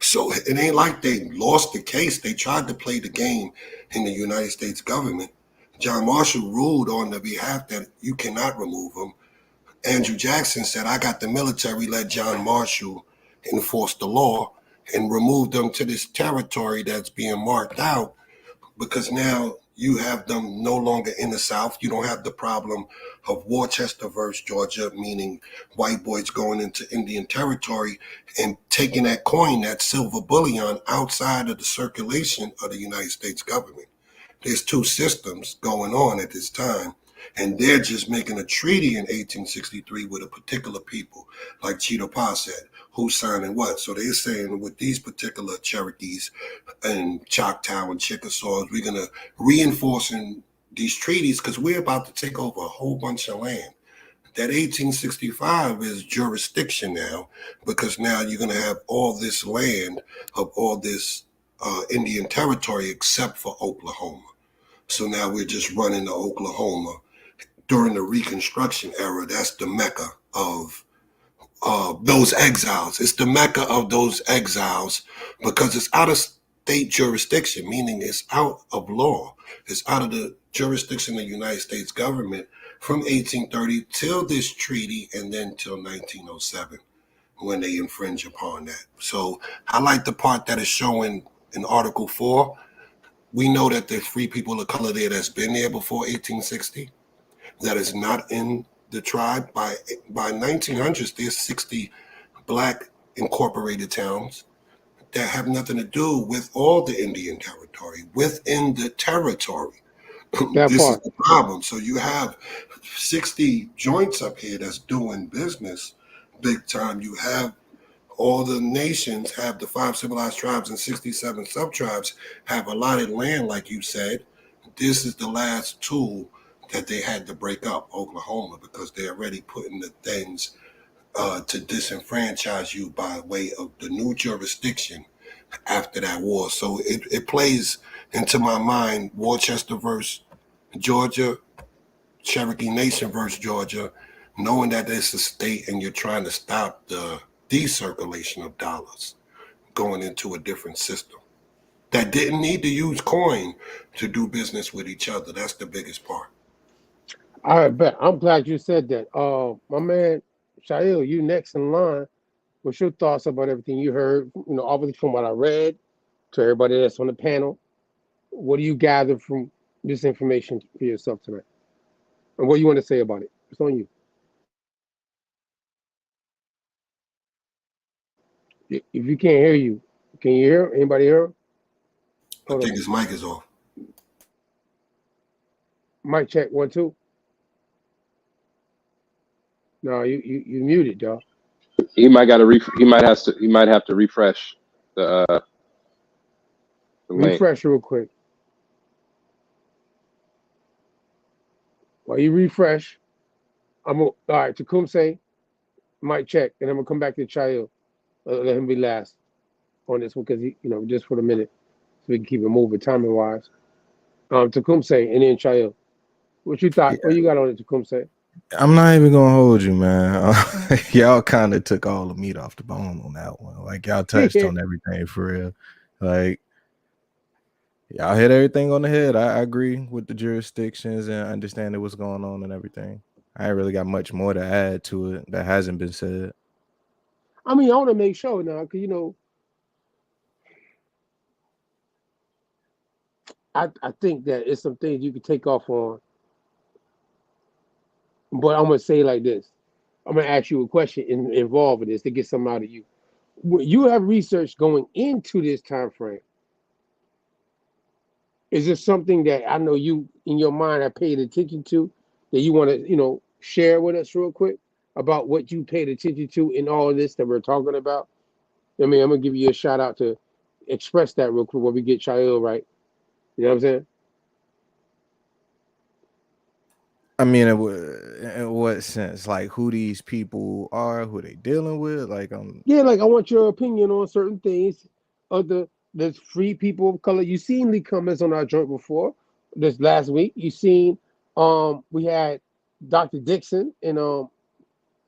So it ain't like they lost the case. They tried to play the game in the United States government. John Marshall ruled on the behalf that you cannot remove them. Andrew Jackson said, I got the military, let John Marshall enforce the law and remove them to this territory that's being marked out, because now you have them no longer in the South. You don't have the problem of Worcester versus Georgia, meaning white boys going into Indian territory and taking that coin, that silver bullion, outside of the circulation of the United States government. There's 2 systems going on at this time. And they're just making a treaty in 1863 with a particular people, like Chito said, who's signing what. So they're saying with these particular Cherokees and Choctaw and Chickasaws, we're going to reinforcing these treaties because we're about to take over a whole bunch of land. That 1865 is jurisdiction now, because now you're going to have all this land of all this Indian territory except for Oklahoma. So now we're just running to Oklahoma. During the Reconstruction era, that's the mecca of those exiles. It's the mecca of those exiles because it's out of state jurisdiction, meaning it's out of law. It's out of the jurisdiction of the United States government from 1830 till this treaty and then till 1907 when they infringe upon that. So I like the part that is showing in Article 4. We know that there's free people of color there that's been there before 1860. That is not in the tribe. By 1900s, there's 60 black incorporated towns that have nothing to do with all the Indian territory within the territory. This is the problem. So you have 60 joints up here that's doing business big time. You have all the nations have the 5 civilized tribes and 67 sub-tribes have allotted land, like you said. This is the last tool that they had to break up Oklahoma, because they're already putting the things to disenfranchise you by way of the new jurisdiction after that war. So it plays into my mind, Worcester versus Georgia, Cherokee Nation versus Georgia, knowing that it's a state and you're trying to stop the decirculation of dollars going into a different system that didn't need to use coin to do business with each other. That's the biggest part. I bet. I'm glad you said that. My man, Shail, you next in line. What's your thoughts about everything you heard? Obviously from what I read, to everybody that's on the panel. What do you gather from this information for yourself tonight? And what do you want to say about it? It's on you. If you can't hear you, can you hear? Anybody hear? I think his mic is off. Mic check, 1, 2. No, you muted, dog. He might have to refresh the link. Refresh real quick. While you refresh, all right. Tecumseh, mic check, and I'm gonna come back to Chael. Let him be last on this one because he, just for the minute, so we can keep it moving timing wise. Tecumseh and then Chael. What you thought? What you got on it, Tecumseh? I'm not even gonna hold you, man. Y'all kind of took all the meat off the bone on that one. Like y'all touched on everything for real. Like y'all hit everything on the head. I agree with the jurisdictions and understanding what's going on and everything. I ain't really got much more to add to it that hasn't been said. I mean, I want to make sure now, because I think that it's some things you could take off on. But I'm gonna say like this. I'm gonna ask you a question involved in this to get something out of you. You have research going into this time frame. Is there something that I know you in your mind have paid attention to that you want to, share with us real quick about what you paid attention to in all of this that we're talking about? I mean, I'm gonna give you a shout out to express that real quick when we get Chael right. You know what I'm saying? I mean, in what sense? Like who these people are, who they dealing with? Like Yeah, like I want your opinion on certain things of the free people of color. You seen the comments on our joint before this last week. You seen we had Dr. Dixon and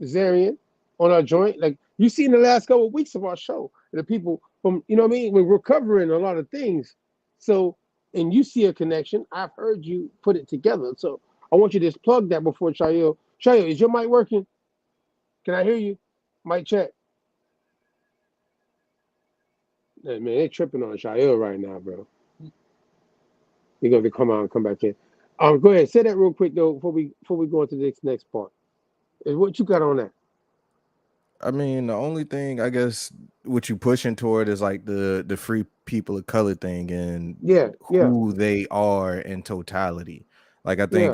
Zarian on our joint. Like you seen the last couple of weeks of our show. The people from what I mean, we're covering a lot of things. So and you see a connection. I've heard you put it together. So I want you to just plug that before Chael. Chael, is your mic working? Can I hear you? Mic check. Hey, man, they tripping on Shael right now, bro. You're gonna have to come out and come back in. Go ahead, say that real quick though before we go into this next part. Is what you got on that? I mean, the only thing I guess what you pushing toward is like the free people of color thing and Yeah. who they are in totality. Like I think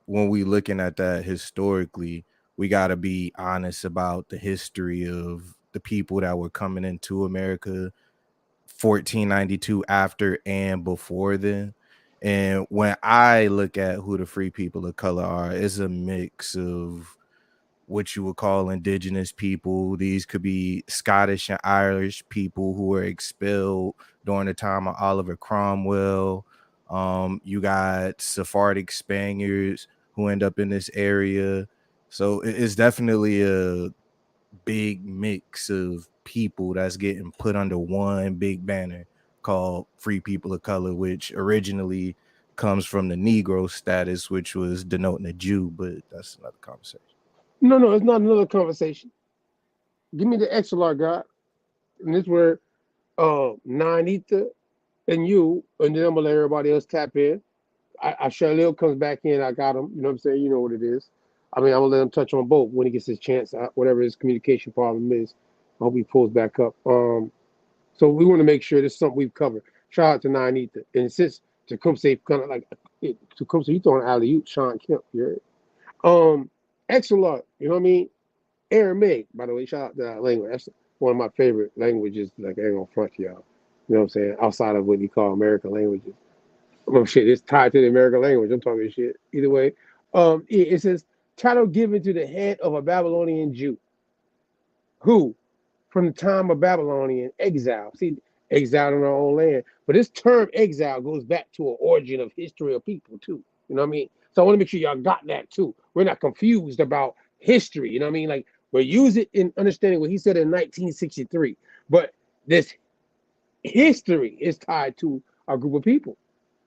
when we looking at that historically, we got to be honest about the history of the people that were coming into America 1492 after and before then. And when I look at who the free people of color are, it's a mix of what you would call indigenous people. These could be Scottish and Irish people who were expelled during the time of Oliver Cromwell. You got Sephardic Spaniards who end up in this area. So it's definitely a big mix of people that's getting put under one big banner called Free People of Color, which originally comes from the Negro status, which was denoting a Jew, but that's another conversation. No, it's not another conversation. Give me the Exilarch God, and this where Nine Ether and you, and then I'm gonna let everybody else tap in. I Shalil comes back in, I got him. You know what I'm saying? You know what it is. I mean, I'm gonna let him touch on both when he gets his chance. Whatever his communication problem is, I hope he pulls back up. So we want to make sure this is something we've covered. Shout out to Nine Ether, and since Tecumseh kind of like Tecumseh, you throwing alley oop, Sean Kemp, you heard? Exilart, you know what I mean? Aramaic, by the way, shout out to that language. That's one of my favorite languages. Like I ain't gonna front y'all. You know what I'm saying? Outside of what you call American languages. Oh shit, it's tied to the American language. I'm talking shit. Either way, it says title given to the head of a Babylonian Jew, who, from the time of Babylonian exile, see, exiled in our own land. But this term exile goes back to an origin of history of people too. You know what I mean? So I want to make sure y'all got that too. We're not confused about history. You know what I mean? Like we're using in understanding what he said in 1963, but this history is tied to a group of people.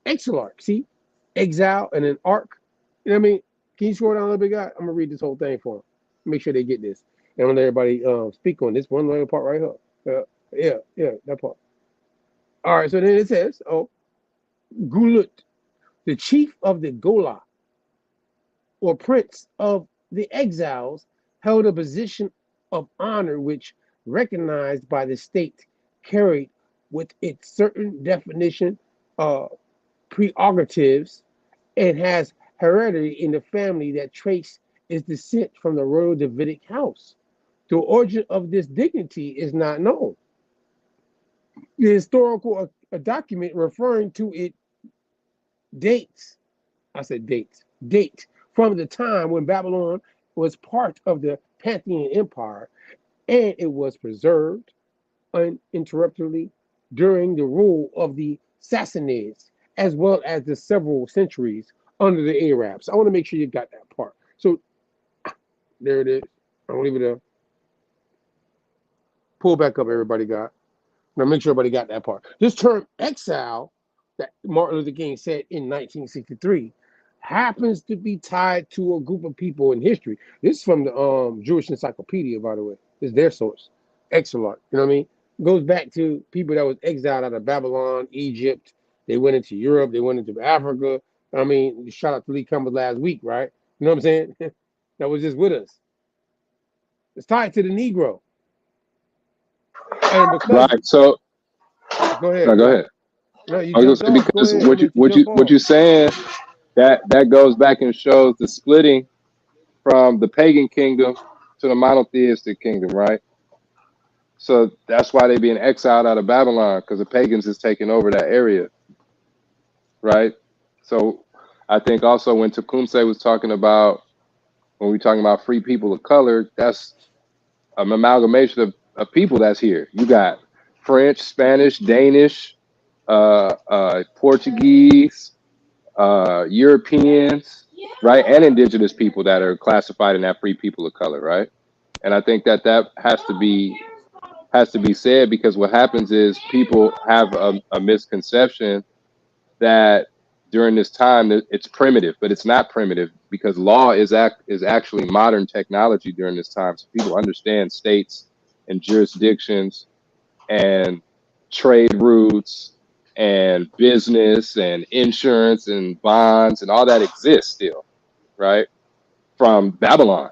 Exilarch, see? Exile and an arc. You know what I mean? Can you scroll down a little bit, guy? I'm gonna read this whole thing for them. Make sure they get this. And I'm gonna let everybody speak on this one little part right here. Yeah, that part. All right, so then it says, Gulut, the chief of the Gola, or prince of the exiles, held a position of honor which, recognized by the state, carried with its certain definition prerogatives and has heredity in the family that trace is descent from the royal Davidic house. The origin of this dignity is not known. The historical document referring to it dates, I said dates, date from the time when Babylon was part of the Parthian Empire, and it was preserved uninterruptedly during the rule of the Sassanids, as well as the several centuries under the Arabs. I want to make sure you got that part. So there it is. I'm gonna leave it there. Pull back up, everybody got. Now make sure everybody got that part. This term exile that Martin Luther King said in 1963 happens to be tied to a group of people in history. This is from the Jewish Encyclopedia, by the way. This is their source. Exilarch. You know what I mean? It goes back to people that was exiled out of Babylon, Egypt. They went into Europe. They went into Africa. I mean, shout out to Lee Cummings last week, right? You know what I'm saying? That was just with us. It's tied to the Negro. And because Right. So go ahead. no, go ahead. No, you I was jumped gonna say off. Go because ahead. what you saying that goes back and shows the splitting from the pagan kingdom to the monotheistic kingdom, right? So that's why they being exiled out of Babylon, because the pagans is taking over that area, right? So I think also when Tecumseh was talking about, when we're talking about free people of color, that's an amalgamation of people that's here. You got French, Spanish, Danish, Portuguese, Europeans, right, and indigenous people that are classified in that free people of color, right? And I think that has to be said, because what happens is people have a misconception that during this time it's primitive, but it's not primitive, because law is actually modern technology during this time. So people understand states and jurisdictions and trade routes and business and insurance and bonds and all that exists still, right? From Babylon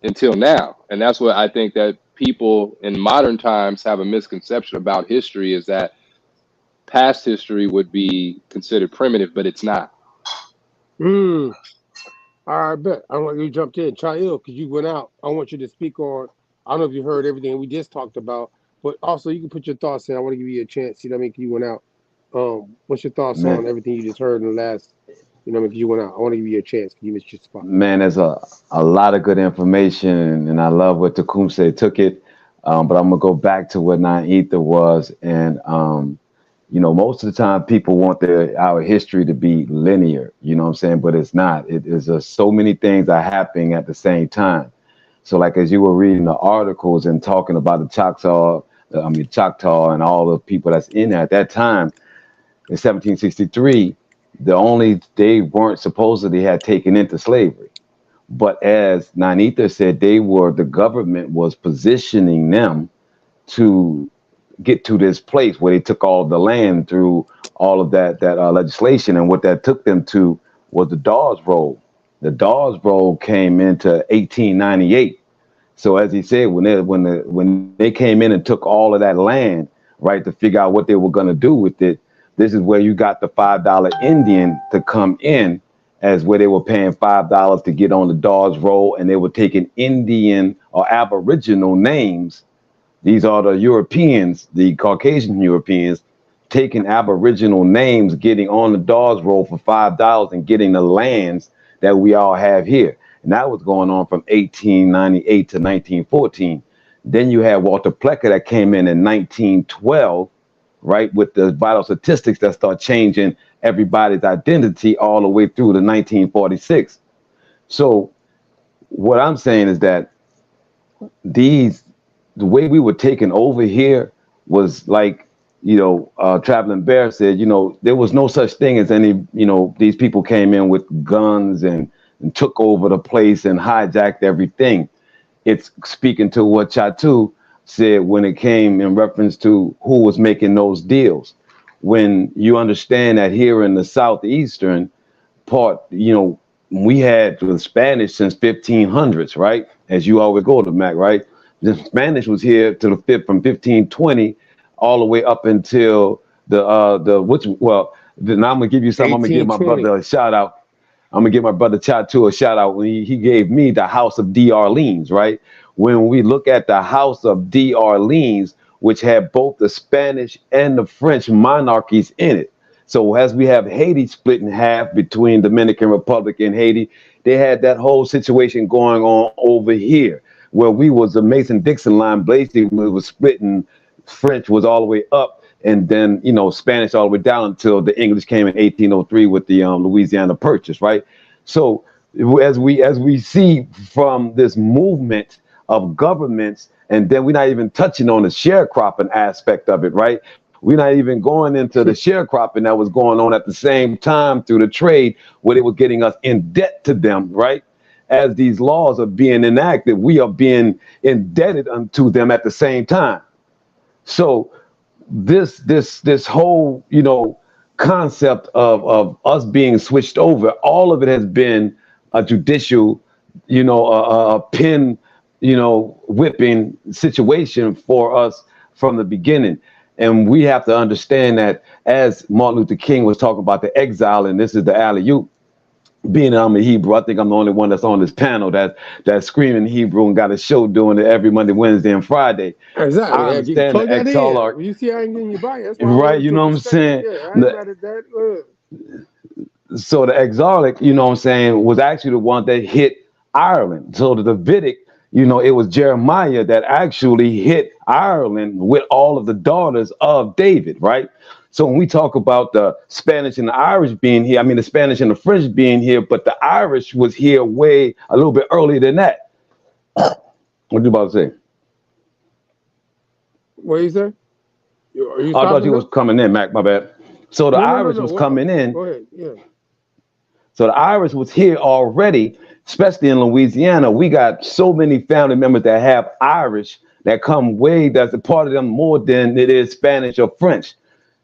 until now. And that's what I think that people in modern times have a misconception about history, is that past history would be considered primitive, but it's not. All right, bet. I don't want you jumped in. Chael, because you went out. I want you to speak on, I don't know if you heard everything we just talked about, but also you can put your thoughts in. I want to give you a chance. You know what I mean? 'Cause you went out. What's your thoughts on everything you just heard in the last, you know what I mean? 'Cause you went out. I want to give you a chance because you missed your spot. Man, there's a lot of good information, and I love what Tecumseh took it. But I'm gonna go back to what Nine Ether was, and you know, most of the time people want our history to be linear, you know what I'm saying? But it's not. It is so many things are happening at the same time. So like as you were reading the articles and talking about the Choctaw and all the people that's in there at that time in 1763, they weren't supposedly had taken into slavery. But as Nine Ether said, the government was positioning them to get to this place where they took all the land through all of that legislation. And what that took them to was the Dawes Roll. The Dawes Roll came into 1898. So as he said, when they came in and took all of that land, right, to figure out what they were going to do with it, this is where you got the $5 Indian to come in, as where they were paying $5 to get on the Dawes Roll, and they were taking Indian or Aboriginal names. These are the Europeans, the Caucasian Europeans, taking Aboriginal names, getting on the Dawes Roll for $5 and getting the lands that we all have here. And that was going on from 1898 to 1914. Then you had Walter Plecker that came in 1912, right, with the vital statistics that start changing everybody's identity all the way through to 1946. So what I'm saying is that the way we were taken over here was like, you know, Traveling Bear said, you know, there was no such thing as any, you know, these people came in with guns and took over the place and hijacked everything. It's speaking to what Chito said when it came in reference to who was making those deals. When you understand that here in the southeastern part, you know, we had the Spanish since 1500s, right? As you always go to Mac, right? The Spanish was here to from 1520 all the way up until now I'm gonna give you something. I'm gonna give my brother a shout out. I'm gonna give my brother Chito a shout out when he gave me the House of D. Orleans, right? When we look at the House of D. Orleans, which had both the Spanish and the French monarchies in it. So as we have Haiti split in half between Dominican Republic and Haiti, they had that whole situation going on over here, where we was the Mason-Dixon line, basically we was splitting. French was all the way up, and then Spanish all the way down until the English came in 1803 with the Louisiana Purchase, right? So as we see from this movement of governments, and then we're not even touching on the sharecropping aspect of it, right? We're not even going into the sharecropping that was going on at the same time through the trade, where they were getting us in debt to them, right? As these laws are being enacted, we are being indebted unto them at the same time. So this whole concept of us being switched over, all of it has been a judicial, a pin, whipping situation for us from the beginning. And we have to understand that, as Martin Luther King was talking about the exile, and this is the alley-oop, being I'm a Hebrew, I think I'm the only one that's on this panel that's screaming Hebrew and got a show doing it every Monday, Wednesday, and Friday. Exactly. I understand the Exilarch. When you see I ain't getting your bite, that's right, you know what I'm saying? Yeah, I ain't mad at that. So the Exiled, you know what I'm saying, was actually the one that hit Ireland. So the Davidic, it was Jeremiah that actually hit Ireland with all of the daughters of David, right? So when we talk about the Spanish and the Irish being here, I mean the Spanish and the French being here, but the Irish was here way a little bit earlier than that. What you about to say? What you say? I thought you was coming in, Mac. My bad. So the Irish was coming in. Go ahead. Yeah. So the Irish was here already, especially in Louisiana. We got so many family members that have Irish that come way, that's a part of them more than it is Spanish or French.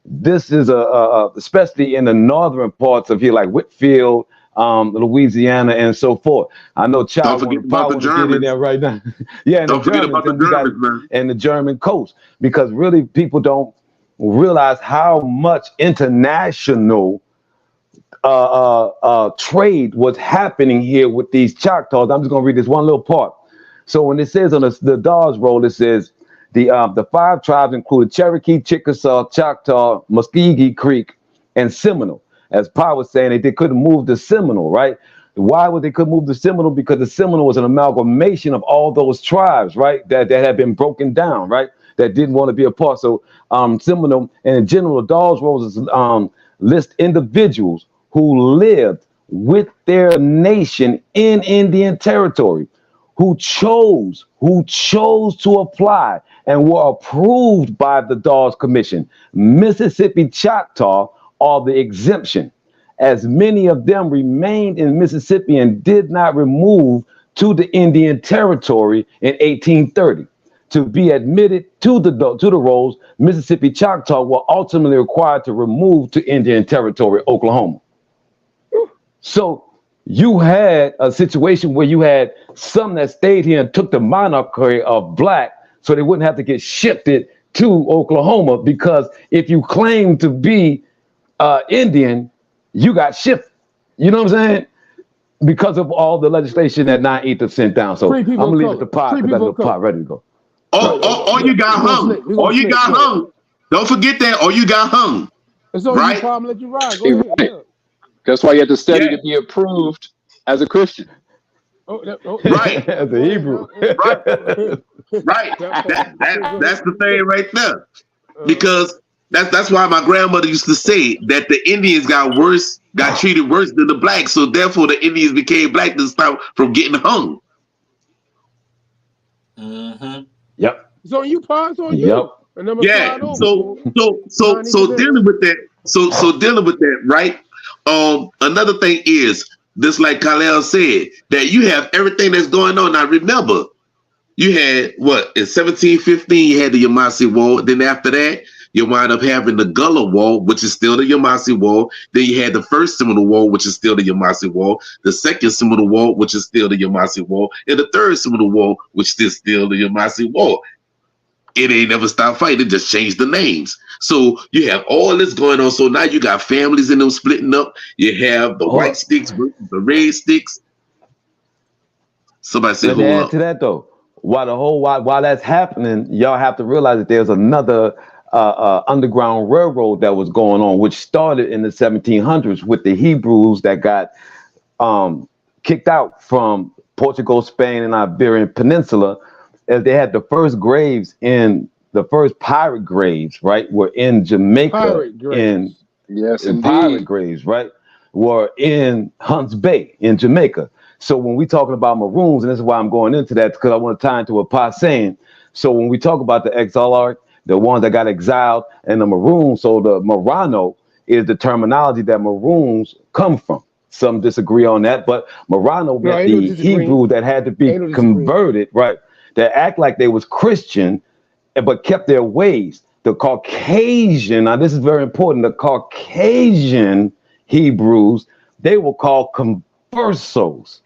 This is especially in the northern parts of here, like Whitfield, Louisiana, and so forth. I know Child want to get in there right now. Yeah, and don't forget about the Germans, man. And the German coast, because really people don't realize how much international trade was happening here with these Choctaws. I'm just gonna read this one little part. So when it says on the Dawes roll, it says the 5 tribes included Cherokee, Chickasaw, Choctaw, Muskogee Creek, and Seminole. As Pa was saying, they couldn't move the Seminole, right? Why would they couldn't move the Seminole? Because the Seminole was an amalgamation of all those tribes, right? That had been broken down, right? That didn't want to be a part. So Seminole, and in general, the Dawes rolls list individuals who lived with their nation in Indian territory, who chose to apply and were approved by the Dawes Commission. Mississippi Choctaw are the exemption, as many of them remained in Mississippi and did not remove to the Indian territory in 1830. To be admitted to the rolls, Mississippi Choctaw were ultimately required to remove to Indian territory, Oklahoma. So you had a situation where you had some that stayed here and took the monarchy of black so they wouldn't have to get shifted to Oklahoma, because if you claim to be Indian, you got shifted. You know what I'm saying? Because of all the legislation that 9/8 sent down. So I'm gonna leave it to pot, because I got the pot ready to go. Or you got hung. Or you got hung. Don't forget that. Or you got hung. Right? Let you ride. Go ahead. Yeah. That's why you have to study to be approved as a Christian. Right. As a Hebrew. Right. That's the thing right there. Because that's why my grandmother used to say that the Indians got treated worse than the blacks. So therefore the Indians became black to stop from getting hung. Mm-hmm. Yep. So you pause on you. Yep. Yeah. So dealing with that. So dealing with that, right? Another thing is, just like Khalil said, that you have everything that's going on. Now remember, you had what in 1715 you had the Yamasee War. Then after that, you wind up having the Gullah War, which is still the Yamasee War. Then you had the first Seminole War, which is still the Yamasee War. The second Seminole War, which is still the Yamasee War, and the third Seminole War, which is still the Yamasee War. it ain't never stopped fighting. It just changed the names. So you have all this going on. So now you got families in them splitting up. You have the white sticks versus the red sticks. Somebody said, Let me hold add up. to that though. While that's happening, y'all have to realize that there's another underground railroad that was going on, which started in the 1700s with the Hebrews that got kicked out from Portugal, Spain, and Iberian Peninsula, as they had the first graves in the first pirate graves, right? Were in Jamaica. Pirate graves. Yes, in pirate indeed. graves, right? Were in Hunts Bay in Jamaica. So when we talking about Maroons, and this is why I'm going into that, because I want to tie into what Pa's saying. So when we talk about the Exilarch, the ones that got exiled, and the Maroons, so the Marrano is the terminology that Maroons come from. Some disagree on that, but Marrano meant the Hebrew that had to be converted, right? That act like they was Christian, but kept their ways. The Caucasian, now this is very important, the Caucasian Hebrews, they were called conversos.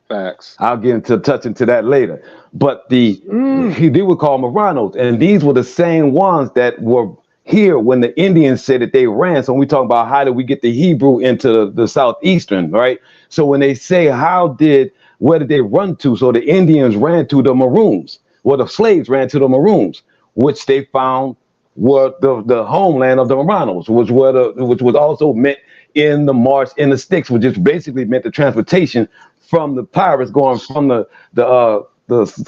Facts. I'll get into touch into that later. But they were called Marranos, and these were the same ones that were here when the Indians said that they ran. So when we talk about how did we get the Hebrew into the southeastern, right? So when they say where did they run to? So the Indians ran to the Maroons, well, the slaves ran to the Maroons, which they found were the homeland of the Marranos, which was also meant in the march in the sticks, which just basically meant the transportation from the pirates going from the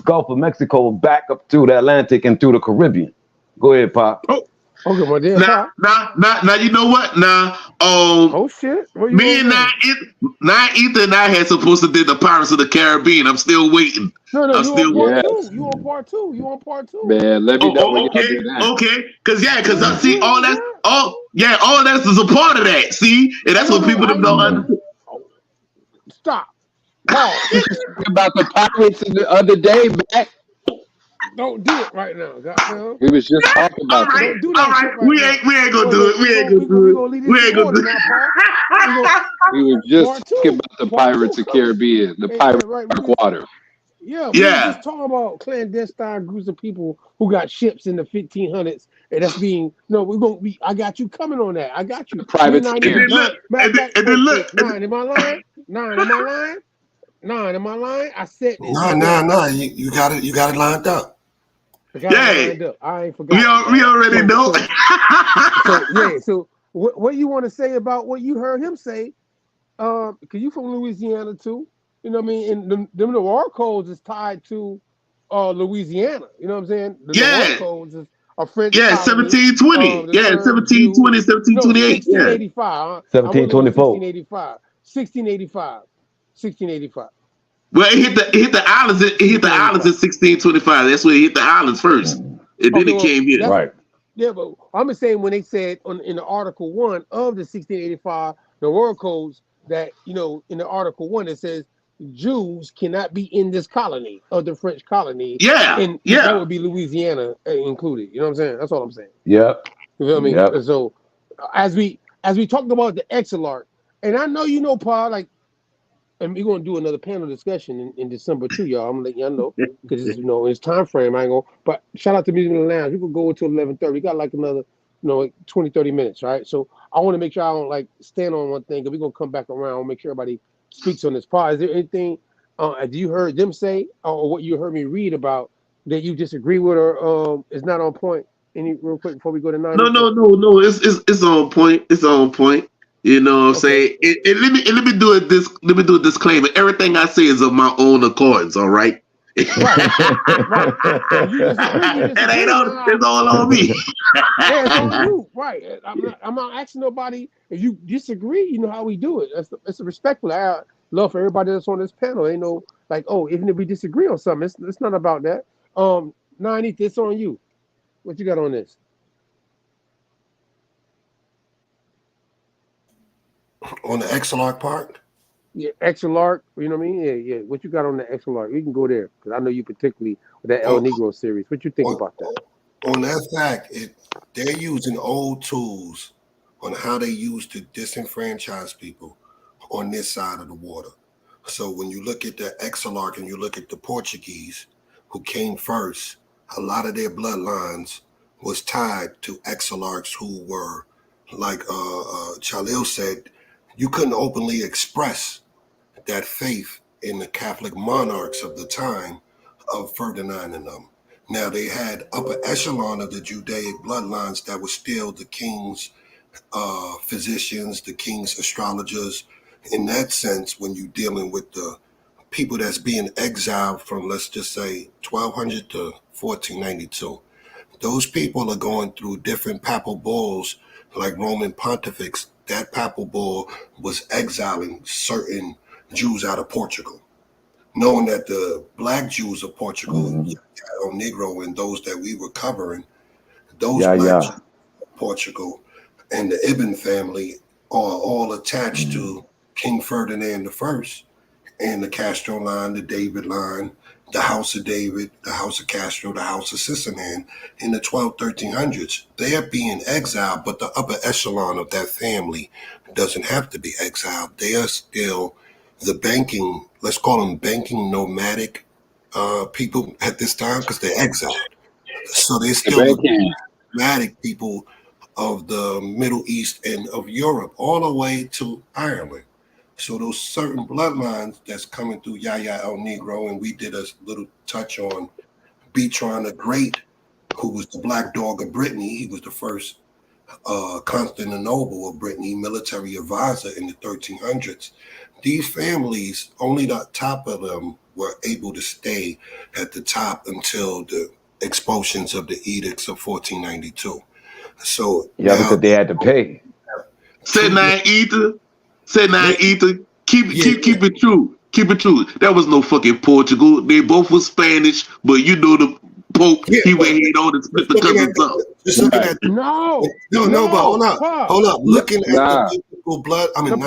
Gulf of Mexico back up through the Atlantic and through the Caribbean. Go ahead, Pop. Okay, my dear Pop. Now, you know what? Now, oh shit, where you me and Ethan and I had supposed to do the Pirates of the Caribbean. I'm still waiting. No, I'm you still on part waiting. two. You on part two. You on part two. Man, let me know when y'all Okay, do that. okay. Because I see all that. All that is a part of that. See, and that's what people don't understand. Stop. Pause. About the pirates the other day, back. Don't do it right now, goddamn. We was just talking about that. Don't do that all right. shit right now. We ain't gonna do it. We ain't gonna do it. We're gonna leave this in order now, Paul. We were just talking about the Pirates of the Caribbean, the Pirates of Water. Yeah, we were just talking about clandestine groups of people who got ships in the 1500s, and that's being I got you coming on that. I got you. Private Matter of fact, look. Nine, am I lying? Nine, am I lying? I said No. You got it lined up. I ain't forgot. We already know. So what you want to say about what you heard him say? Because you from Louisiana too. You know what I mean? And the Noir codes is tied to Louisiana. You know what I'm saying? The Noir codes is a French colony. 1720. 1720, 1728. 1685. 1724. 1685. Well, it hit the islands. It hit the islands in 1625. That's where it hit the islands first, and then it came here. Right. Yeah, but I'm just saying when they said in the Article 1 of the 1685 the Royal Codes that in the Article 1 it says Jews cannot be in this colony of the French colony. And that would be Louisiana included. You know what I'm saying? That's all I'm saying. Yep. You feel me? Yep. So as we talked about the Exilarch, and I know Paul, like, and we're gonna do another panel discussion in December too, y'all. I'm gonna let y'all know because it's time frame. I ain't gonna. But shout out to Music in the Lounge. We could go until 11:30. We got like another 20-30 minutes, right? So I want to make sure I don't like stand on one thing, because we're gonna come back around and make sure everybody speaks on this part. Is there anything do you heard them say or what you heard me read about that you disagree with or is not on point? Any real quick before we go to 90? No. It's on point. It's on point. You know what I'm saying? Let me do it. Let me do a disclaimer. Everything I say is of my own accords. All right. Right. If you disagree, it ain't on. It's all on me. Yeah, it's on you. Right. I'm not asking nobody. If you disagree, you know how we do it. It's respectful. I love for everybody that's on this panel. Ain't no like, even if we disagree on something, it's not about that. 90, it's on you. What you got on this? On the Exilarch part? Yeah, Exilarch, you know what I mean? Yeah. What you got on the Exilarch? We can go there, because I know you particularly with that El Negro series. What you think about that? On that fact, they're using old tools on how they used to disenfranchise people on this side of the water. So when you look at the Exilarch and you look at the Portuguese who came first a lot of their bloodlines was tied to Exilarchs who were, like Chalil said, you couldn't openly express that faith in the Catholic monarchs of the time of Ferdinand and them. Now, they had upper echelon of the Judaic bloodlines that were still the king's physicians, the king's astrologers. In that sense, when you're dealing with the people that's being exiled from, let's just say, 1200 to 1492, those people are going through different papal bulls like Roman pontifex. That papal bull was exiling certain Jews out of Portugal, knowing that the black Jews of Portugal, El Negro, and those that we were covering, those black Jews of Portugal and the Ibn family are all attached to King Ferdinand I and the Castro line, the David line, the House of David, the House of Castro, the House of Sissanan in the 1300s. They're being exiled, but the upper echelon of that family doesn't have to be exiled. They are still the banking, let's call them banking nomadic people at this time because they're exiled. So they're still the nomadic people of the Middle East and of Europe all the way to Ireland. So those certain bloodlines that's coming through Yahya El Negro, and we did a little touch on Bertrand the Great, who was the Black Dog of Brittany. He was the first Constantinople of Brittany military advisor in the 1300s. These families, only the top of them were able to stay at the top until the expulsions of the edicts of 1492. So because they had to pay. Say nine ether. Say nine ether. Keep it true. Keep it true. That was no fucking Portugal. They both were Spanish, but you know the Pope, he went head on and split the cousins up. Just looking at but hold up. Looking at the biblical blood. I mean,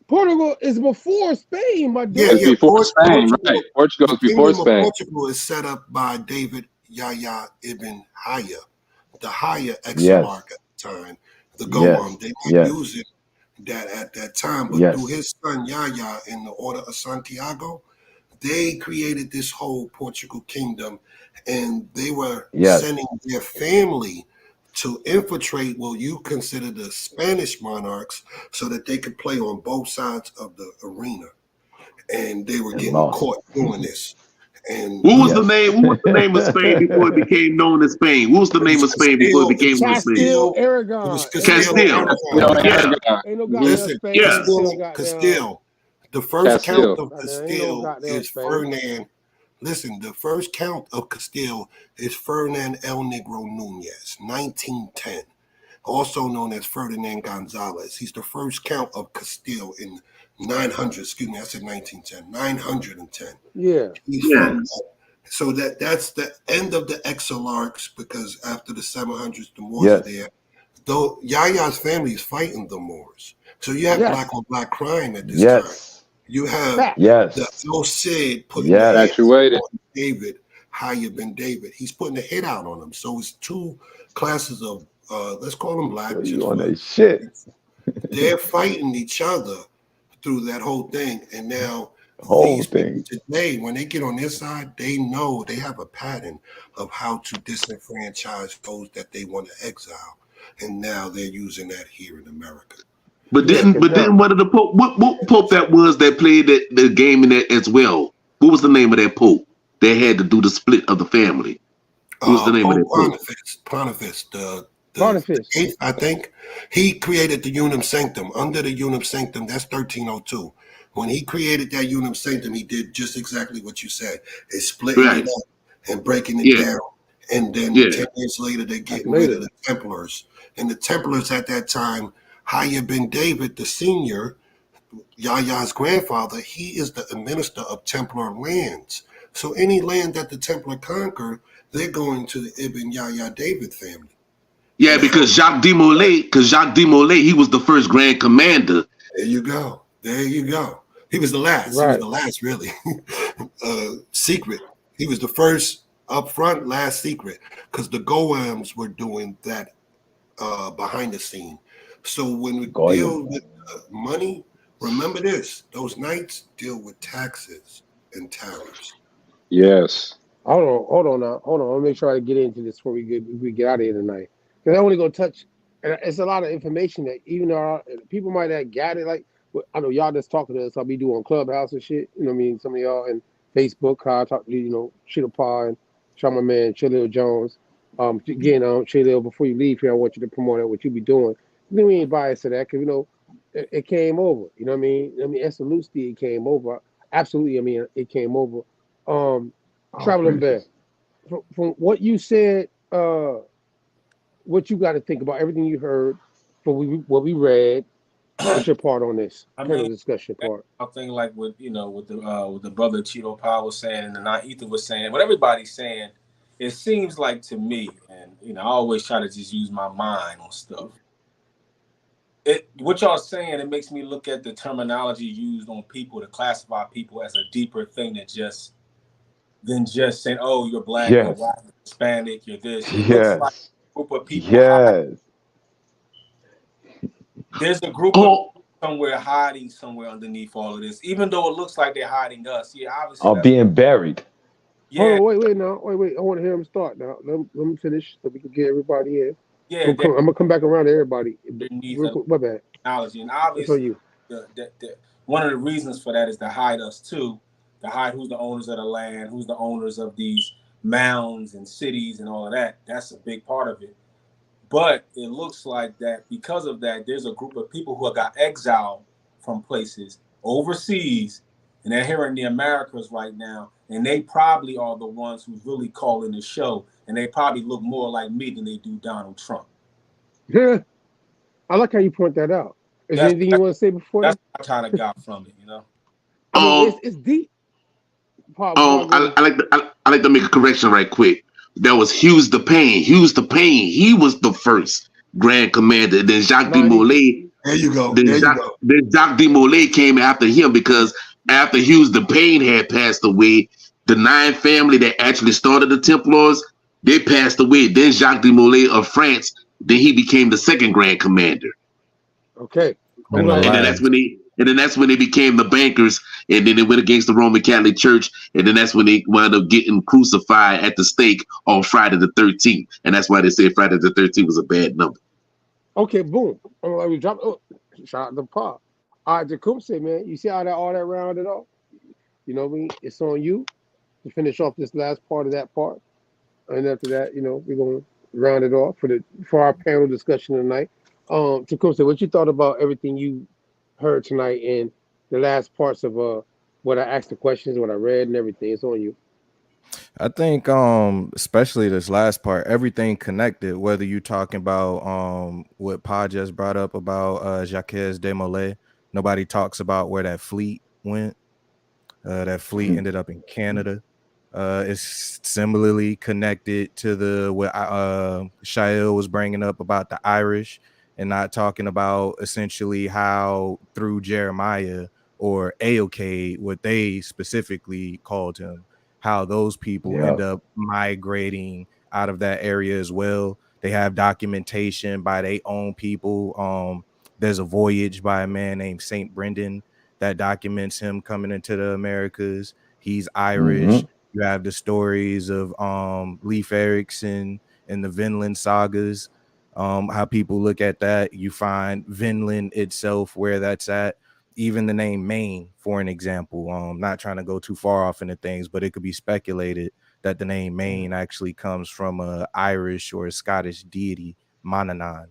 Portugal is before Spain, my dude. It's before Spain, right? Portugal is before Spain. Portugal is set up by David Yahya ibn Hayya, the Hayya Exilarch at the time. The Goam, they not using that at that time, but through his son Yahya in the Order of Santiago, they created this whole Portugal kingdom, and they were sending their family to infiltrate what you consider the Spanish monarchs so that they could play on both sides of the arena. And they were getting caught doing this. And what was the name? What was the name of Spain before it became known as Spain? What was the name of Spain before it became known as Spain? Castile, Aragon. It was Castile. Ain't no goddamn Spain. Castile. The first count of Castile is Ferdinand. Listen, the first count of Castile is Ferdinand El Negro Nunez, 1910, also known as Ferdinand Gonzalez. He's the first count of Castile in 900. Excuse me, I said 1910. 910. Yeah. So that's the end of the Exilarchs, because after the 700s, the Moors are there. Though Yahya's family is fighting the Moors. So you have black on black crime at this time. You have the El Cid putting on David, Hayya bin David. He's putting a hit out on him. So it's two classes of, let's call them black. On that shit. They're fighting each other through that whole thing. And now whole thing today, when they get on their side, they know they have a pattern of how to disenfranchise those that they want to exile. And now they're using that here in America. But didn't one of the Pope, what Pope that was that played the game in that as well? What was the name of that Pope that had to do the split of the family? What was the name of that Pope? Pontifex, the eighth, I think. He created the Unum Sanctum. Under the Unum Sanctum, that's 1302. When he created that Unum Sanctum, he did just exactly what you said. It's splitting it up and breaking it down. And then 10 years later, they're getting rid of the Templars. And the Templars at that time, Hayya bin David, the senior, Yahya's grandfather, he is the administrator of Templar lands. So any land that the Templar conquer, they're going to the Ibn Yahya David family. Yeah, because Jacques de Molay, he was the first Grand Commander. There you go. He was the last. Right. He was the last, really. Secret. He was the first up front, last secret, because the Goams were doing that behind the scene. So when we deal with money, remember this: those knights deal with taxes and tariffs. Yes. Hold on now. Hold on. I'll make sure I get into this before we get out of here tonight. Because I want to go touch, and it's a lot of information that even though people might have gathered, like, I know y'all just talking to us, I'll be doing Clubhouse and shit. You know what I mean? Some of y'all and Facebook, how I talk to Chito Pa and Shaman Man, Chilil Jones. Again, Chilil, before you leave here, I want you to promote that what you be doing. We ain't biased to that because, it came over. You know what I mean? Absolutely, it came over. Absolutely, it came over. Traveling Bear, from what you said, what you got to think about everything you heard, from what we read. What's your part on this panel discussion part? I think like with with the brother Chito Pa was saying and the non-ether was saying, what everybody's saying, it seems like to me, and I always try to just use my mind on stuff. What y'all saying, it makes me look at the terminology used on people to classify people as a deeper thing than just saying, oh, you're black, you're white, you're Hispanic, you're this. It looks like a group of people hiding. There's a group of somewhere hiding somewhere underneath all of this, even though it looks like they're hiding us. Yeah, obviously. Being buried. Yeah. Hold on, wait. I want to hear him start now. Let me finish so we can get everybody in. Yeah, I'm gonna come back around to everybody. Underneath My bad. Technology, and It's on obviously, you. one of the reasons for that is to hide us too, to hide who's the owners of the land, who's the owners of these mounds and cities and all of that. That's a big part of it. But it looks like that because of that, there's a group of people who have got exiled from places overseas, and they're here in the Americas right now, and they probably are the ones who's really calling the show, and they probably look more like me than they do Donald Trump. Yeah, I like how you point that out. Is there anything you want to say before that? That's what I kind of got from it, I mean, it's deep. I like to make a correction right quick. That was Hughes the Pain. Hughes the Pain. He was the first Grand Commander. Then Jacques de Molay. There you go. Then Jacques de Molay came after him because after Hughes the Pain had passed away, the 9 family that actually started the Templars, they passed away. Then Jacques de Molay of France, then he became the second Grand Commander. Okay. And then that's when they became the bankers, and then they went against the Roman Catholic Church, and then that's when they wound up getting crucified at the stake on Friday the 13th, and that's why they say Friday the 13th was a bad number. Okay, boom. We dropped. Shout out to Pa. All right, Tecumseh, man. You see how all that rounded off? You know what I mean? It's on you to finish off this last part of that part, and after that, we're gonna round it off for our panel discussion tonight. Tecumseh, what you thought about everything you heard tonight and the last parts of what I asked the questions, what I read, and everything? It's on you. I think especially this last part, everything connected, whether you talking about what Pa just brought up about Jacques de Molay. Nobody talks about where that fleet went. That fleet ended up in Canada. It's similarly connected to what Shael was bringing up about the Irish, and not talking about essentially how through Jeremiah or Aokade, what they specifically called him, how those people end up migrating out of that area as well. They have documentation by their own people. There's a voyage by a man named Saint Brendan that documents him coming into the Americas. He's Irish. You have the stories of Leif Erikson and the Vinland sagas. How people look at that. You find Vinland itself, where that's at. Even the name Maine, for an example. Not trying to go too far off into things, but it could be speculated that the name Maine actually comes from a Irish or a Scottish deity, Manannán.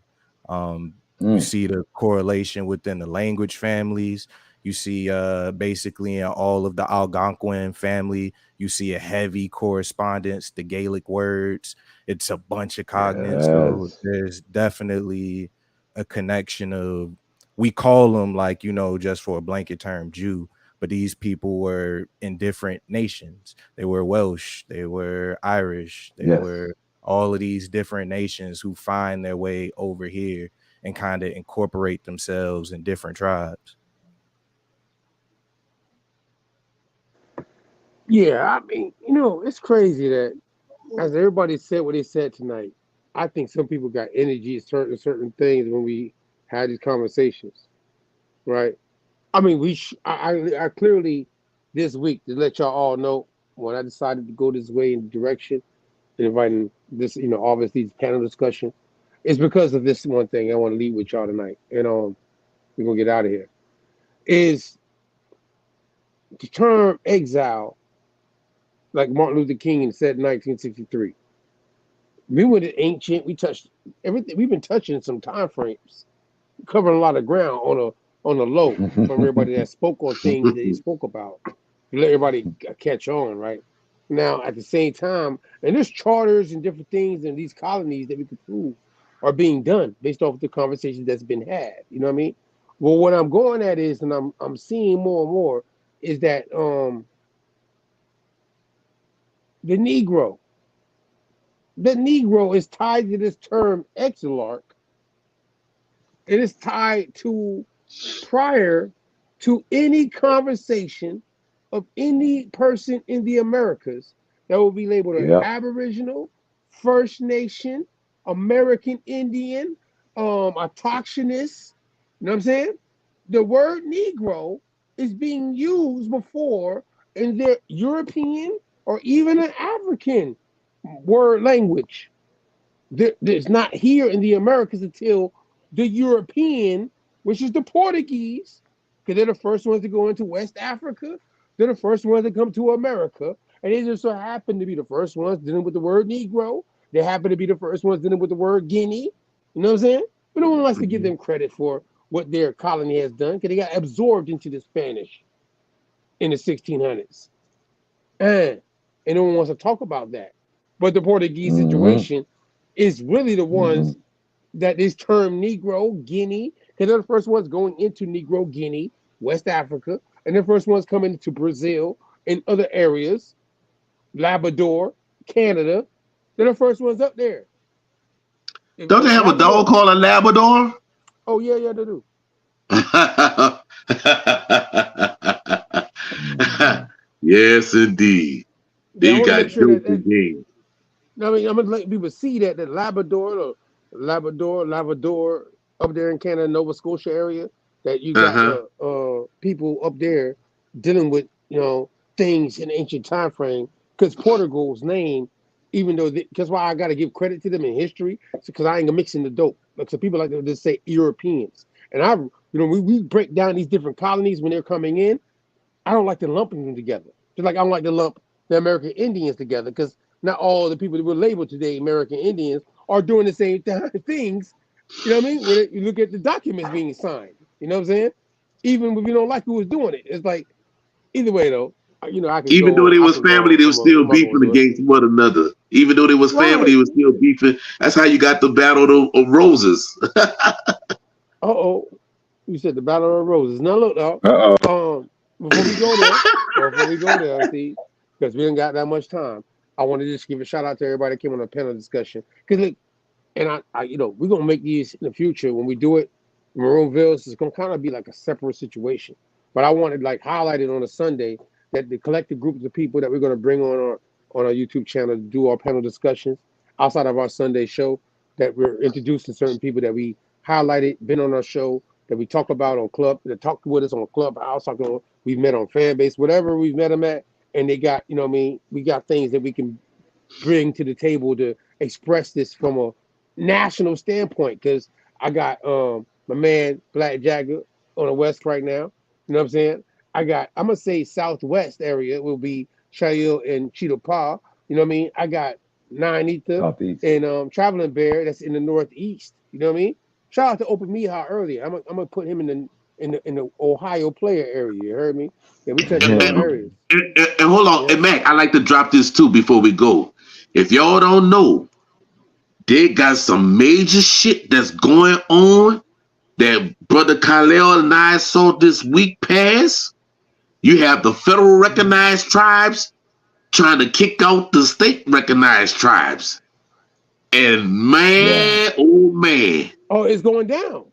You see the correlation within the language families. You see basically in all of the Algonquin family, you see a heavy correspondence, the Gaelic words. It's a bunch of cognates. So there's definitely a connection of, we call them like, just for a blanket term, Jew, but these people were in different nations. They were Welsh, they were Irish, they were all of these different nations who find their way over here and kind of incorporate themselves in different tribes. Yeah, I mean, it's crazy that as everybody said what they said tonight, I think some people got energy at certain things when we had these conversations, right? I mean, I clearly this week to let y'all all know, when I decided to go this way in direction, and inviting this, obviously this panel discussion, it's because of this one thing I want to leave with y'all tonight, and we're gonna get out of here. Is the term exile, like Martin Luther King said in 1963. We were the ancient. We touched everything. We've been touching some time frames, covering a lot of ground on the low from everybody that spoke on things that he spoke about. To let everybody catch on, right? Now, at the same time, and there's charters and different things in these colonies that we can prove are being done based off the conversation that's been had. You know what I mean? Well, what I'm going at is, and I'm seeing more and more, is that the Negro is tied to this term Exilarch. It is tied to prior to any conversation of any person in the Americas that will be labeled an Aboriginal, First Nation, American Indian, autochthonous. You know what I'm saying? The word Negro is being used before in the European or even an African word language. There's not here in the Americas until the European, which is the Portuguese, because they're the first ones to go into West Africa. They're the first ones to come to America. And they just so happen to be the first ones dealing with the word Negro. They happen to be the first ones dealing with the word Guinea. You know what I'm saying? But no one wants to give them credit for what their colony has done, because they got absorbed into the Spanish in the 1600s. And no one wants to talk about that. But the Portuguese situation is really the ones that is termed Negro, Guinea, because they're the first ones going into Negro, Guinea, West Africa, and they're the first ones coming into Brazil and other areas, Labrador, Canada. They're the first ones up there. Don't they have a dog called a Labrador? Oh, yeah, they do. Yes, indeed. Yeah, You got Duke again. I mean, I'm gonna let people see that Labrador up there in Canada, Nova Scotia area, that you got people up there dealing with things in ancient time frame. Because Portugal's name, even though that's why I got to give credit to them in history, because I ain't gonna mix in the dope. Like some people like to just say Europeans, and we break down these different colonies when they're coming in. I don't like to lump them together. Just like I don't like to lump the American Indians together, because not all the people that were labeled today American Indians are doing the same things. You know what I mean? When you look at the documents being signed, you know what I'm saying? Even if you don't like who was doing it, it's like either way though. I can even go though they on, was family, they was still beefing against one another. Even though they was family, they was still beefing. That's how you got the Battle of Roses. You said the Battle of Roses. Now look, before we go there, see, because we didn't got that much time, I want to just give a shout out to everybody that came on the panel discussion. Because look, and I we're gonna make these in the future when we do it. Maroonville is gonna kind of be like a separate situation. But I wanted highlighted on a Sunday that the collective groups of people that we're gonna bring on our YouTube channel to do our panel discussions outside of our Sunday show, that we're introducing certain people that we highlighted, been on our show, that we talk about on Club, that talked with us on Clubhouse, we've met on fan base, whatever we've met them at, and they got, we got things that we can bring to the table to express this from a national standpoint. Because I got my man Black Jagger on the West right now. You know what I'm saying? I'm gonna say Southwest area will be Shail and Chito Pa. You know what I mean? I got Nine Ether and Traveling Bear that's in the Northeast. You know what I mean? Shout out to Open Mihai earlier. I'm gonna put him in the Ohio player area. You heard me? Yeah, we touching all areas. And hold on, and Mac, I like to drop this too before we go. If y'all don't know, they got some major shit that's going on that Brother Khalil and I saw this week past. You have the federal recognized tribes trying to kick out the state recognized tribes. And man, oh man. Oh, it's going down.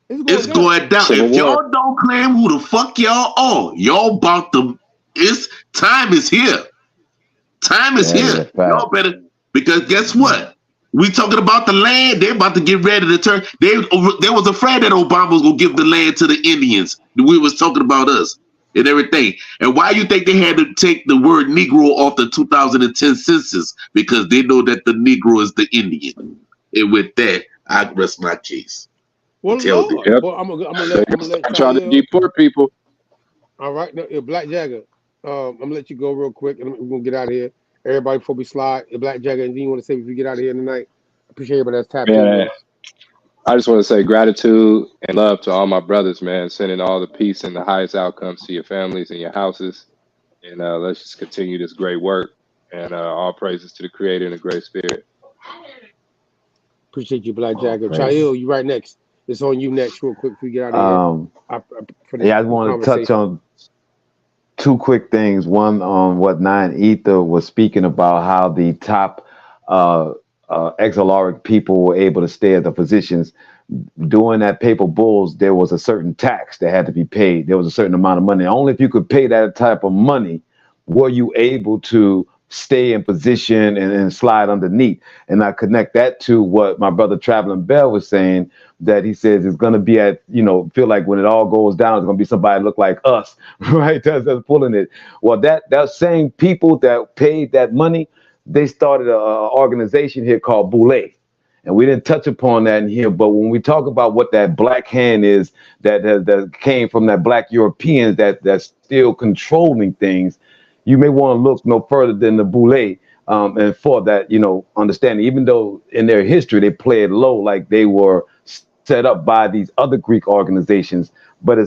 It's going down. If y'all don't claim who the fuck y'all are, y'all about to, time is here. Time is here. Y'all better, because guess what? We talking about the land. They're about to get ready to turn. They was afraid that Obama was gonna give the land to the Indians. We was talking about us. and everything. And why you think they had to take the word Negro off the 2010 census? Because they know that the Negro is the Indian. And with that, I rest my case. Well, Tell them. Lord. Well, I'm gonna let trying to Chael. deport people. All right, now, Black Jagger. I'm gonna let you go real quick, and we're gonna get out of here. Everybody, before we slide, Black Jagger, anything you want to say before we get out of here tonight? I appreciate everybody that's tapped in, man. I just want to say gratitude and love to all my brothers, man. Sending all the peace and the highest outcomes to your families and your houses. And let's just continue this great work. And all praises to the Creator and the Great Spirit. Appreciate you, Black Jagger. Chael, you right next. It's on you next, real quick, before we get out of here. I want to touch on two quick things. One on what Nine Ether was speaking about, how the top Exilarch people were able to stay at the positions. During that paper bulls, there was a certain tax that had to be paid. There was a certain amount of money. Only if you could pay that type of money were you able to stay in position and slide underneath. And I connect that to what my brother Traveling Bell was saying, that he says it's going to be at, feel like when it all goes down, it's going to be somebody look like us, right? That's pulling it. Well, that same people that paid that money, they started an organization here called Boule. And we didn't touch upon that in here, but when we talk about what that black hand is that came from that black Europeans that's still controlling things, you may want to look no further than the Boule, and for that, understanding, even though in their history they played low, like they were set up by these other Greek organizations, but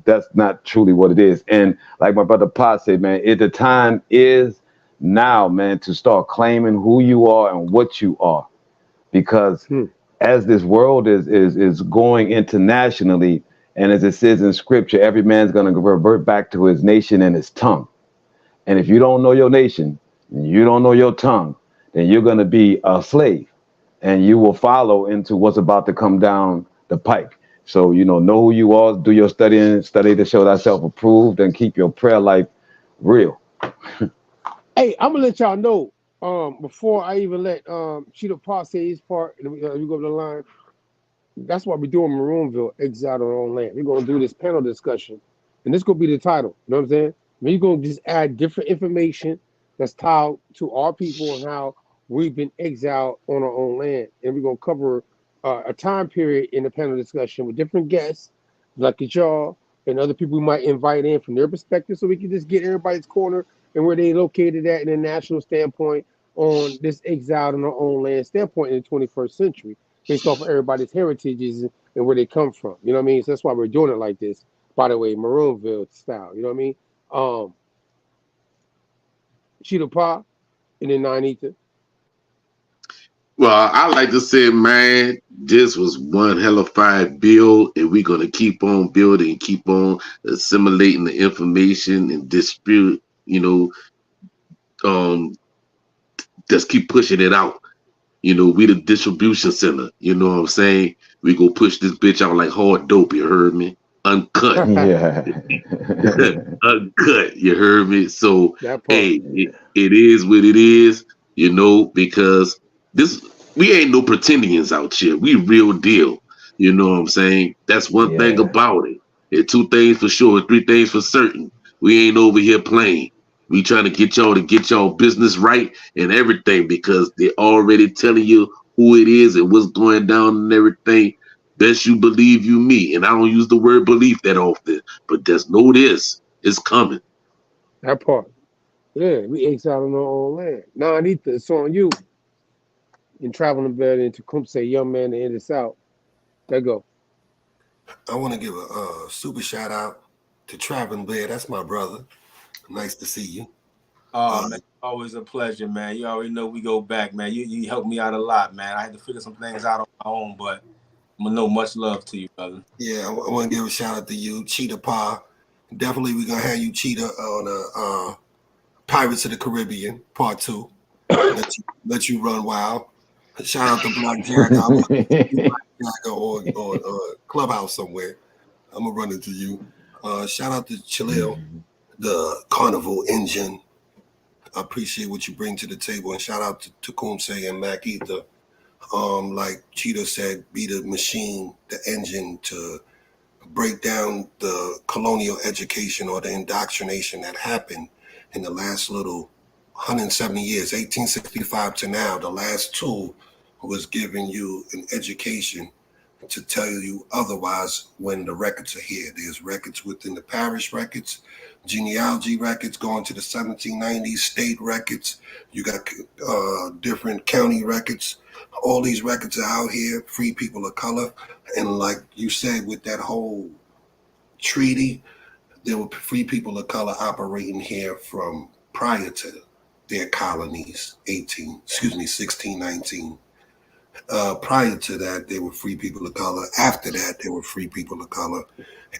that's not truly what it is. And like my brother Pa said, man, the time is now, man, to start claiming who you are and what you are. Because as this world is going internationally, and as it says in scripture, every man's going to revert back to his nation and his tongue. And if you don't know your nation, and you don't know your tongue, then you're going to be a slave, and you will follow into what's about to come down the pike. So, know who you are, do your study to show thyself approved, and keep your prayer life real. Hey, I'm going to let y'all know, before I even let Chito Pa say his part, and we go to the line. That's why we're doing Maroonville, Exiled on our own land. We're going to do this panel discussion, and this going to be the title. You know what I'm saying? We're going to just add different information that's tied to our people and how we've been exiled on our own land. And we're going to cover a time period in the panel discussion with different guests, like y'all, and other people we might invite in from their perspective, so we can just get everybody's corner and where they located at in a national standpoint on this exiled on our own land standpoint in the 21st century, based off of everybody's heritages and where they come from. You know what I mean? So that's why we're doing it like this. By the way, Maroonville style. You know what I mean? Chito Pa and then Nine Ether. Well, I like to say, man, this was one hell of a fine build, and we're going to keep on building, keep on assimilating the information and distribute, just keep pushing it out. We the distribution center. You know what I'm saying? We go push this bitch out like hard dope, you heard me? Uncut. Yeah. Uncut, you heard me? So, hey, it is what it is, because we ain't no pretendians out here. We real deal. You know what I'm saying? That's one thing about it. And two things for sure, three things for certain. We ain't over here playing. We trying to get y'all business right and everything, because they're already telling you who it is and what's going down and everything. Best you believe you me. And I don't use the word belief that often, but just know this. It's coming. That part. Yeah, we exiled on our own land. Nine Ether, it's on you. In Traveling Bell into Tecumseh, young man to end us out. There go. I want to give a super shout out to Traveling Bell. That's my brother. Nice to see you. Man, always a pleasure, man. You already know we go back, man. You helped me out a lot, man. I had to figure some things out on my own, but I'm gonna know much love to you, brother. Yeah, I want to give a shout out to you, Chito Pa. Definitely, we're gonna have you, Chito, on Pirates of the Caribbean Part 2. Let you run wild. Shout out to Black Jagger. I'm on Clubhouse somewhere. I'm gonna run into you. Shout out to Chalil, the Carnival Engine. I appreciate what you bring to the table, and shout out to Tecumseh and Mac Ether. Like Chito said, be the machine, the engine to break down the colonial education or the indoctrination that happened in the last little 170 years, 1865 to now. The last two was giving you an education to tell you otherwise when the records are here. There's records within the parish records, genealogy records going to the 1790s, state records. You got different county records. All these records are out here, free people of color. And like you said, with that whole treaty, there were free people of color operating here from prior to their colonies, 1619. Prior to that, they were free people of color. After that, they were free people of color.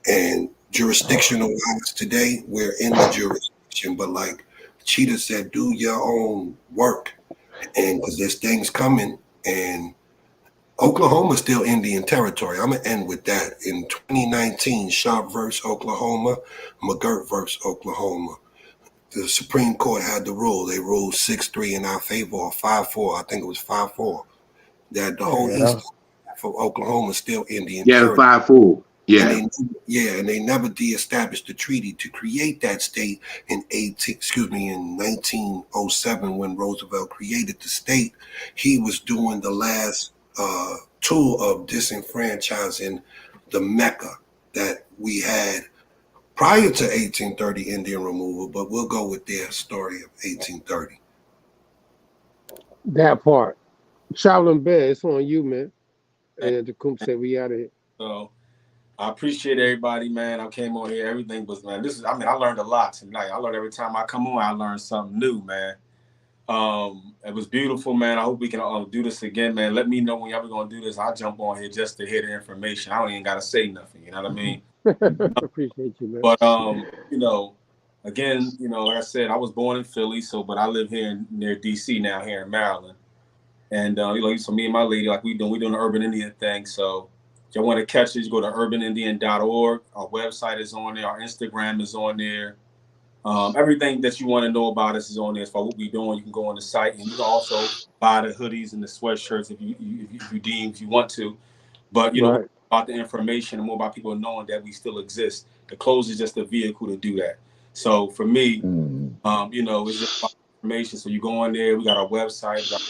And jurisdictional wise, today, we're in the jurisdiction. But like Chito said, do your own work. And because there's things coming. And Oklahoma's still Indian territory. I'm going to end with that. In 2019, Sharp versus Oklahoma, McGirt versus Oklahoma. The Supreme Court had the rule. They ruled 6-3 in our favor, or 5-4. I think it was 5-4. That the whole east for Oklahoma is still Indian territory. 5-4. Yeah. And they never de-established the treaty to create that state in 1907 when Roosevelt created the state. He was doing the last tool of disenfranchising the Mecca that we had prior to 1830 Indian removal, but we'll go with their story of 1830. That part. Traveling Bear, it's on you, man. And Tecumseh, we out of here. So I appreciate everybody, man. I came on here. Everything was, man. I learned a lot tonight. I learned every time I come on, I learned something new, man. It was beautiful, man. I hope we can do this again, man. Let me know when y'all gonna do this. I'll jump on here just to hear the information. I don't even gotta say nothing. You know what I mean? Appreciate you, man. But again, like I said, I was born in Philly, but I live here near DC now, here in Maryland. And so me and my lady, like we're doing the Urban Indian thing. So if y'all want to catch it, go to urbanindian.org. Our website is on there. Our Instagram is on there. Everything that you want to know about us is on there. For what we're doing, you can go on the site, and you can also buy the hoodies and the sweatshirts if you want to. But about the information and more about people knowing that we still exist. The clothes is just a vehicle to do that. So for me, it's just about information. So you go on there. We got our website. We got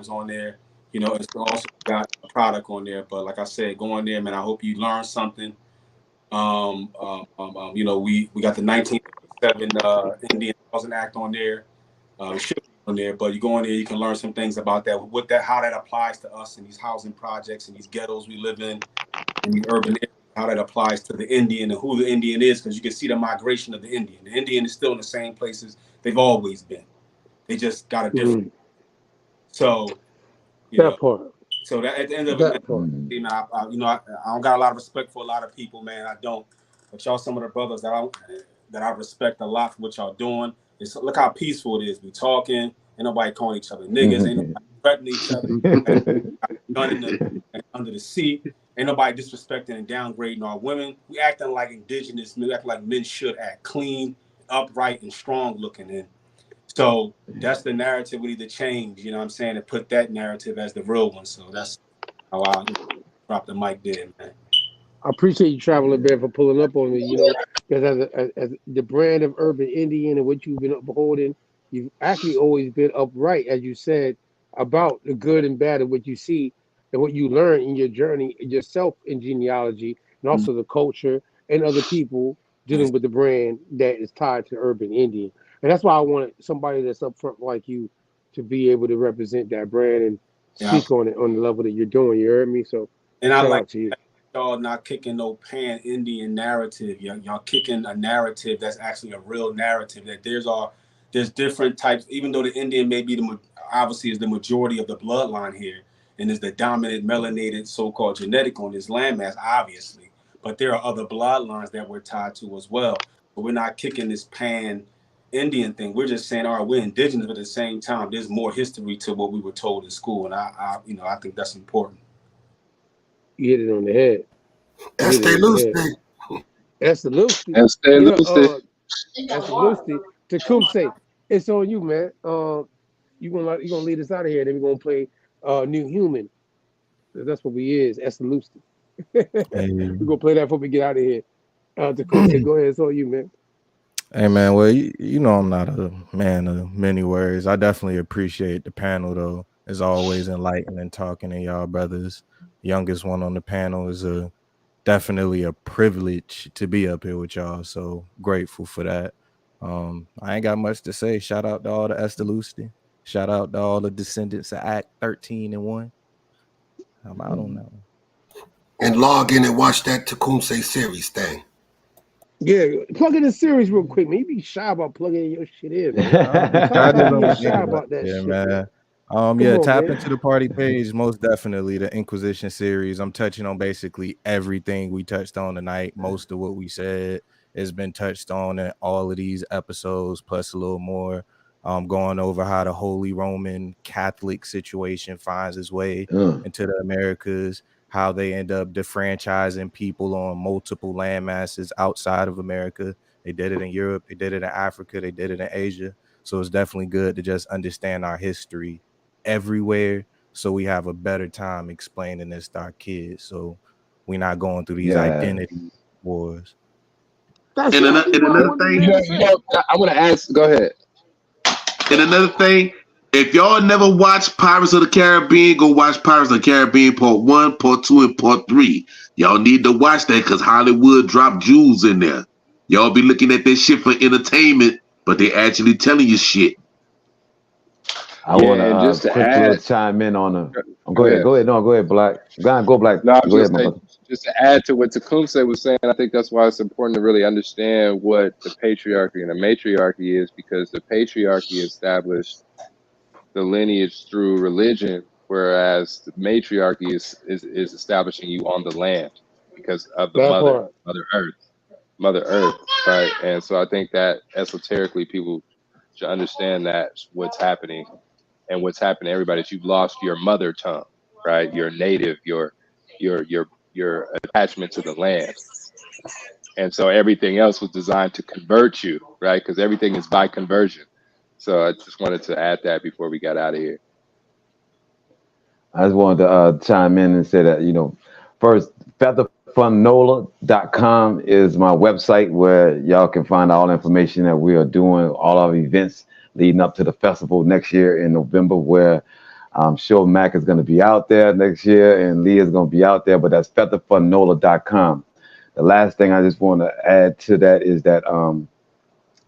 on there, it's also got a product on there. But like I said, go on there, man. I hope you learned something. We got the 1957 Indian Housing Act on there. It should be on there, but you go on there, you can learn some things about that, how that applies to us in these housing projects and these ghettos we live in these urban areas, how that applies to the Indian and who the Indian is, because you can see the migration of the Indian. The Indian is still in the same places they've always been. They just got a different. So, that part. So that at the end of it, man, I don't got a lot of respect for a lot of people, man. I don't. But y'all, some of the brothers that I respect a lot for what y'all doing. Look how peaceful it is. We talking, ain't nobody calling each other niggas, ain't nobody threatening each other, gun under the seat, ain't nobody disrespecting and downgrading our women. We acting like indigenous men, acting like men should act, clean, upright, and strong looking. And so that's the narrative we need to change, you know what I'm saying, and put that narrative as the real one. So that's how I drop the mic there, man. I appreciate you, Traveling Bear, for pulling up on me, because as the brand of Urban Indian and what you've been upholding, you've actually always been upright, as you said, about the good and bad of what you see and what you learn in your journey, yourself in genealogy, and also the culture and other people dealing with the brand that is tied to Urban Indian. And that's why I wanted somebody that's upfront like you to be able to represent that brand and speak on it on the level that you're doing. You heard me? So shout out to you. Y'all not kicking no pan-Indian narrative. Y'all kicking a narrative that's actually a real narrative. That there's different types. Even though the Indian may be obviously is the majority of the bloodline here, and is the dominant melanated so-called genetic on this landmass, obviously. But there are other bloodlines that we're tied to as well. But we're not kicking this pan-Indian thing. We're just saying, all right, we're indigenous, but at the same time, there's more history to what we were told in school, and I think that's important. You hit it on the head. Estee Lucy. Estee Lucy. Estee Lucy. Estee Lucy. Tecumseh, it's on you, man. You gonna lead us out of here, then we're gonna play New Human. That's what we is. Estee Lucy. We're gonna play that before we get out of here. Tecumseh, go ahead. It's all you, man. Hey man, well you know I'm not a man of many words. I definitely appreciate the panel though. It's always enlightening talking to y'all brothers. Youngest one on the panel is definitely a privilege to be up here with y'all. So grateful for that. I ain't got much to say. Shout out to all the Estalusti. Shout out to all the descendants of Act 13 and 1. I'm out on that one. And log in and watch that Tecumseh series thing. Yeah, plug in the series real quick, man. You be shy about plugging your shit in, man. That is Being on shy about that shit, man. Come Yeah, on, tap man. into the party page. Most definitely the Inquisition series. I'm touching on basically everything we touched on tonight. Most of what we said has been touched on in all of these episodes, plus a little more. Going over how the Holy Roman Catholic situation finds its way into the Americas, how they end up defranchising people on multiple land masses outside of America. They did it in Europe, they did it in Africa, they did it in Asia. So it's definitely good to just understand our history everywhere so we have a better time explaining this to our kids. So we're not going through these identity wars. That's And exactly what I another wanted thing, to say. I want to ask. Go ahead. And another thing, if y'all never watched Pirates of the Caribbean, go watch Pirates of the Caribbean Part 1, Part 2, and Part 3. Y'all need to watch that because Hollywood dropped jewels in there. Y'all be looking at that shit for entertainment, but they actually telling you shit. I want to quick little chime in on the. Go ahead. No, go ahead, Black. Go Black. No, I was Go just ahead, my say, brother. just to add to what Tecumseh was saying, I think that's why it's important to really understand what the patriarchy and the matriarchy is, because the patriarchy established the lineage through religion, whereas the matriarchy is establishing you on the land because of the Mother Earth, right? And so I think that esoterically people should understand that what's happening and what's happening to everybody is you've lost your mother tongue, right? Your native, your attachment to the land. And so everything else was designed to convert you, right? Because everything is by conversion. So I just wanted to add that before we got out of here. I just wanted to chime in and say that, first, featherfunnola.com is my website where y'all can find all the information that we are doing, all our events leading up to the festival next year in November, where I'm sure Mac is going to be out there next year and Lee is going to be out there, but that's featherfunnola.com. The last thing I just want to add to that is that,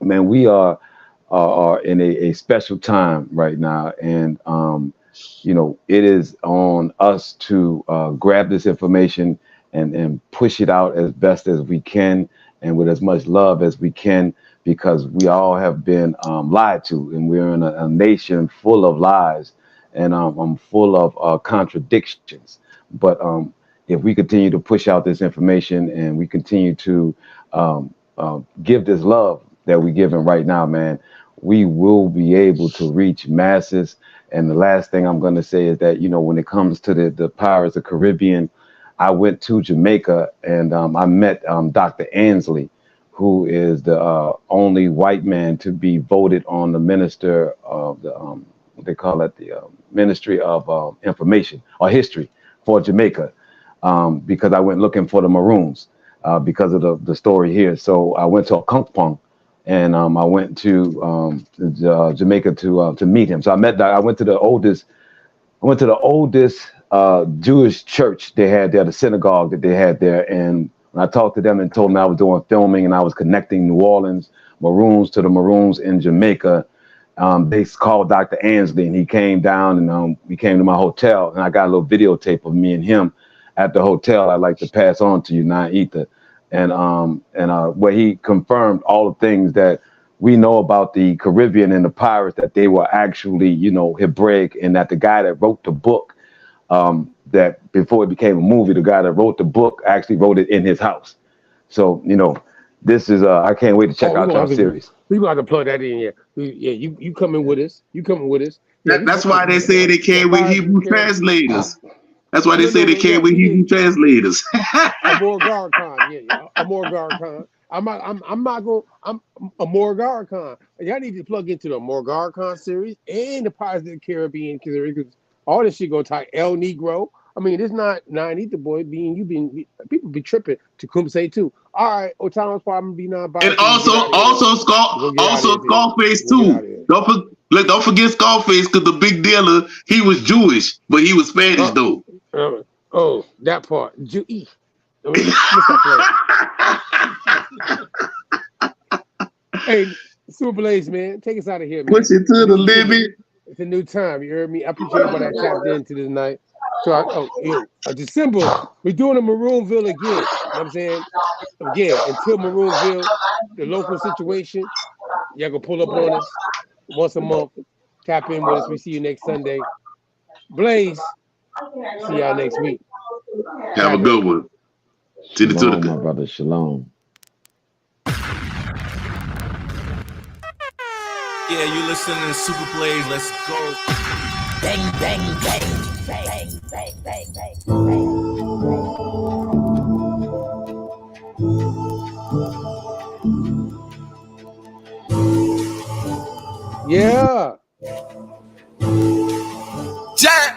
man, we are in a special time right now. And, it is on us to grab this information and push it out as best as we can and with as much love as we can, because we all have been lied to, and we're in a nation full of lies and full of contradictions. But if we continue to push out this information and we continue to give this love that we're giving right now, man, we will be able to reach masses. And the last thing I'm going to say is that, when it comes to the Pirates of the Caribbean, I went to Jamaica and I met Dr. Ansley, who is the only white man to be voted on the minister of the, what they call it, the Ministry of Information or History for Jamaica, because I went looking for the Maroons because of the story here. So I went to a Kungpong. And I went to Jamaica to meet him. So I went to the oldest Jewish church they had there, the synagogue that they had there. And when I talked to them and told them I was doing filming and I was connecting New Orleans Maroons to the Maroons in Jamaica, they called Dr. Ansley and he came down and we came to my hotel and I got a little videotape of me and him at the hotel. I'd like to pass on to you, Ether. And where he confirmed all the things that we know about the Caribbean and the pirates, that they were actually, Hebraic, and that the guy that wrote the book, that before it became a movie, the guy that wrote the book actually wrote it in his house. So, this is, I can't wait to check out your series. We gonna have to plug that in here. Yeah, you coming with us. You coming with us. Yeah, That's why they say they came with Hebrew translators. That's why they say they came with Hebrew translators. Amor Khan, yeah, Amor Khan. I'm Amor Khan. Y'all need to plug into the Amor Khan series and the Pirates of the Caribbean series, because all this shit gonna tie El Negro. I mean, it's not Ether boy being people be tripping. Tecumseh too. All right, Autonomous probably be non-biased. And also Scarface too. Don't forget Scarface, because the big dealer, he was Jewish, but he was Spanish though. That part. Jewish. I mean, stop playing. Hey, Super Blaze, man, take us out of here, man. Push it to the limit. It's a new time. You heard me. I appreciate everybody that tapped into this night. So, December, we're doing a Maroonville again. You know what I'm saying? Again, until Maroonville, the local situation, y'all can pull up on us once a month. Tap in with us. We see you next Sunday. Blaze, see y'all next week. Have a good one. Shalom, my brother. Shalom. Yeah, you listening to Super Blaze. Let's go. Bang, bang, bang, bang, bang, bang, bang, Yeah. Jack.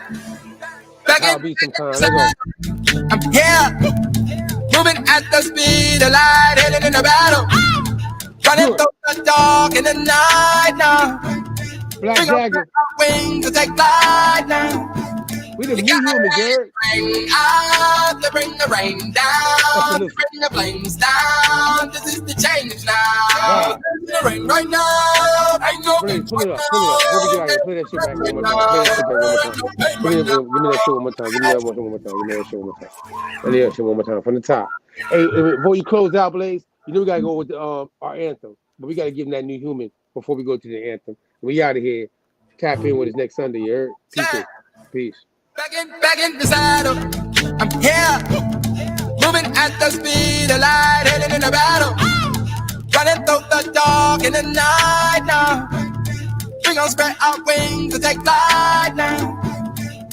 Back in. I'm here. Moving at the speed of light, heading in the battle. Running through the dark in the night now. Black Jagger. Wings to take flight now. We the new humans, Jared. Bring up to bring the rain down, to bring the flames down. This is the change now. The rain right now. Ain't no pull it up. Let me get out here. Play that shit back one more time. Give me that shit one more time. Give me that shit one more time. From the top. Hey, before you close out, Blaze, you know we gotta go with our anthem, but we gotta give him that new human before we go to the anthem. We out of here. Tap in with us next Sunday. You heard? Peace. Back in the saddle. I'm here. Moving at the speed of light, heading in the battle. Running through the dark in the night now. We gon' spread our wings and take flight now.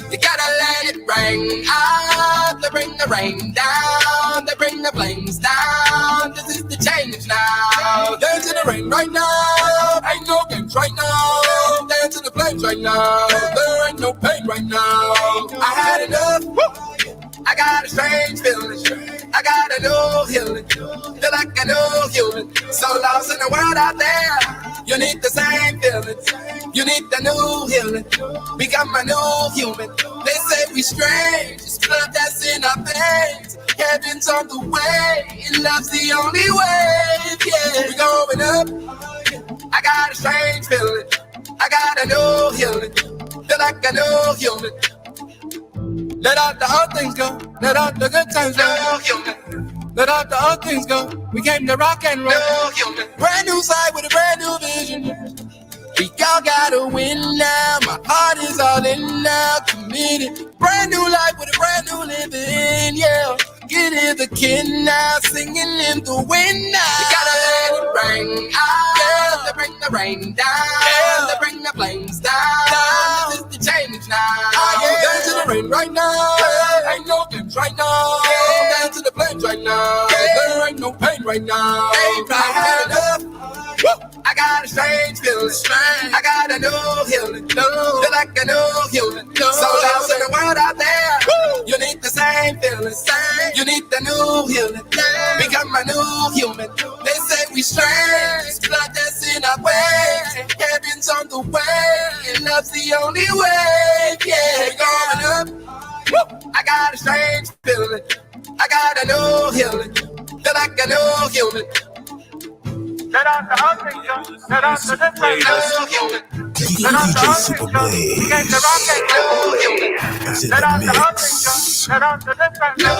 You gotta let it rain out to bring the rain down, to bring the flames down. This is the change now. Dance in the rain right now. Ain't no games right now. Dance in the flames right now. There ain't no pain right now. I had enough. I got a strange feeling. I got a new healing. Feel like a new human. So lost in the world out there. You need the same feeling. You need the new healing. Become a new human. They say we strange. It's blood that's in our veins. Heaven's on the way. And love's the only way. Yeah, we going up. I got a strange feeling. I got a new healing. Feel like a new human. Let out the old things go. Let out the good times go. Let out the old things go. We came to rock and roll. Brand new side with a brand new vision. We all gotta win now. My heart is all in now. Committed. Brand new life with a brand new living. Yeah. Get it the kid now. Singing in the wind now. You gotta let it rain out. Yeah. To bring the rain down. Yeah. To bring the flames down. This is the change now. Dance to the rain right now. Ain't no games right now. Dance to the flames right now. There ain't no pain right now. I had enough. I got a strange feeling. I got a new healing. Feel like a new human. So lost in the world out there. You need the same feeling. You need the new healing. Become a new human. They say we strange. Blood that's in our way. Heaven's on the way. And love's the only way. Yeah, going up. I got a strange feeling. I got a new healing. Feel like a new human. Let out the old things go. Let out the good times go. Let out the old things go. We came to rock and roll. Let out the old things go. Let out the good times go.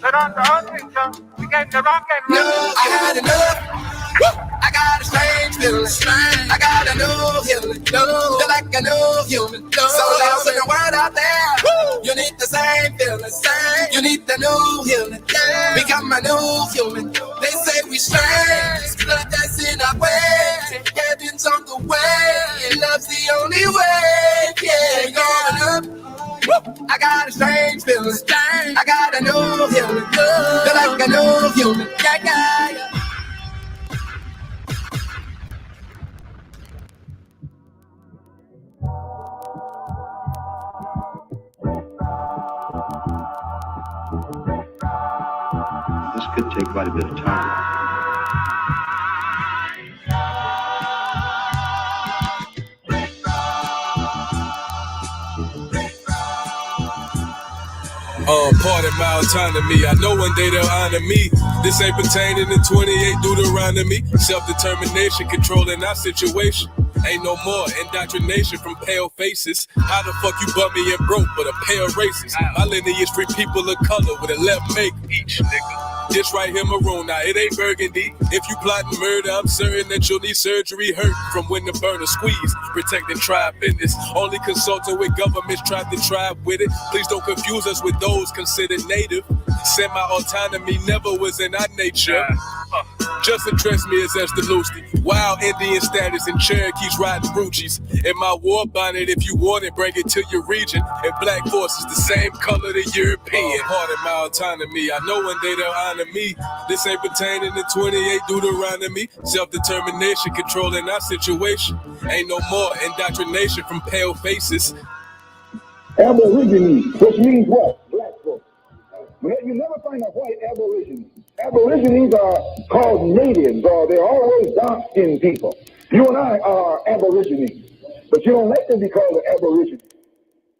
Let out the old things go. We came to rock and roll. I had enough. I got a strange feeling. I got a new healing. Feel like a new human. So lost in the world out there. You need the same feeling. You need the new healing. Become a new human. They say we strange. Blood that's in our way. Heaven's on the way. And love's the only way. Yeah, going up. I got a strange feeling. I got a new healing. Feel like a new human. Yeah, yeah, yeah. could take quite a bit of time. Pardon my autonomy. I know one day they'll honor me. This ain't pertaining to 28 Deuteronomy. Self-determination, controlling our situation. Ain't no more indoctrination from pale faces. How the fuck you bump me and broke but a pair of races? My lineage free people of color with a left make each nigga. This right here maroon, now it ain't burgundy. If you plotting murder, I'm certain that you'll need surgery. Hurt from when the burner squeeze. Protecting tribe business. Only consulting with governments tried to tribe with it. Please don't confuse us with those considered native. Semi-autonomy never was in our nature. Just address me as Estelusti. Wild Indian status and Cherokees riding Ruchis. In my war bonnet, if you want it, bring it to your region. And black forces the same color the European. Pardon my autonomy. I know one day they'll honor me. This ain't pertaining to 28 Deuteronomy. Self-determination, controlling our situation. Ain't no more indoctrination from pale faces. Aborigines, which means what? Black folks. You never find a white aborigine. Aborigines are called natives, or they're always dark-skinned people. You and I are aborigines, but you don't like to be called an aborigine.